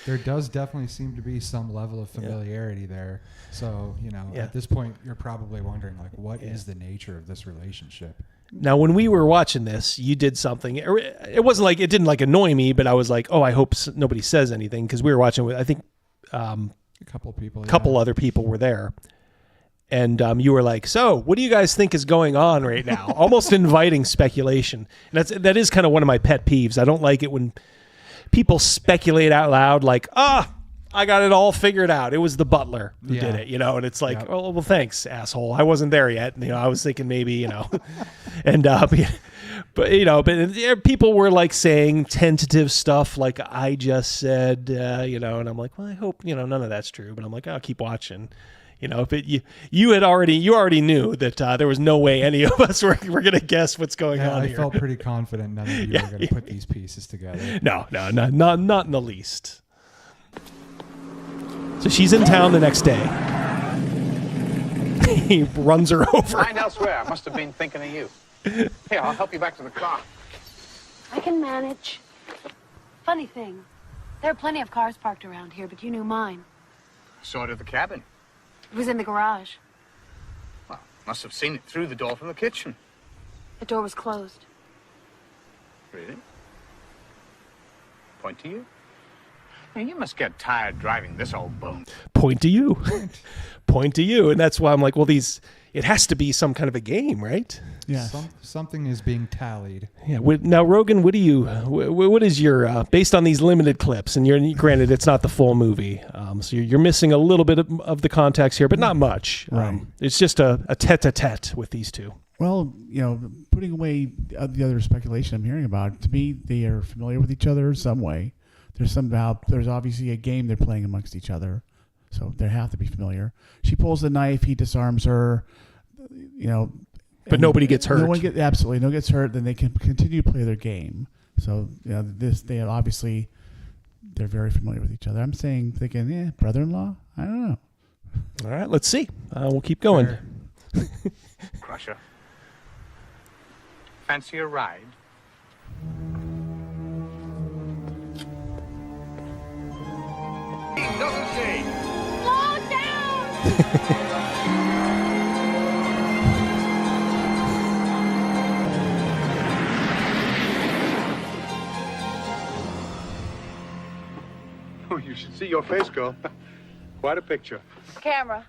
There does definitely seem to be some level of familiarity there. So, at this point, you're probably wondering, like, what is the nature of this relationship? Now, when we were watching this, you did something. It wasn't like, it didn't like annoy me, but I was like, oh, I hope nobody says anything, because we were watching with, I think, a couple people, couple other people were there, And you were like, so what do you guys think is going on right now? Almost inviting speculation. And that is kind of one of my pet peeves. I don't like it when people speculate out loud like, I got it all figured out. It was the butler who did it, and it's like, oh, well, thanks, asshole. I wasn't there yet. I was thinking maybe, and, but people were like saying tentative stuff like I just said, and I'm like, well, I hope, none of that's true, but I'm like, I'll keep watching. If you already knew that there was no way any of us were going to guess what's going on here. I felt pretty confident none of you were going to put these pieces together. No, not in the least. So she's in town the next day. He runs her over. Find elsewhere. I must have been thinking of you. Here, I'll help you back to the car. I can manage. Funny thing, there are plenty of cars parked around here, but you knew mine. Saw it at the cabin. It was in the garage. Well, must have seen it through the door from the kitchen. The door was closed. Really? Point to you? Now, you must get tired driving this old bone. Point to you. Point to you. And that's why I'm like, well, it has to be some kind of a game, right? Yeah. Something is being tallied. Yeah. Now, Rogan, what is your, based on these limited clips, and granted, it's not the full movie, so you're missing a little bit of the context here, but not much. Right. It's just a tete-a-tete with these two. Well, putting away the other speculation I'm hearing about, to me, they are familiar with each other in some way. There's obviously a game they're playing amongst each other, so they have to be familiar. She pulls the knife, he disarms her, but nobody gets hurt. No one gets hurt. Then they can continue to play their game. So they're very familiar with each other. I'm thinking, brother-in-law. I don't know. All right, let's see. We'll keep going. Sure. Crusher. Fancy a ride? Doesn't she? Slow down! Oh, you should see your face, girl. Quite a picture. Camera.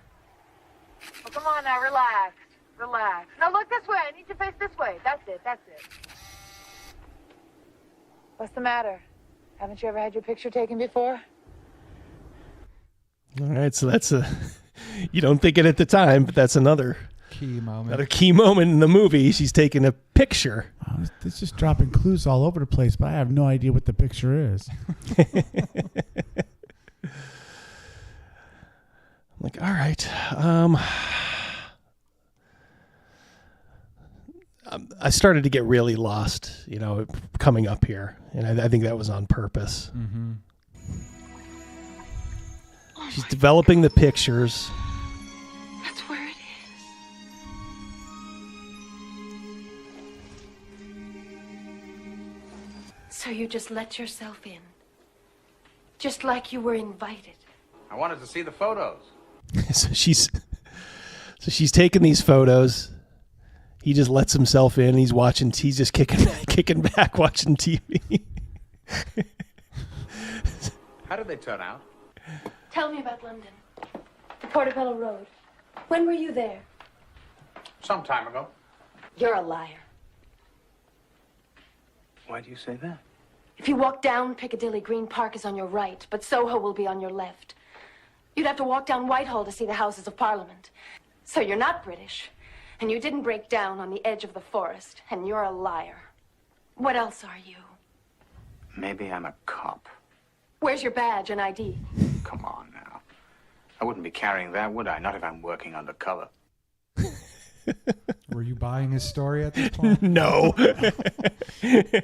Well, come on now, relax. Relax. Now look this way. I need you to face this way. That's it. What's the matter? Haven't you ever had your picture taken before? All right, so that's you don't think it at the time, but that's another key moment. Another key moment in the movie. She's taking a picture. It's just dropping clues all over the place, but I have no idea what the picture is. I'm like, all right. I started to get really lost, coming up here, and I think that was on purpose. Mm-hmm. She's developing the pictures. That's where it is. So you just let yourself in. Just like you were invited. I wanted to see the photos. So she's taking these photos. He just lets himself in. He's just kicking back, watching TV. How did they turn out? Tell me about London. The Portobello Road. When were you there? Some time ago. You're a liar. Why do you say that? If you walk down Piccadilly, Green Park is on your right, but Soho will be on your left. You'd have to walk down Whitehall to see the Houses of Parliament. So you're not British, and you didn't break down on the edge of the forest, and you're a liar. What else are you? Maybe I'm a cop. Where's your badge and ID? Come on now. I wouldn't be carrying that, would I? Not if I'm working undercover. Were you buying his story at this point? No. I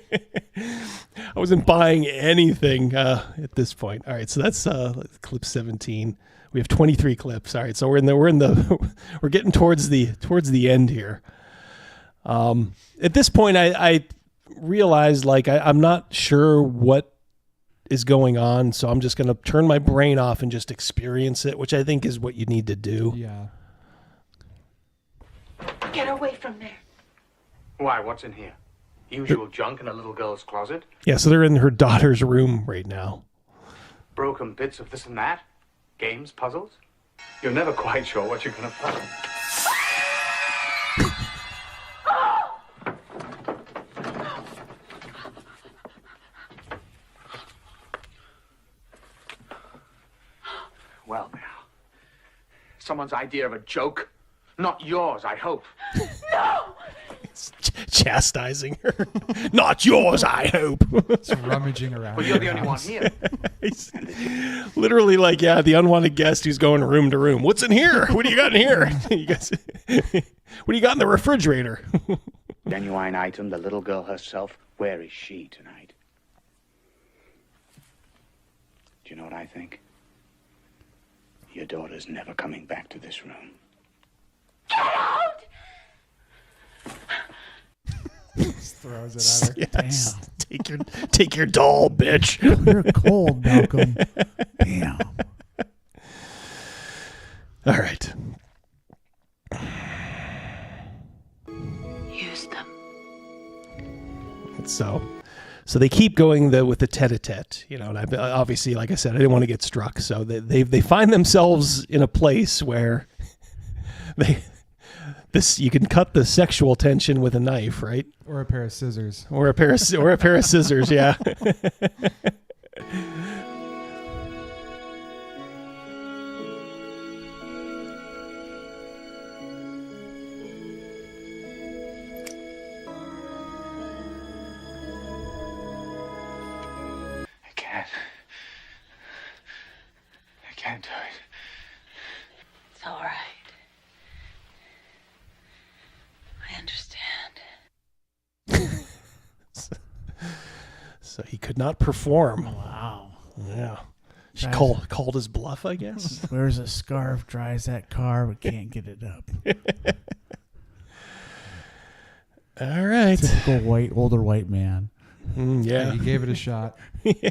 wasn't buying anything at this point. All right, so that's clip 17. We have 23 clips. All right, so we're getting towards the end here. At this point, I realized I'm not sure what is going on, so I'm just going to turn my brain off and just experience it, which I think is what you need to do. Yeah. Get away from there. Why? What's in here? Usual junk in a little girl's closet? Yeah, so they're in her daughter's room right now. Broken bits of this and that? Games, puzzles? You're never quite sure what you're going to find. Well, now. Someone's idea of a joke. Not yours, I hope. No! Chastising her. Not yours, I hope. It's rummaging around. Well, you're the only one here. Literally, like, yeah, the unwanted guest who's going room to room. What's in here? What do you got in here? You guys, what do you got in the refrigerator? Genuine item, the little girl herself. Where is she tonight? Do you know what I think? Your daughter's never coming back to this room. Get out! Just throws it at her. Yes. Take your doll, bitch. You're cold, Malcolm. Damn. All right. Use them. So they keep going with the tete-a-tete, you know, and obviously, like I said, I didn't want to get struck. So they find themselves in a place where you can cut the sexual tension with a knife, right? Or a pair of scissors. Or a pair of scissors, yeah. I can't do it. It's all right. I understand. So he could not perform. Wow. Yeah. She called his bluff, I guess. Wears a scarf, drives that car, but can't get it up. All right. Typical older white man. Yeah. He gave it a shot. Yeah.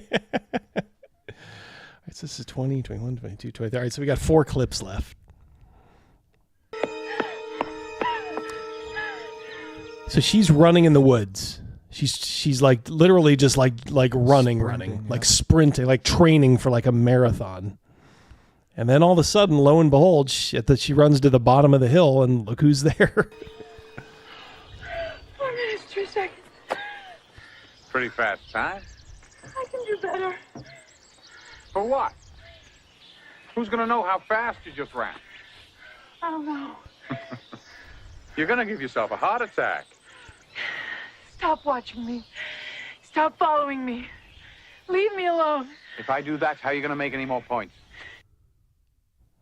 All right, so this is 20, 21, 22, 23. All right, so we got 4 clips left. So she's running in the woods. She's like literally just like running, like sprinting, like training for like a marathon. And then all of a sudden, lo and behold, she runs to the bottom of the hill, and look who's there. 4 minutes, 2 seconds. Pretty fast time. I can do better. For what? Who's gonna know how fast you just ran? I don't know. You're gonna give yourself a heart attack. Stop watching me. Stop following me. Leave me alone. If I do that, how are you gonna make any more points?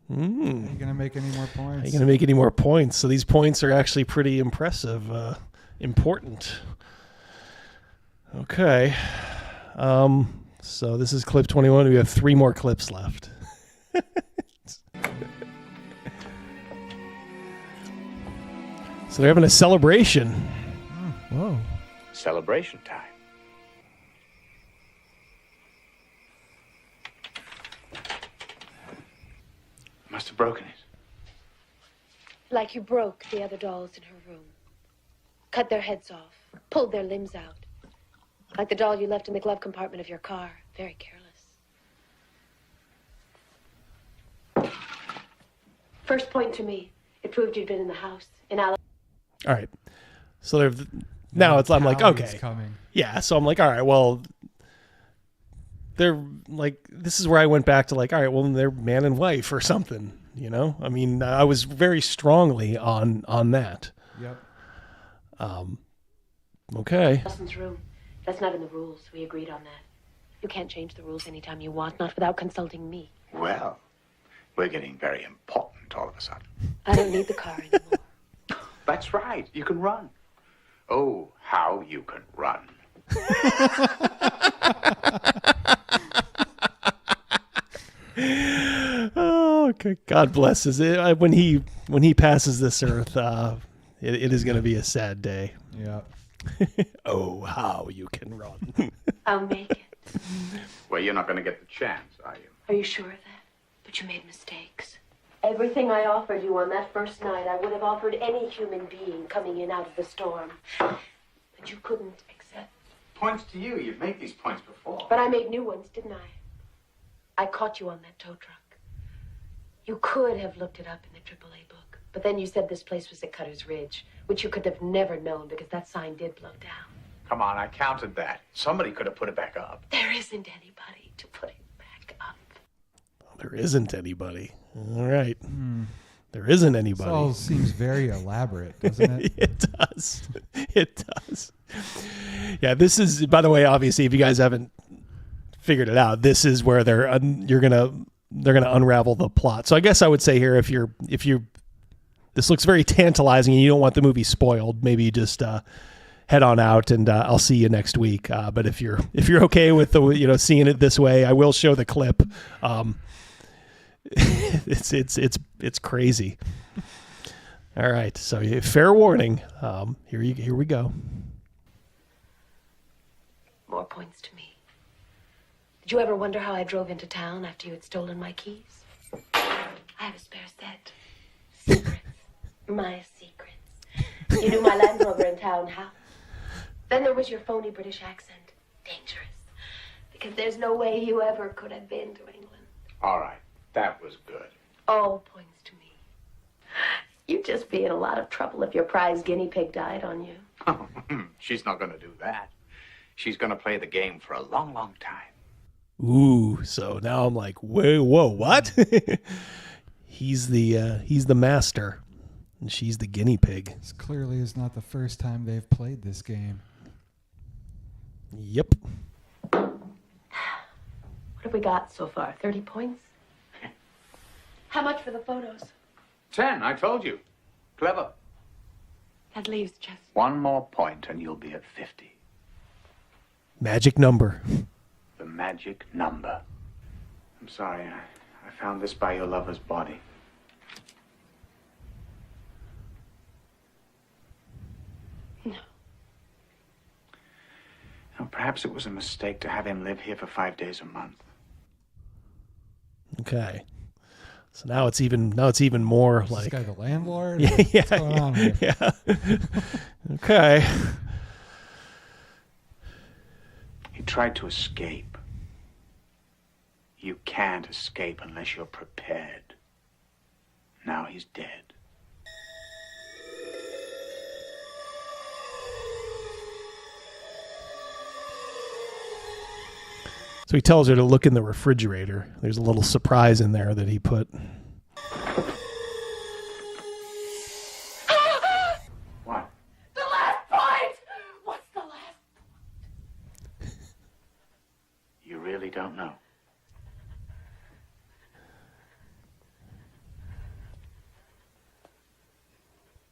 Are you going to make any more points? Are you going to make any more points? So these points are actually pretty impressive, important. Okay. So this is clip 21. We have 3 more clips left. So they're having a celebration. Whoa. Celebration time. Must have broken it. Like you broke the other dolls in her room. Cut their heads off. Pulled their limbs out. Like the doll you left in the glove compartment of your car. Very careless. First point to me. It proved you'd been in the house. In Alabama. All right. So now I'm like, okay. Coming. Yeah. So I'm like, all right, well, they're like, this is where I went back to like, all right, well, they're man and wife or something, you know? I mean, I was very strongly on that. Yep. Okay. Justin's room. That's not in the rules. We agreed on that. You can't change the rules anytime you want, not without consulting me. Well, we're getting very important all of a sudden. I don't need the car anymore. That's right. You can run. Oh, how you can run. Oh, okay. God bless us. When he passes this earth, it is going to be a sad day. Yeah. Oh, how you can run. I'll make it. Well, you're not going to get the chance, are you? Are you sure of that? But you made mistakes. Everything I offered you on that first night, I would have offered any human being coming in out of the storm. But you couldn't accept. Points to you. You've made these points before. But I made new ones, didn't I? I caught you on that tow truck. You could have looked it up in the AAA book. But then you said this place was at Cutter's Ridge, which you could have never known because that sign did blow down. Come on, I counted that. Somebody could have put it back up. There isn't anybody to put it back up. There isn't anybody. All right. There isn't anybody. This all seems very elaborate, doesn't it? It does. It does. Yeah, this is, by the way, obviously, if you guys haven't figured it out, this is where they're gonna unravel the plot. So I guess I would say here, if you this looks very tantalizing and you don't want the movie spoiled, maybe just head on out and I'll see you next week. But if you're okay with the seeing it this way, I will show the clip. It's crazy. All right, so fair warning. Here we go. More points to me. Did you ever wonder how I drove into town after you had stolen my keys? I have a spare set. Secrets. My secrets. You knew my Land Rover in town, how? Then there was your phony British accent. Dangerous. Because there's no way you ever could have been to England. All right, that was good. All points to me. You'd just be in a lot of trouble if your prize guinea pig died on you. She's not going to do that. She's going to play the game for a long, long time. Ooh, so now I'm like, whoa, what? He's the master, and she's the guinea pig. This clearly is not the first time they've played this game. Yep. What have we got so far? 30 points? How much for the photos? 10, I told you. Clever. That leaves just... One more point and you'll be at 50. Magic number. The magic number. I'm sorry, I found this by your lover's body. No. Now, perhaps it was a mistake to have him live here for 5 days a month. Okay. So now it's even more Is like this guy the landlord? Yeah, What's going on here? yeah. Okay. He tried to escape. You can't escape unless you're prepared. Now he's dead. So he tells her to look in the refrigerator. There's a little surprise in there that he put. What? The last point! What's the last? You really don't know?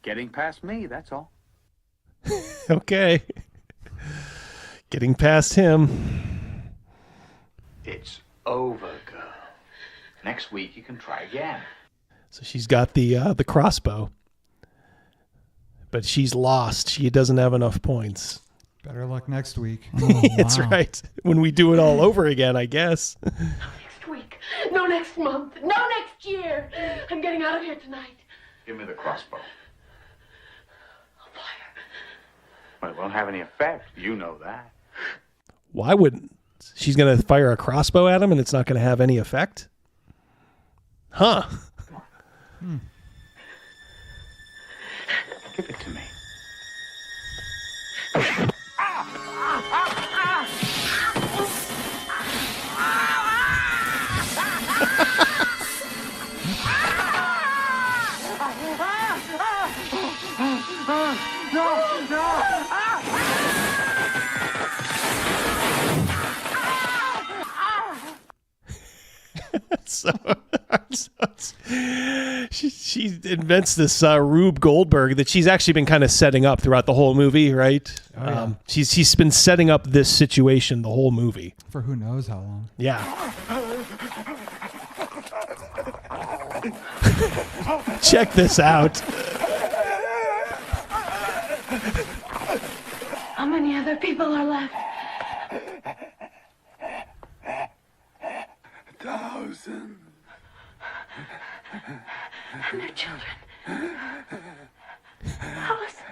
Getting past me, that's all. Okay. Getting past him. It's over, girl. Next week you can try again. So she's got the crossbow. But she's lost. She doesn't have enough points. Better luck next week. That's right. When we do it all over again, I guess. Next week. No next month. No next year. I'm getting out of here tonight. Give me the crossbow. Well, it won't have any effect. You know that. Why wouldn't? She's going to fire a crossbow at him and it's not going to have any effect? Huh. Give it to me. She invents this Rube Goldberg that she's actually been kind of setting up throughout the whole movie, right? Oh, yeah. She's been setting up this situation the whole movie. For who knows how long. Yeah. Check this out. How many other people are left? 1,000. And their children. Allison.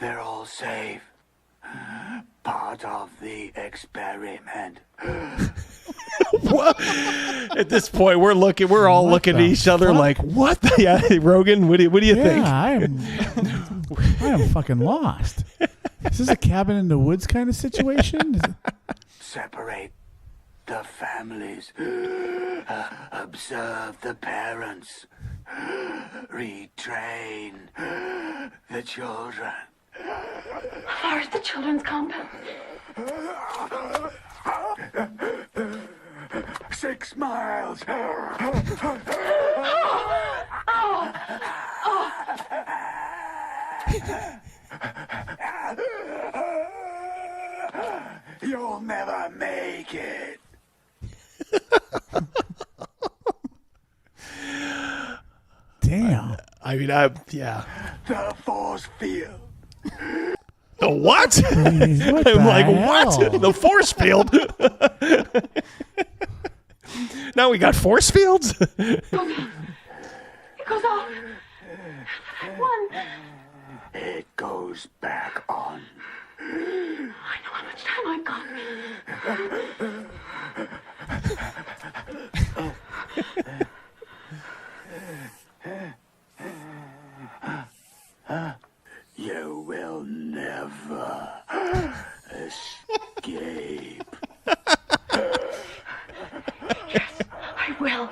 They're all safe. Part of the experiment. What? At this point, we're all looking at each other like, what? Yeah, Rogan, what do you think? I am fucking lost. Is this a cabin in the woods kind of situation? Separate the families. Observe the parents. Retrain the children. How far is the children's compound? 6 miles. You'll never make it. Damn. I mean, yeah. The force field. The what? Jeez, what I'm the like, hell? what? The force field? Now we got force fields? It goes off. One. It goes back on. I know how much time I've got. You will never escape. Yes, I will.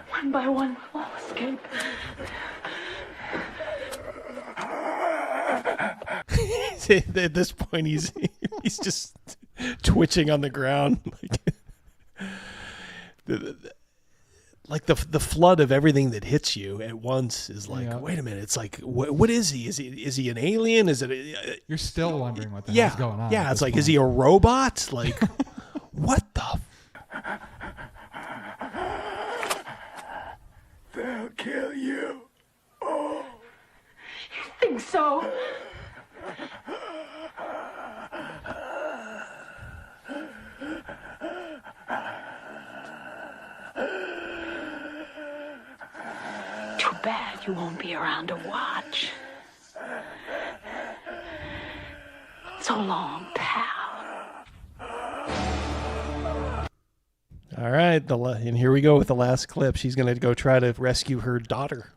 One by one, we'll all escape. At this point, he's just twitching on the ground, like the flood of everything that hits you at once is like, wait a minute, it's like, what is he? Is he an alien? Is it? You're still wondering what the hell's going on. Yeah, it's like, is he a robot? Like, what the? They'll kill you. Oh. You think so? Too bad you won't be around to watch. So long, pal. All right, and here we go with the last clip. She's going to go try to rescue her daughter.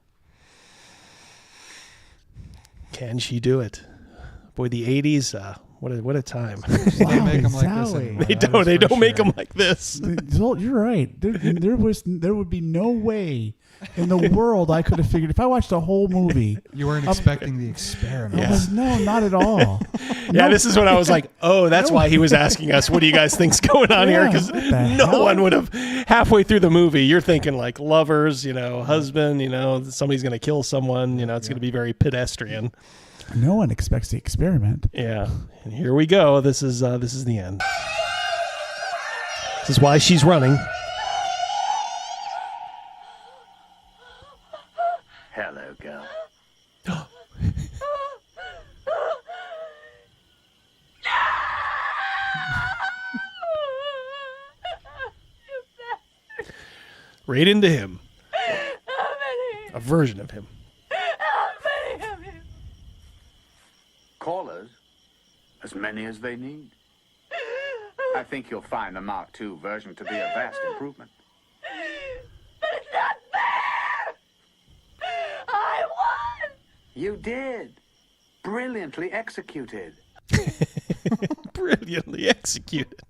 Can she do it? Boy, the 80s, what a time. They make them like this anymore. They don't make them like this. Zsolt, you're right. There would be no way in the world I could have figured. If I watched a whole movie, You weren't expecting the experiment. I was, no, not at all. Yeah, this is when I was like, oh, that's why he was asking us, what do you guys think's going on here? Because no one would have, halfway through the movie, you're thinking like lovers, husband, somebody's going to kill someone, it's going to be very pedestrian. No one expects the experiment. Yeah, and here we go. This is the end. This is why she's running. Hello, girl. Right into him. A version of him. Callers, as many as they need. I think you'll find the Mark II version to be a vast improvement. It's not fair! I won! You did. Brilliantly executed. Brilliantly executed.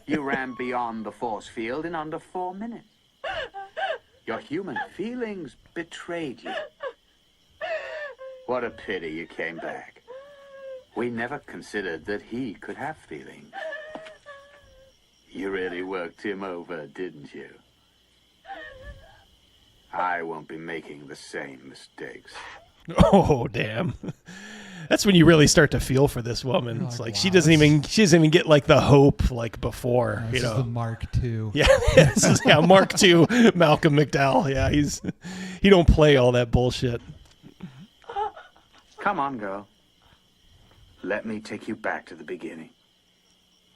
You ran beyond the force field in under 4 minutes. Your human feelings betrayed you. What a pity you came back. We never considered that he could have feelings. You really worked him over, didn't you? I won't be making the same mistakes. Oh, damn. That's when you really start to feel for this woman. It's like, wow, she doesn't even get like the hope like before. This is the Mark II. Yeah, this is Mark II, Malcolm McDowell. Yeah, he don't play all that bullshit. Come on, girl. Let me take you back to the beginning.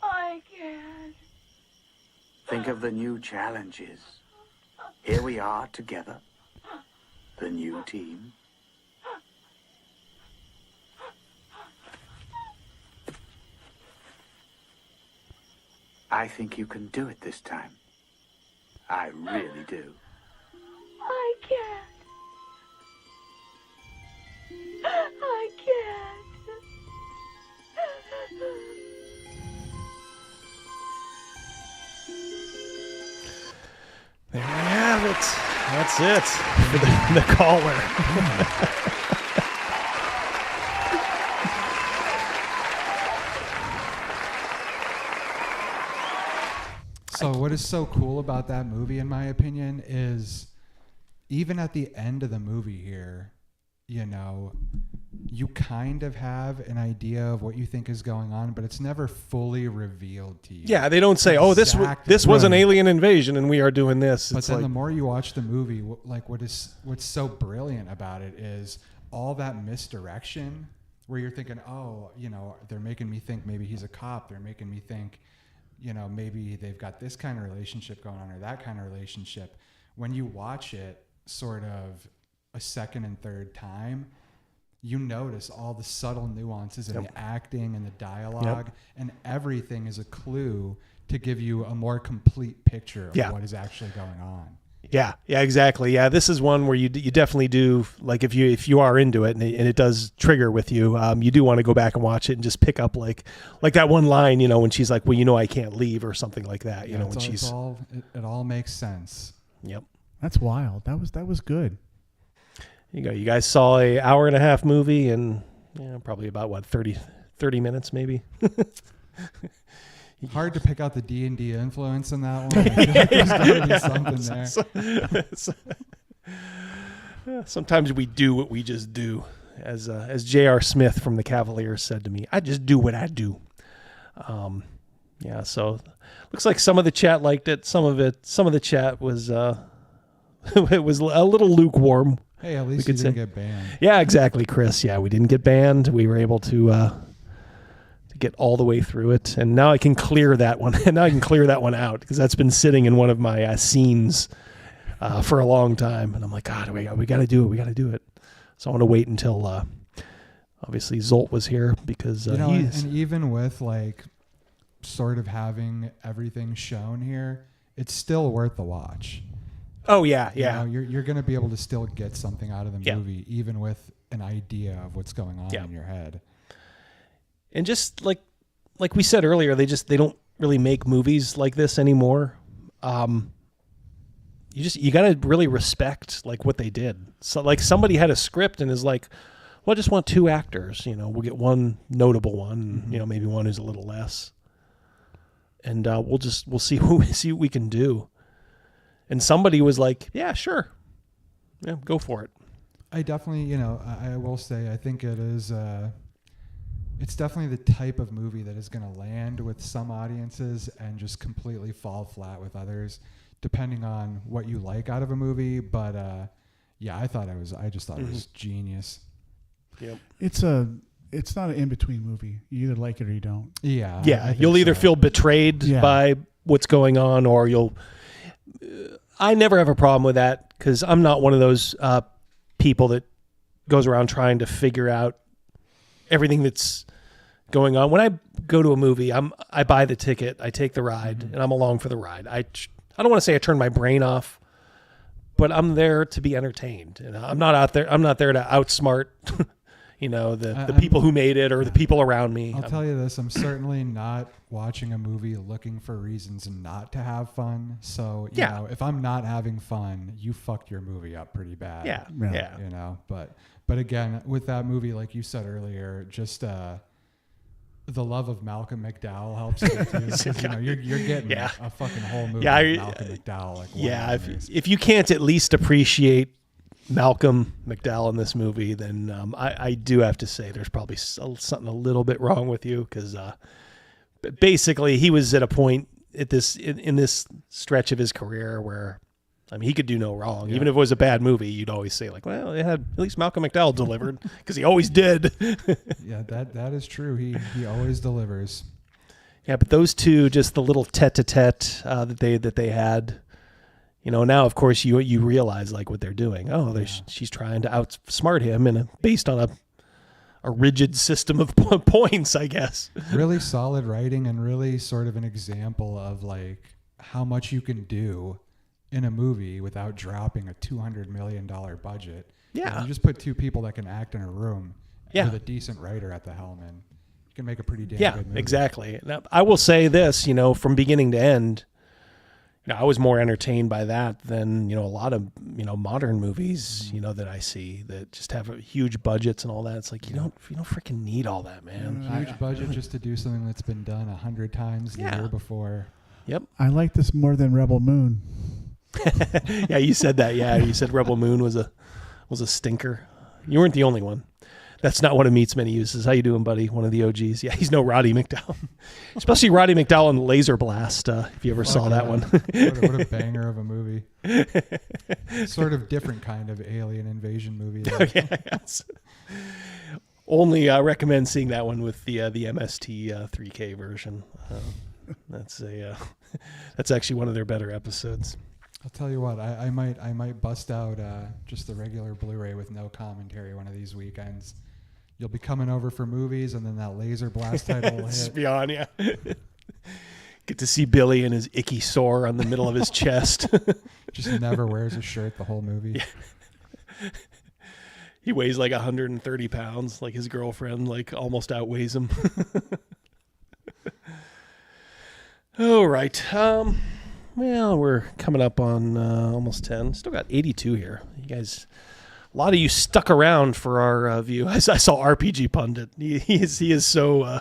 I can't. Think of the new challenges. Here we are together. The new team. I think you can do it this time. I really do. I can't. I can't. That's it for the caller. So what is so cool about that movie, in my opinion, is even at the end of the movie here, you know, you kind of have an idea of what you think is going on, but it's never fully revealed to you. Yeah, they don't say, "Oh, this was an alien invasion, and we are doing this." But then the more you watch the movie, what's so brilliant about it is all that misdirection, where you're thinking, "Oh, you know, they're making me think maybe he's a cop. They're making me think, you know, maybe they've got this kind of relationship going on or that kind of relationship." When you watch it sort of a second and third time, you notice all the subtle nuances in the acting and the dialogue, and everything is a clue to give you a more complete picture of what is actually going on. Yeah, exactly. Yeah, this is one where you definitely do, like, if you are into it and it does trigger with you, you do want to go back and watch it and just pick up like that one line, you know, when she's like, "Well, you know, I can't leave," or something like that. You know, when she's it all makes sense. Yep. That's wild. That was good. You guys saw a hour and a half movie and probably about what 30 minutes maybe. Hard to pick out the D&D influence in that one. I feel like there's gotta be something there. Sometimes we do what we just do, as J.R. Smith from the Cavaliers said to me. I just do what I do. So looks like some of the chat liked it. Some of the chat was it was a little lukewarm. Hey, at least you didn't get banned. Yeah, exactly, Chris. Yeah, we didn't get banned. We were able to get all the way through it, and now I can clear that one. And now I can clear that one out because that's been sitting in one of my scenes for a long time. And I'm like, God, we got to do it. We got to do it. So I want to wait until obviously Zsolt was here because and even with like sort of having everything shown here, it's still worth the watch. Oh yeah. You know, you're going to be able to still get something out of the movie, even with an idea of what's going on in your head. And just like we said earlier, they don't really make movies like this anymore. You got to really respect like what they did. So like somebody had a script and is like, well, I just want 2 actors. You know, we'll get one notable one. You know, maybe one who's a little less, and we'll see what we can do. And somebody was like, yeah, sure. Yeah, go for it. I definitely, I will say, I think it is, it's definitely the type of movie that is going to land with some audiences and just completely fall flat with others, depending on what you like out of a movie. But I just thought it was genius. Yep. It's not an in-between movie. You either like it or you don't. Yeah. You'll either feel betrayed by what's going on, or I never have a problem with that because I'm not one of those people that goes around trying to figure out everything that's going on. When I go to a movie, I buy the ticket, I take the ride, and I'm along for the ride. I don't want to say I turn my brain off, but I'm there to be entertained. And I'm not there to outsmart the people who made it or the people around me. I'll tell you this, I'm certainly not watching a movie looking for reasons not to have fun. So, you know, if I'm not having fun, you fucked your movie up pretty bad. Yeah. You know, but again, with that movie, like you said earlier, just the love of Malcolm McDowell helps you too. You're getting a fucking whole movie of Malcolm McDowell. If you can't at least appreciate Malcolm McDowell in this movie, then I do have to say there's probably something a little bit wrong with you because basically he was at a point in this stretch of his career where he could do no wrong. Even if it was a bad movie, you'd always say like, well, it had at least Malcolm McDowell delivered because he always did. Yeah, that is true. He always delivers. Yeah, but those two, just the little tete-a-tete that they had. Now of course you realize like what they're doing. Oh, she's trying to outsmart him, and based on a rigid system of points, I guess. Really solid writing and really sort of an example of like how much you can do in a movie without dropping a $200 million budget. Yeah, you just put 2 people that can act in a room with a decent writer at the helm, and you can make a pretty damn good movie. Exactly. Now, I will say this, from beginning to end. Now, I was more entertained by that than, a lot of, modern movies, that I see that just have huge budgets and all that. It's like, you don't freaking need all that, man. Huge budget just to do something that's been done 100 times the year before. Yep. I like this more than Rebel Moon. Yeah, you said that. Yeah, you said Rebel Moon was a stinker. You weren't the only one. That's not one of Meat's many uses. How you doing, buddy? One of the OGs. Yeah, he's no Roddy McDowell. Especially Roddy McDowell in Laser Blast, if you ever saw that one. What a banger of a movie. Sort of different kind of alien invasion movie. Oh, yeah, yes. Only recommend seeing that one with the MST 3K version. That's actually one of their better episodes. I'll tell you what, I might bust out just the regular Blu-ray with no commentary one of these weekends. You'll be coming over for movies, and then that Laser Blast title will hit. Be on, yeah. Get to see Billy and his icky sore on the middle of his chest. Just never wears a shirt the whole movie. Yeah. He weighs like 130 pounds, like his girlfriend almost outweighs him. All right. Well, we're coming up on almost 10. Still got 82 here. You guys, a lot of you stuck around for our view. I saw RPG Pundit. He is so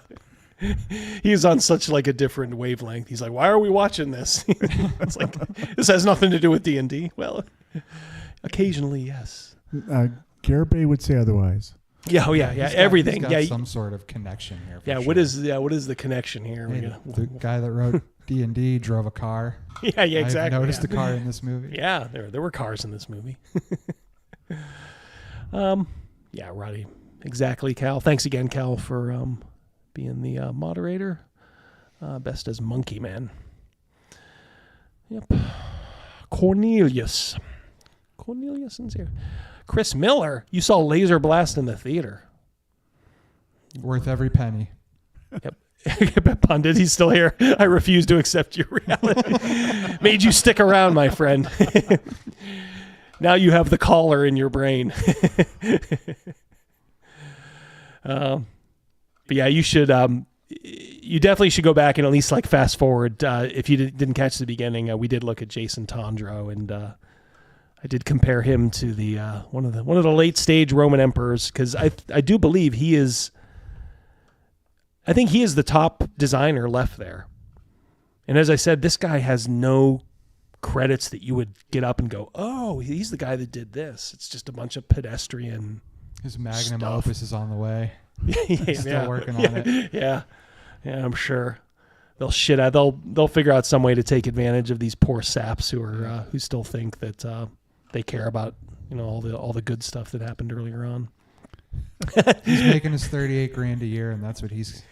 he is on such a different wavelength. He's like, why are we watching this? It's like, this has nothing to do with D&D. Well, occasionally, yes. Garibay would say otherwise. Yeah, oh yeah. Everything. He's got some sort of connection here. Yeah, sure. What is the connection here? Hey, the guy that wrote D&D drove a car. Yeah, exactly. I noticed the car in this movie. Yeah, there were cars in this movie. Yeah, Roddy. Exactly, Cal. Thanks again, Cal, for being the moderator. Best as Monkey Man. Yep. Cornelius is here. Chris Miller, you saw Laser Blast in the theater. Worth every penny. Yep. Pundit, he's still here. I refuse to accept your reality. Made you stick around, my friend. Now you have the caller in your brain. But yeah, you should. You definitely should go back and at least fast forward. If you didn't catch the beginning, we did look at Jason Tondro, and I did compare him to the one of the late stage Roman emperors, because I do believe he is. I think he is the top designer left there. And as I said, this guy has no credits that you would get up and go, oh, he's the guy that did this. It's just a bunch of pedestrian. His magnum opus is on the way. Still working on it. Yeah, I'm sure they'll figure out some way to take advantage of these poor saps who still think that they care about all the good stuff that happened earlier on. He's making his $38,000 a year, and that's what he's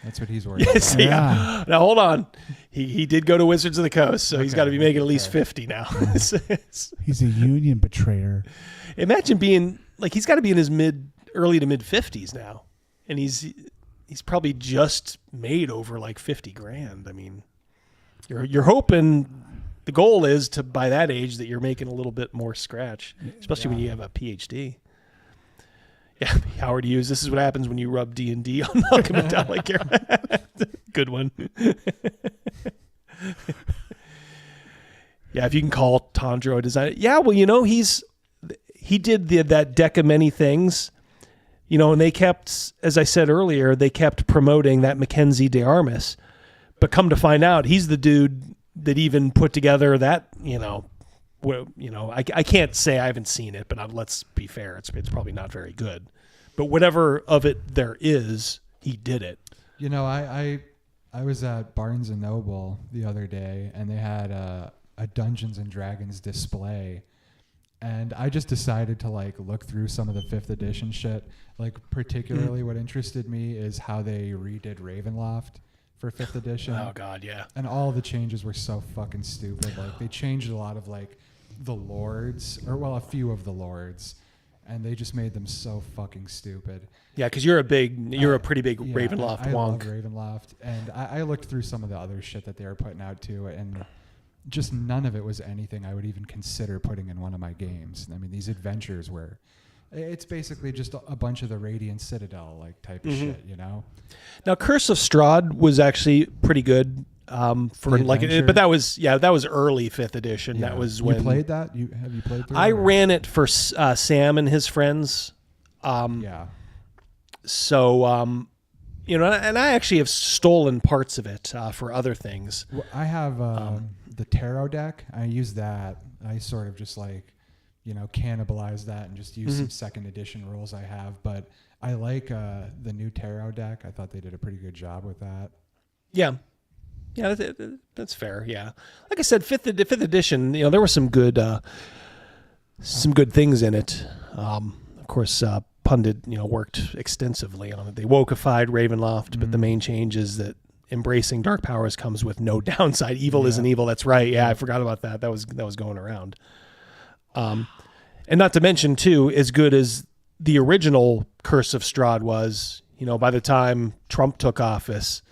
worth. Yes, yeah. Now hold on, he did go to Wizards of the Coast, so he's got to be making at least 50 now. He's a union betrayer. Imagine being he's got to be in his early to mid 50s now, and he's probably just made over $50,000. I mean, you're hoping the goal is to by that age that you're making a little bit more scratch, especially when you have a PhD. Yeah, Howard Hughes. This is what happens when you rub D&D on Malcolm Metallic. Good one. Yeah, if you can call Tondro a designer. Yeah, well, he did that deck of many things, and they kept, as I said earlier, they kept promoting that Mackenzie de Armas, but come to find out, he's the dude that even put together that, I can't say I haven't seen it, but let's be fair. It's probably not very good. But whatever of it there is, he did it. I was at Barnes & Noble the other day, and they had a Dungeons & Dragons display. And I just decided to look through some of the 5th edition shit. Particularly what interested me is how they redid Ravenloft for 5th edition. Oh, God, yeah. And all the changes were so fucking stupid. They changed a lot of the lords, a few of the lords, and they just made them so fucking stupid. Yeah, because you're a pretty big Ravenloft I wonk. love Ravenloft, and I looked through some of the other shit that they were putting out too, and just none of it was anything I would even consider putting in one of my games. I mean, these adventures it's basically just a bunch of the Radiant Citadel type of shit, Now, Curse of Strahd was actually pretty good. for The like, adventure? but that was early 5th edition. Yeah. That was You when played that. Have you played through? I it, or- ran it for Sam and his friends. Yeah. So you know, and I actually have stolen parts of it for other things. Well, I have the tarot deck. I use that. I sort of just like, you know, cannibalize that and just use some 2nd edition rules I have. But I like the new tarot deck. I thought they did a pretty good job with that. Yeah. Yeah, that's fair. Yeah. Like I said, 5th edition, you know, there were some good things in it. Of course, Pundit, you know, worked extensively on it. They wokeified Ravenloft, but the main change is that embracing dark powers comes with no downside. Evil isn't evil. That's right. Yeah, I forgot about that. That was going around. And not to mention too, as good as the original Curse of Strahd was, you know, by the time Trump took office,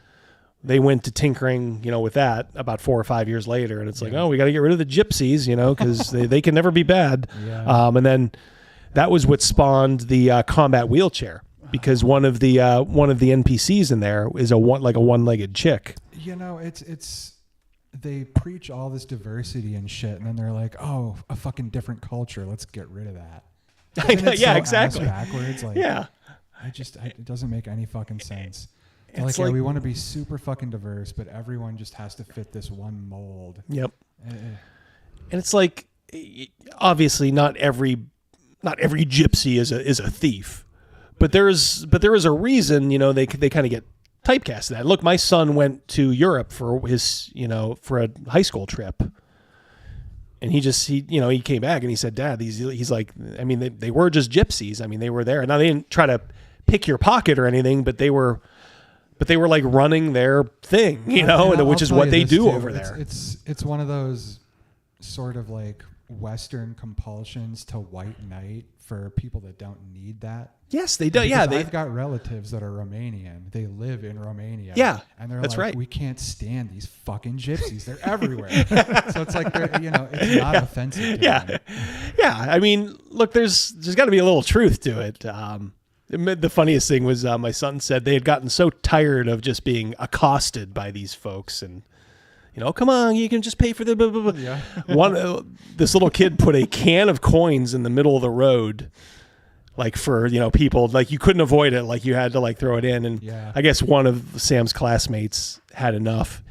they went to tinkering, you know, with that about 4 or 5 years later. And it's like, oh, we got to get rid of the gypsies, you know, because they can never be bad. Yeah. And then that was what spawned the combat wheelchair, because one of the NPCs in there is a one-legged chick. You know, it's they preach all this diversity and shit, and then they're like, oh, a fucking different culture. Let's get rid of that. Isn't it Yeah, so exactly. ass backwards. Like, Yeah. It doesn't make any fucking sense. They're It's like, yeah, like- we want to be super fucking diverse, but everyone just has to fit this one mold. Yep. Eh. And it's like, obviously not every gypsy is a thief, but there is a reason, you know, they kind of get typecast that. Look, my son went to Europe for for a high school trip, and he came back and he said, Dad, he's like, I mean, they were just gypsies. I mean, they were there. Now they didn't try to pick your pocket or anything, but they were like running their thing, you know, and which is what they do over there. It's one of those sort of like Western compulsions to white knight for people that don't need that. Yes, they do. Because Yeah, I've got relatives that are Romanian. They live in Romania. Yeah, and they're that's like, right. we can't stand these fucking gypsies. They're everywhere. So it's like, you know, it's not offensive. To them. Yeah. I mean, look, there's got to be a little truth to it. The funniest thing was my son said they had gotten so tired of just being accosted by these folks, and you know, come on, you can just pay for the blah, blah, blah. Yeah. This little kid put a can of coins in the middle of the road, like for, you know, people, like you couldn't avoid it, like you had to like throw it in. And I guess one of Sam's classmates had enough,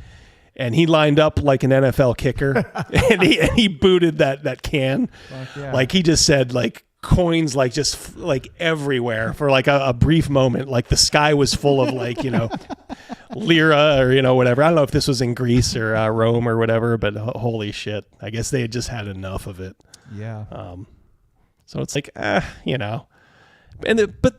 and he lined up like an NFL kicker, and he booted that can. Yeah. Like he just said, like, coins like just like everywhere for like a brief moment. Like the sky was full of like, you know, lira or, you know, whatever. I don't know if this was in Greece or Rome or whatever, but holy shit, I guess they had just had enough of it. Yeah. So it's like, you know, but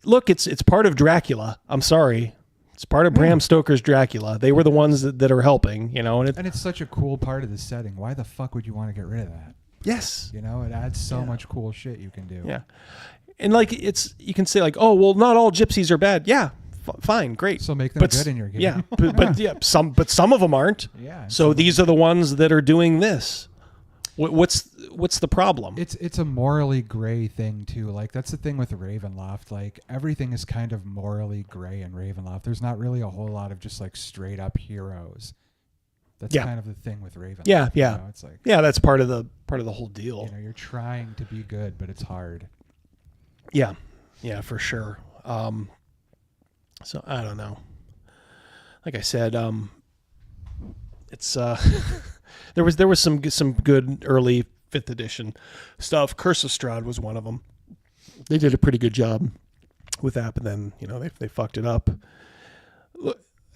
look, it's part of Dracula. I'm sorry. It's part of Bram Stoker's Dracula. They were the ones that are helping, you know, and it's such a cool part of the setting. Why the fuck would you want to get rid of that? Yes. You know, it adds so much cool shit you can do. Yeah. And like, you can say like, oh, well, not all gypsies are bad. Yeah. Fine. Great. So make them good in your game. Yeah. but some of them aren't. Yeah. So these are the ones that are doing this. What's the problem? It's a morally gray thing too. Like that's the thing with Ravenloft. Like everything is kind of morally gray in Ravenloft. There's not really a whole lot of just like straight up heroes. That's kind of the thing with Ravenloft. Yeah. You know, it's like, yeah, that's part of the whole deal. You know, you're trying to be good, but it's hard. Yeah. Yeah, for sure. So I don't know. Like I said, it's there was some good early 5th edition stuff. Curse of Strahd was one of them. They did a pretty good job with that, but then, you know, they fucked it up.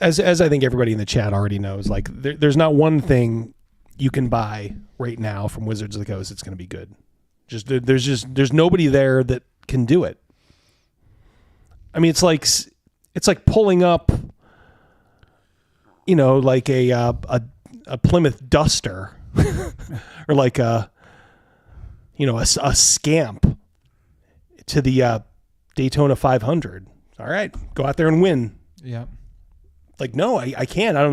As I think everybody in the chat already knows, like there's not one thing you can buy right now from Wizards of the Coast that's going to be good. There's nobody there that can do it. I mean, it's like pulling up, you know, like a Plymouth Duster or like a Scamp to the Daytona 500. All right, go out there and win. Yeah. Like, no, I can't. I don't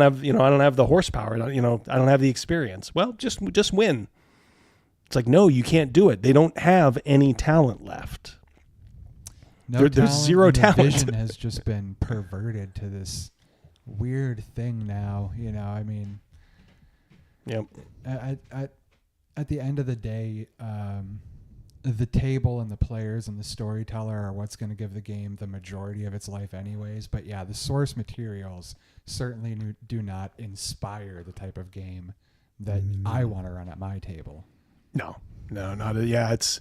have the horsepower. I don't have the experience. Well, just win. It's like, no, you can't do it. They don't have any talent left. No there's zero the talent. Vision has just been perverted to this weird thing now. You know, I mean, yep. At the end of the day, the table and the players and the storyteller are what's going to give the game the majority of its life anyways. But yeah, the source materials certainly do not inspire the type of game that I want to run at my table. No, not yeah. It's.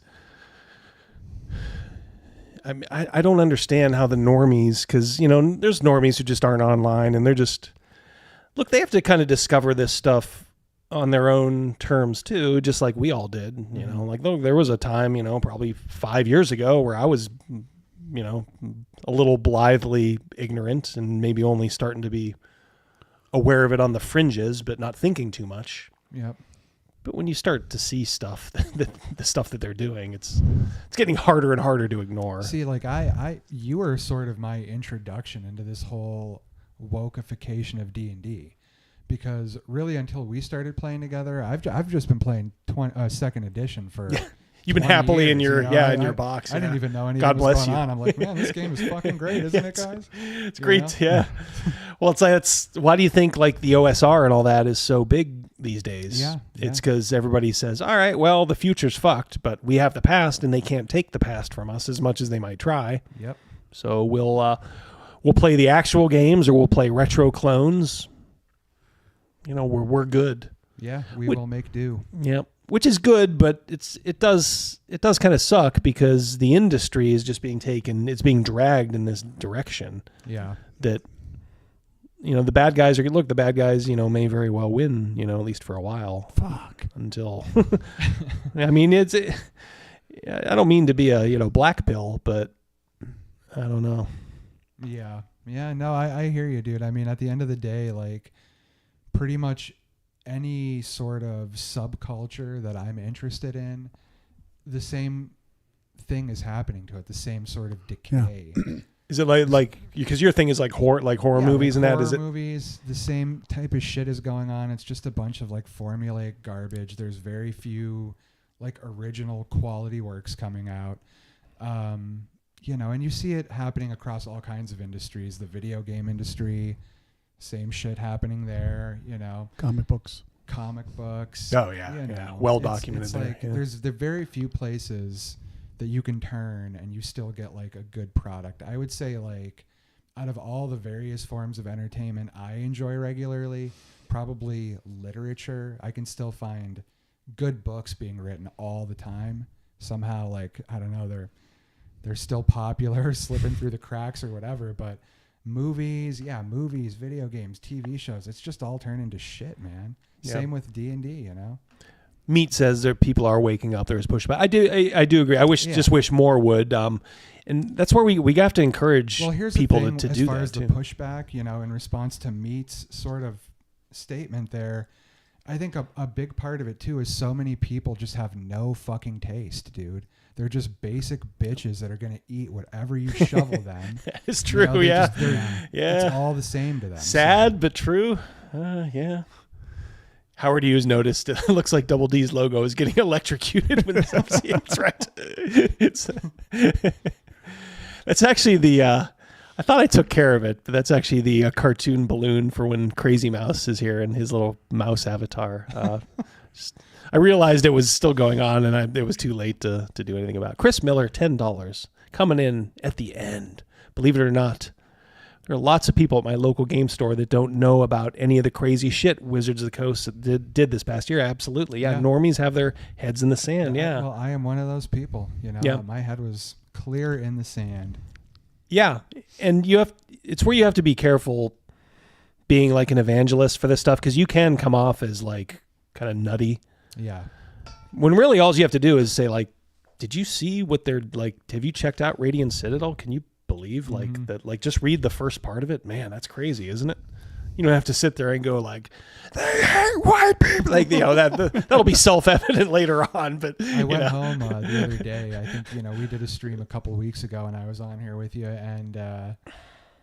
I don't understand how the normies, because there's normies who just aren't online, and they're just they have to kind of discover this stuff on their own terms too, just like we all did. Like there was a time, probably 5 years ago where I was, a little blithely ignorant and maybe only starting to be aware of it on the fringes, but not thinking too much. Yep. But when you start to see stuff, the stuff that they're doing, it's getting harder and harder to ignore. See, like you were sort of my introduction into this whole wokeification of D&D. Because really, until we started playing together, I've just been playing second edition for. You've been happily years, in your in your box. I didn't even know anything God was bless going you. on. I'm like, man, this game is fucking great, isn't it, guys? It's great, yeah. Well, it's why do you think like the OSR and all that is so big these days? Yeah, it's because everybody says, all right, well, the future's fucked, but we have the past, and they can't take the past from us as much as they might try. Yep. So we'll play the actual games, or we'll play retro clones. We're good. Yeah, we will make do. Yep. Which is good, but it does kind of suck because the industry is just being being dragged in this direction. Yeah. That the bad guys may very well win, at least for a while. Fuck. Until I mean I don't mean to be a black pill, but I don't know. Yeah. Yeah, no, I hear you, dude. I mean, at the end of the day, like pretty much any sort of subculture that I'm interested in, the same thing is happening to it, the same sort of decay. Yeah. Is it like because your thing is like horror movies and horror that is it? Movies, the same type of shit is going on. It's just a bunch of like formulaic garbage. There's very few like original quality works coming out. And you see it happening across all kinds of industries, the video game industry. Same shit happening there, Comic books. Oh yeah, well documented. It's there. like there's very few places that you can turn and you still get like a good product. I would say like out of all the various forms of entertainment I enjoy regularly, probably literature. I can still find good books being written all the time. Somehow, like I don't know, they're still popular, slipping through the cracks or whatever, but. Movies, video games, TV shows. It's just all turned into shit, man. Yep. Same with D&D, Meat says that people are waking up. There's pushback. I do agree. I just wish more would. And that's where we have to encourage people to do that too. As far as the pushback, in response to Meat's sort of statement there, I think a big part of it too is so many people just have no fucking taste, dude. They're just basic bitches that are going to eat whatever you shovel them. It's true, yeah. It's all the same to them. Sad, but true. Yeah. Howard Hughes noticed it looks like Double D's logo is getting electrocuted with this. That's right. That's actually the... I thought I took care of it, but that's actually the cartoon balloon for when Crazy Mouse is here and his little mouse avatar. I realized it was still going on, and it was too late to do anything about it. Chris Miller, $10, coming in at the end. Believe it or not, there are lots of people at my local game store that don't know about any of the crazy shit Wizards of the Coast did this past year. Absolutely, yeah. Normies have their heads in the sand. Yeah. Well, I am one of those people. Yeah. My head was clear in the sand. Yeah, and it's where you have to be careful being like an evangelist for this stuff, because you can come off as like kind of nutty. Yeah. When really all you have to do is say like, did you see what they're like? Have you checked out Radiant Citadel? Can you believe like that? Like just read the first part of it. Man, that's crazy, isn't it? You don't have to sit there and go like, they hate white people. Like, that'll be self-evident later on. But I went home the other day. I think, we did a stream a couple weeks ago and I was on here with you. And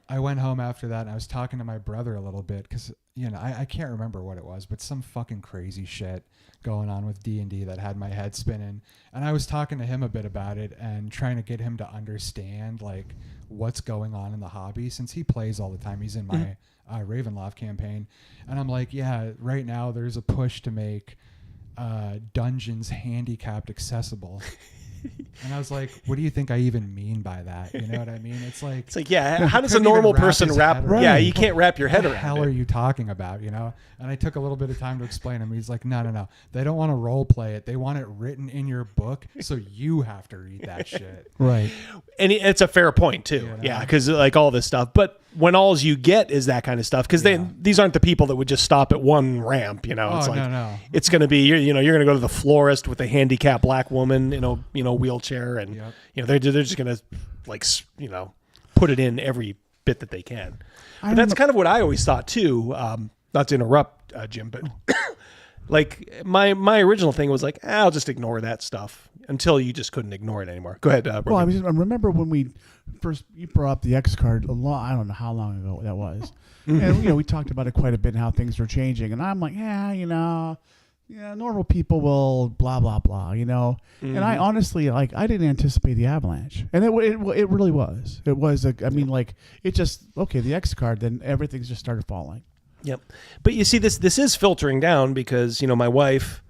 I went home after that and I was talking to my brother a little bit because, I can't remember what it was, but some fucking crazy shit going on with D&D that had my head spinning. And I was talking to him a bit about it and trying to get him to understand like what's going on in the hobby, since he plays all the time. He's in my Ravenloft campaign, and I'm like, yeah, right now there's a push to make dungeons handicapped accessible. And I was like, what do you think I even mean by that? You know what I mean? It's like yeah, how does a normal person wrap? Yeah, you can't wrap your head around. What the hell are you talking about? You know? And I took a little bit of time to explain him. He's like, no. They don't want to role play it. They want it written in your book, so you have to read that shit. Right. And it's a fair point too. Yeah, because like all this stuff. But when all you get is that kind of stuff, because these aren't the people that would just stop at one ramp. You know, it's like no. It's going to be you're going to go to the florist with a handicapped black woman in a wheelchair, and they're just going to put it in every bit that they can. But that's kind of what I always thought too. Not to interrupt, Jim, but like my original thing was like, I'll just ignore that stuff until you just couldn't ignore it anymore. Go ahead. Well, I remember when you brought up the X card a lot. I don't know how long ago that was, and we talked about it quite a bit and how things are changing. And I'm like, normal people will blah blah blah, And I honestly I didn't anticipate the avalanche, and it really was. It was it just the X card, then everything's just started falling. Yep. But you see, this is filtering down because, my wife,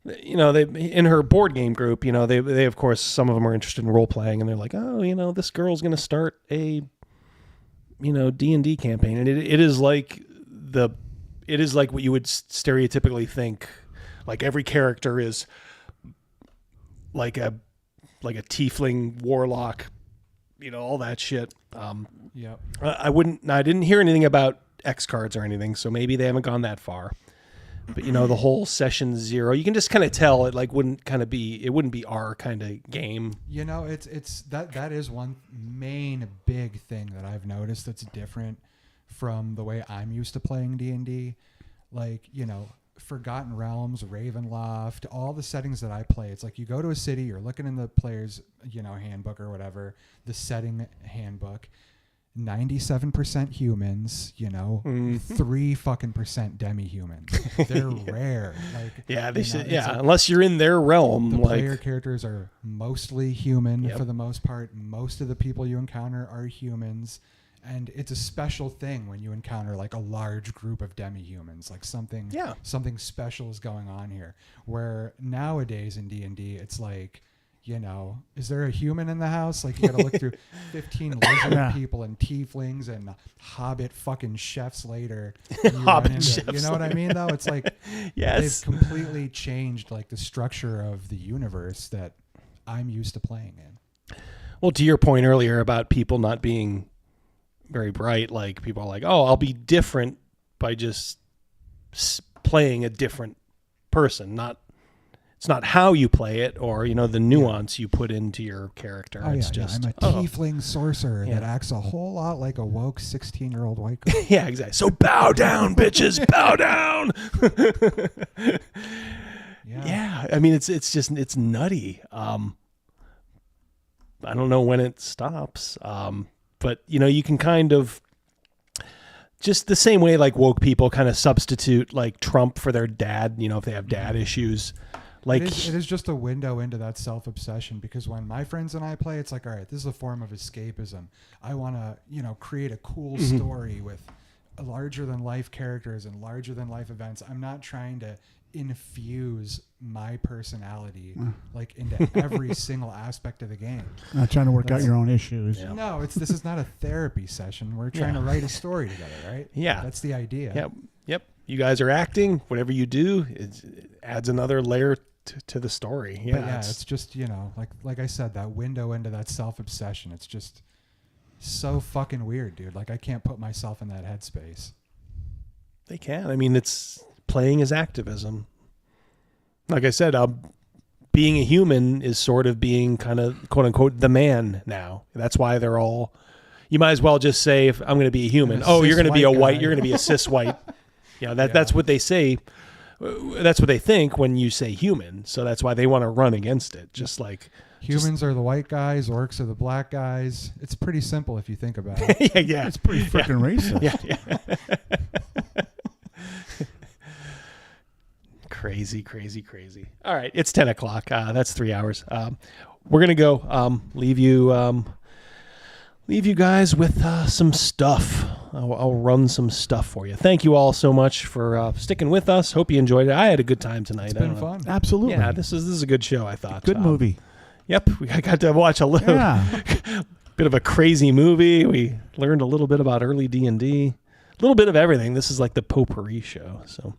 they in her board game group, they of course, some of them are interested in role playing, and they're like, oh, this girl's going to start a, D&D campaign. And it is like what you would stereotypically think. Like every character is like a tiefling warlock, all that shit. I didn't hear anything about X cards or anything, so maybe they haven't gone that far. But the whole session 0, you can just kind of tell it wouldn't be our kind of game. It's that is one main big thing that I've noticed that's different from the way I'm used to playing D&D. Forgotten Realms, Ravenloft, all the settings that I play, it's like you go to a city, you're looking in the player's handbook or whatever, the setting handbook. 97% humans, 3% demi-humans. They're rare. Unless you're in their realm. The player characters are mostly human for the most part. Most of the people you encounter are humans. And it's a special thing when you encounter a large group of demi-humans, something special is going on here. Where nowadays in D&D, it's like, is there a human in the house? You got to look through 15 lizard people and tieflings and hobbit fucking chefs later. Hobbit chefs. You know what I mean, though? It's like they've completely changed the structure of the universe that I'm used to playing in. Well, to your point earlier about people not being very bright, people are like, oh, I'll be different by just playing a different person. It's not how you play it or, the nuance you put into your character. I'm a just tiefling sorcerer that acts a whole lot like a woke 16-year-old white girl. Yeah, exactly. So bow down, bitches, bow down. Yeah. I mean, it's nutty. I don't know when it stops. But, you can kind of just the same way woke people kind of substitute Trump for their dad, if they have dad issues. It is just a window into that self-obsession, because when my friends and I play, it's like, all right, this is a form of escapism. I want to, create a cool story with larger than life characters and larger than life events. I'm not trying to infuse my personality into every single aspect of the game. Not trying to work out your own issues. Yeah. No, this is not a therapy session. We're trying to write a story together, right? Yeah. That's the idea. Yep. You guys are acting. Whatever you do, it adds another layer to the story. Yeah. It's just, like I said, that window into that self-obsession. It's just so fucking weird, dude. I can't put myself in that headspace. They can. I mean, it's playing as activism. Like I said, being a human is sort of being kind of quote unquote the man now. That's why they're all. You might as well just say, if I'm going to be a human, you're going to be a white. You're going to be a cis white. That's what they say. That's what they think when you say human. So that's why they want to run against it. Just like humans are the white guys, orcs are the black guys. It's pretty simple if you think about it. Yeah. It's pretty freaking racist. Yeah. Crazy. All right, it's 10 o'clock. That's 3 hours. We're gonna go. Leave leave you guys with some stuff. I'll run some stuff for you. Thank you all so much for sticking with us. Hope you enjoyed it. I had a good time tonight. It's been fun. Absolutely. Yeah, this is a good show, I thought. Good movie. Yep, I got to watch a little bit of a crazy movie. We learned a little bit about early D&D. A little bit of everything. This is like the potpourri show. So,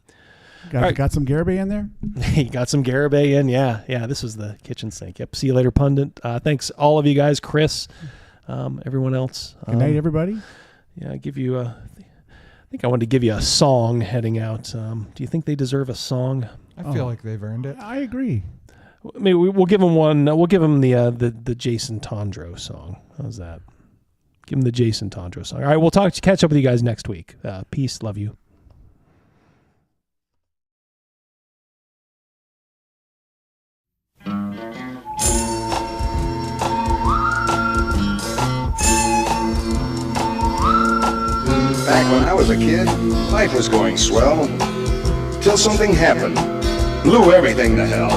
Got some Garibay in there? You got some Garibay in, yeah. This was the kitchen sink. Yep. See you later, Pundit. Thanks all of you guys, Chris, everyone else. Good night, everybody. Yeah, I think I wanted to give you a song heading out. Do you think they deserve a song? I feel like they've earned it. I agree. Maybe we'll give them one. We'll give them the Jason Tondro song. How's that? Give them the Jason Tondro song. All right, we'll catch up with you guys next week. Peace, love you. Back when I was a kid, life was going swell, till something happened, blew everything to hell.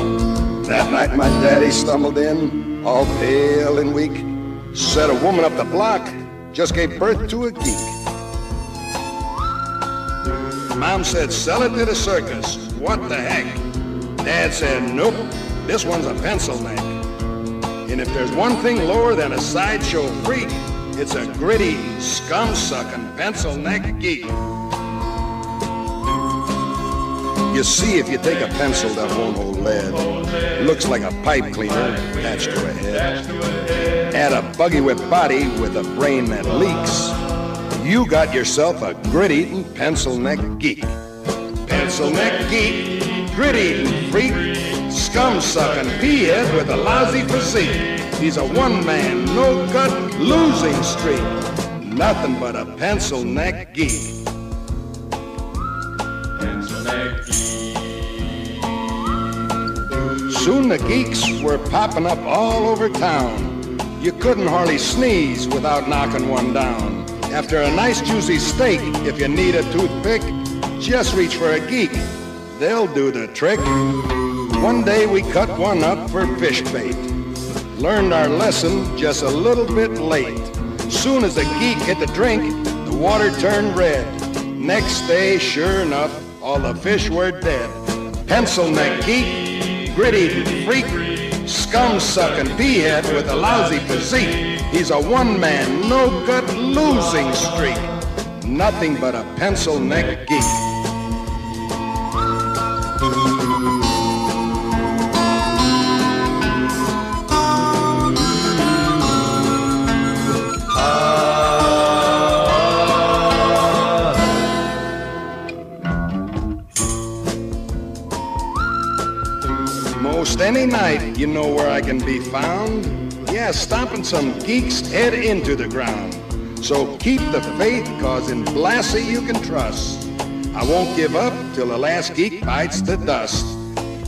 That night my daddy stumbled in, all pale and weak, said a woman up the block just gave birth to a geek. Mom said, sell it to the circus, what the heck? Dad said, nope, this one's a pencil neck. And if there's one thing lower than a sideshow freak, it's a gritty, scum-sucking, pencil-neck geek. You see, if you take a pencil that won't hold lead, looks like a pipe cleaner attached to a head, add a buggy whip body with a brain that leaks, you got yourself a grit-eating pencil-neck geek. Pencil-neck geek, grit-eating freak, scum-sucking pea-head with a lousy physique. He's a one-man, no-gut, losing streak. Nothing but a pencil-neck geek. Pencil-neck geek. Soon the geeks were popping up all over town. You couldn't hardly sneeze without knocking one down. After a nice juicy steak, if you need a toothpick, just reach for a geek. They'll do the trick. One day we cut one up for fish bait. Learned our lesson just a little bit late. Soon as the geek hit the drink, the water turned red. Next day, sure enough, all the fish were dead. Pencil-neck geek, grit-eating freak, scum-sucking pea-head with a lousy physique. He's a one-man, no-gut, losing streak. Nothing but a pencil-neck geek. Most any night, you know where I can be found. Yeah, stomping some geek's head into the ground. So keep the faith, cause in Blassie you can trust. I won't give up till the last geek bites the dust.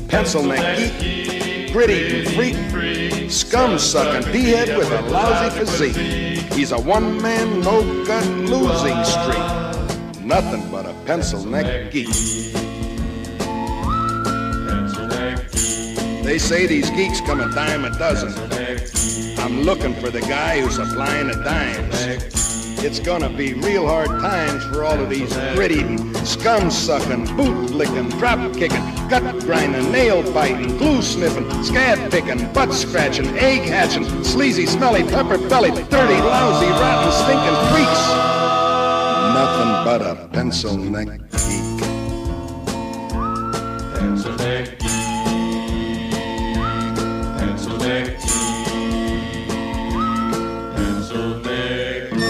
Pencil-neck geek, gritty freak, scum-sucking pea-head with a lousy physique. He's a one-man, no-gut, losing streak. Nothing but a pencil-neck geek. They say these geeks come a dime a dozen. I'm looking for the guy who's supplying the dimes. It's gonna be real hard times for all of these grit-eating, scum-sucking, boot-licking, drop-kicking, gut-grinding, nail-biting, glue-sniffing, scab-picking, butt-scratching, egg-hatching, sleazy, smelly, pepper-bellied, dirty, lousy, rotten, stinking freaks. Nothing but a pencil-neck geek. Pencil-neck geek. Pencil-neck geek. Pencil-neck geek.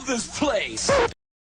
love this place.